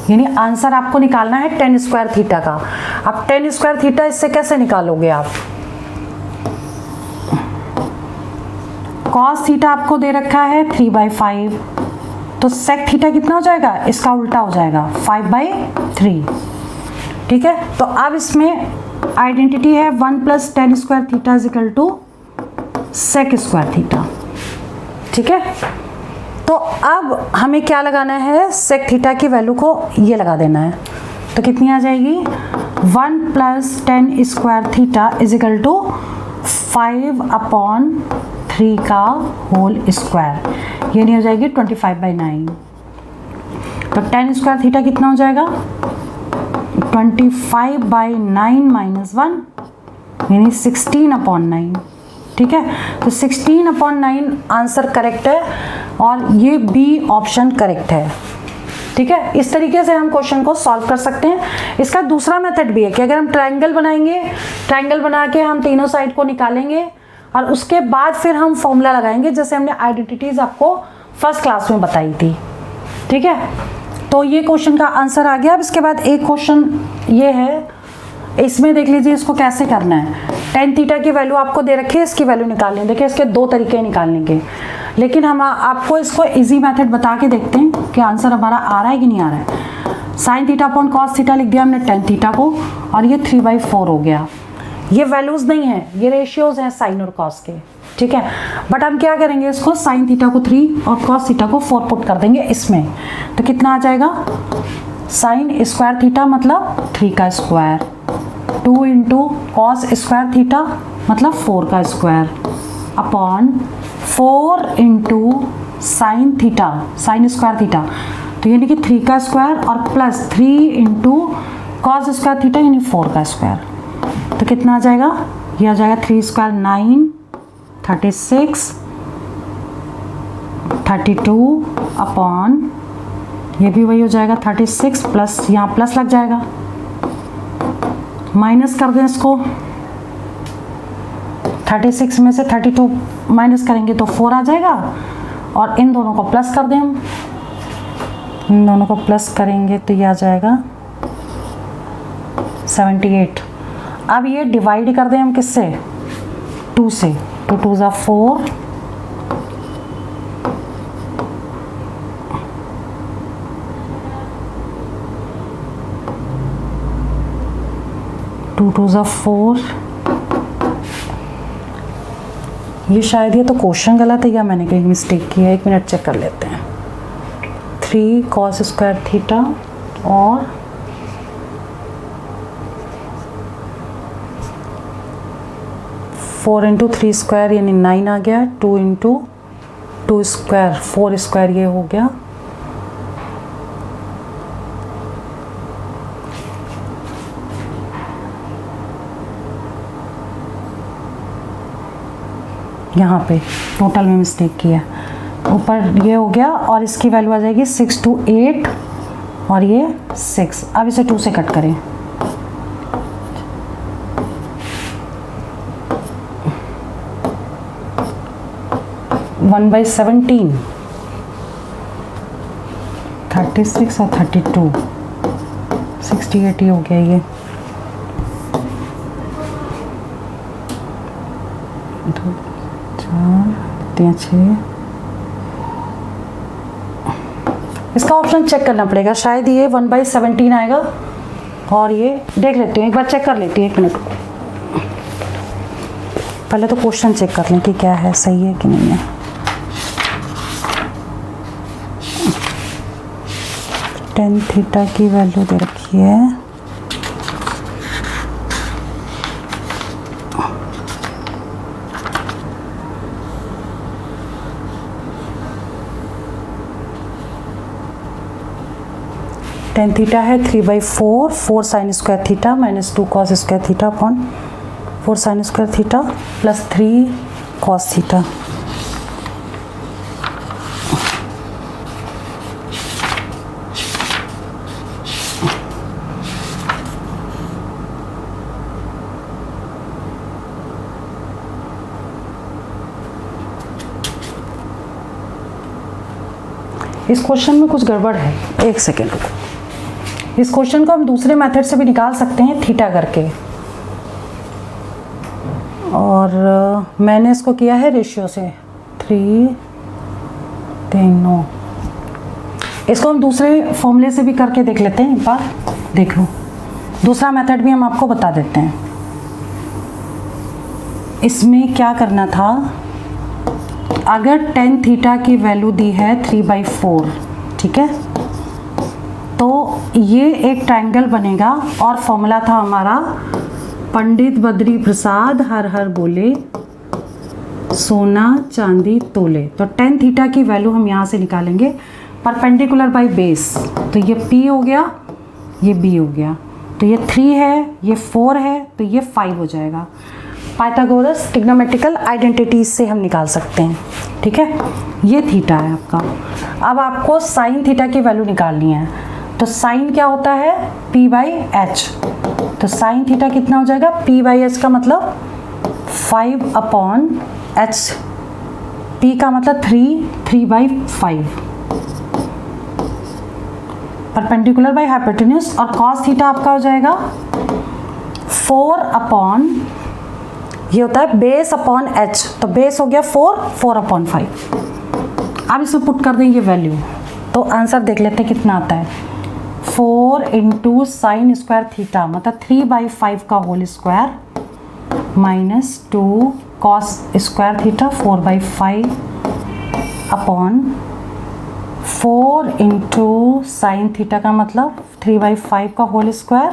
यानी आंसर आपको निकालना है टेन स्क्वायर थीटा का। अब टेन स्क्वायर थीटा इससे कैसे निकालोगे आप, कॉस थीटा आपको दे रखा है 3/5, तो सेक थीटा कितना हो जाएगा, इसका उल्टा हो जाएगा 5/3, ठीक है। तो अब इसमें आइडेंटिटी है 1 plus tan square theta is equal to sec square theta, ठीक है। तो अब हमें क्या लगाना है, सेक थीटा की वैल्यू को ये लगा देना है तो कितनी आ जाएगी 1 + tan square theta is equal to 5/3 का होल स्क्वायर, ये नहीं हो जाएगी 25/9। तो tan स्क्वायर थीटा कितना हो जाएगा 25/9 - 1 यानी 16/9। ठीक है, तो 16/9 आंसर करेक्ट है और ये बी ऑप्शन करेक्ट है। ठीक है, इस तरीके से हम क्वेश्चन को सॉल्व कर सकते हैं। इसका दूसरा मेथड भी है कि अगर हम ट्रायंगल बनाएंगे, ट्रायंगल बना के हम तीनों साइड को निकालेंगे और उसके बाद फिर हम फॉर्मूला लगाएंगे, जैसे हमने आइडेंटिटीज आपको फर्स्ट क्लास में बताई थी। ठीक है, तो ये क्वेश्चन का आंसर आ गया। अब इसके बाद एक क्वेश्चन ये है, इसमें देख लीजिए इसको कैसे करना है। tan थीटा की वैल्यू आपको दे रखी है, इसकी वैल्यू निकालनी है। देखिए इसके दो तरीके निकालने के, लेकिन हम आपको इसको इजी मेथड बता के देखते हैं कि आंसर हमारा आ रहा है कि नहीं आ रहा है। sin theta upon cos theta लिख दिया हमने tan थीटा को, और ये 3/4 हो गया। ये वैल्यूज नहीं है, ये रेशियोज हैं sin और cos के। ठीक है, बट हम क्या करेंगे, इसको sin थीटा को 3 और cos थीटा को 4 पुट कर देंगे इसमें। तो कितना आ जाएगा sin स्क्वायर थीटा मतलब 3 का स्क्वायर, 2 × cos स्क्वायर थीटा मतलब 4 का square, upon 4 × sin theta, sin square theta तो यानी कि 3 का स्क्वायर, और प्लस 3 × cos स्क्वायर थीटा यानी 4 का स्क्वायर। तो कितना आ जाएगा, ये आ जाएगा 3 स्क्वायर 9, 36, 32 अपॉन ये भी वही हो जाएगा 36 प्लस यहाँ प्लस लग जाएगा, माइनस कर दें इसको। 36 में से 32 माइनस करेंगे तो 4 आ जाएगा, और इन दोनों को प्लस कर दें हम, इन दोनों को प्लस करेंगे तो ये आ जाएगा 78। अब ये डिवाइड कर दें हम किससे, 2 से, तो 2 × 4, टू 2 × 4। ये शायद ये तो क्वेश्चन गलत है या मैंने कहीं मिस्टेक की है, 1 मिनट चेक कर लेते हैं। 3 cos स्क्वायर थीटा और 4 × 3 स्क्वायर यानी 9 आ गया, 2 × 2 स्क्वायर 4 स्क्वायर ये हो गया, यहाँ पे टोटल में मिस्टेक किया, ऊपर ये हो गया, और इसकी वैल्यू आ जाएगी 6 × 8 और ये 6। अब इसे 2 से कट करें, वन बाई 17, 36 और 32, 68 ही हो गया ये। 2 4 3 6, इसका ऑप्शन चेक करना पड़ेगा, शायद ये 1/17 आएगा, और ये देख लेती हूँ, एक बार चेक कर लेती हूँ, 1 मिनट। पहले तो क्वेश्चन चेक कर लें कि क्या है, सही है कि नहीं है। tan थीटा की वैल्यू दे रखी है, tan थीटा है 3/4, 4 sin square theta minus 2 cos square theta upon 4 sin square theta plus 3 cos theta. इस क्वेश्चन में कुछ गड़बड़ है, 1 सेकेंड रुको। इस क्वेश्चन को हम दूसरे मेथड से भी निकाल सकते हैं, थीटा करके, और मैंने इसको किया है रेशियो से 3 9। इसको हम दूसरे फॉर्मूले से भी करके देख लेते हैं, एक बार देख लो, दूसरा मेथड भी हम आपको बता देते हैं। इसमें क्या करना था, अगर tan थीटा की वैल्यू दी है 3/4, ठीक है, तो ये एक ट्रायंगल बनेगा और फॉर्मूला था हमारा पंडित बद्री प्रसाद हर हर बोले सोना चांदी तोले। तो tan थीटा की वैल्यू हम यहाँ से निकालेंगे परपेंडिकुलर बाय बेस। तो ये P हो गया, ये B हो गया, तो ये 3 है, ये 4 है, तो ये 5 हो जाएगा। पाइथागोरस ट्रिग्नोमेट्रिकल आइडेंटिटीज से हम निकाल सकते हैं। ठीक है, ये थीटा है आपका। अब आपको साइन थीटा की वैल्यू निकालनी है। तो साइन क्या होता है? P/h। तो साइन थीटा कितना हो जाएगा? P/h का मतलब 5/h, P का मतलब 3/5 परपेंडिकुलर बाय हाइपोटेन्यूज। और कॉस थीटा आपका हो जाएगा 4 ये होता है बेस अपॉन h। तो बेस हो गया 4/5। अब इसमें पुट कर देंगे वैल्यू, तो आंसर देख लेते हैं कितना आता है। 4 × साइन स्क्वायर थीटा मतलब 3/5 का whole square minus 2 cos square theta 4/5 upon 4 × sine theta का मतलब 3/5 का होल स्क्वायर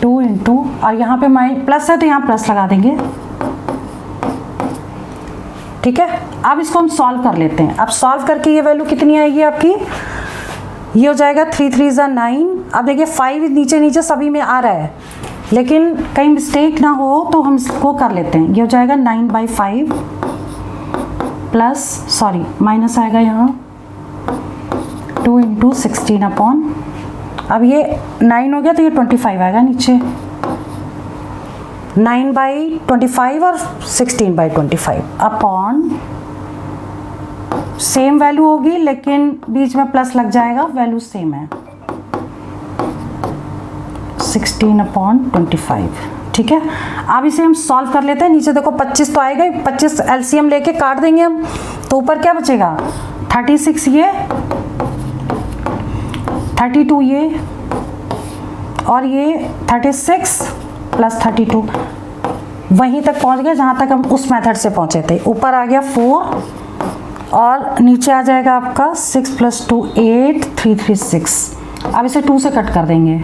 2 × और यहाँ पे प्लस है तो यहाँ प्लस लगा देंगे। ठीक है, अब इसको हम सॉल्व कर लेते हैं। अब सॉल्व करके ये वैल्यू कितनी आएगी आपकी? ये हो जाएगा 3 3 × 9। अब देखिए 5 नीचे नीचे सभी में आ रहा है, लेकिन कहीं मिस्टेक ना हो तो हम इसको कर लेते हैं। ये हो जाएगा 9/5 प्लस सॉरी माइनस आएगा यहाँ 2 × 16 अपॉन, अब ये 9 हो गया तो ये 25 आएगा नीचे। 9/25 और 16/25 अपॉन सेम वैल्यू होगी लेकिन बीच में प्लस लग जाएगा, वैल्यू सेम है 16/25। ठीक है, अब इसे हम सॉल्व कर लेते हैं। नीचे देखो 25 तो आएगा, 25 एलसीएम लेके काट देंगे हम, तो ऊपर क्या बचेगा? 36 ये, 32 ये, और ये 36 प्लस 32 वहीं तक पहुंच गए जहां तक हम उस मेथड से पहुंचे थे। ऊपर आ गया 4 और नीचे आ जाएगा आपका 6 + 2 8 3 3 6। अब इसे 2 से कट कर देंगे।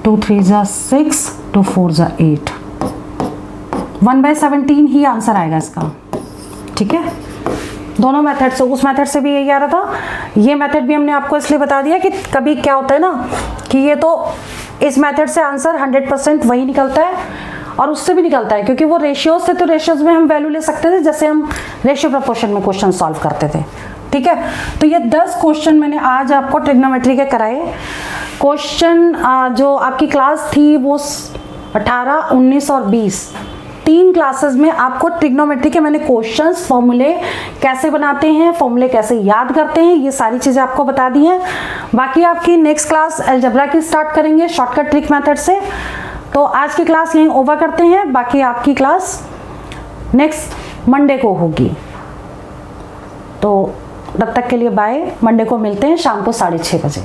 2 3 = 6, 2 4 = 8, 1/17 ही आंसर आएगा इसका। ठीक है, दोनों मेथड से, उस मेथड से भी यही आ रहा था, ये मेथड भी हमने आपको इसलिए बता दिया कि कभी क्या होता है ना कि ये तो इस मेथड से आंसर 100% वही निकलता है और उससे भी निकलता है, क्योंकि वो रेशियोज से, तो रेशियोज में हम वैल्यू ले सकते थे जैसे हम रेशियो प्रोपोर्शन में क्वेश्चन सॉल्व करते थे। ठीक है, तो ये 10 क्वेश्चन मैंने आज आपको ट्रिग्नोमेट्री के कराए। क्वेश्चन जो आपकी क्लास थी वो 18, 19 और 20 3 क्लासेस में आपको ट्रिग्नोमेट्री के मैंने क्वेश्चंस, फॉर्मूले कैसे बनाते हैं, फॉर्मूले कैसे याद करते हैं, ये सारी चीज़ें आपको बता दी हैं। बाकी आपकी नेक्स्ट क्लास अलजेब्रा की स्टार्ट करेंगे शॉर्टकट ट्रिक मेथड से। तो आज की क्लास यहीं ओवर करते हैं, बाकी आपकी क्लास नेक्स्ट मंडे को होगी। तो तब तक के लिए बाय, मंडे को मिलते हैं शाम को 6:30 बजे।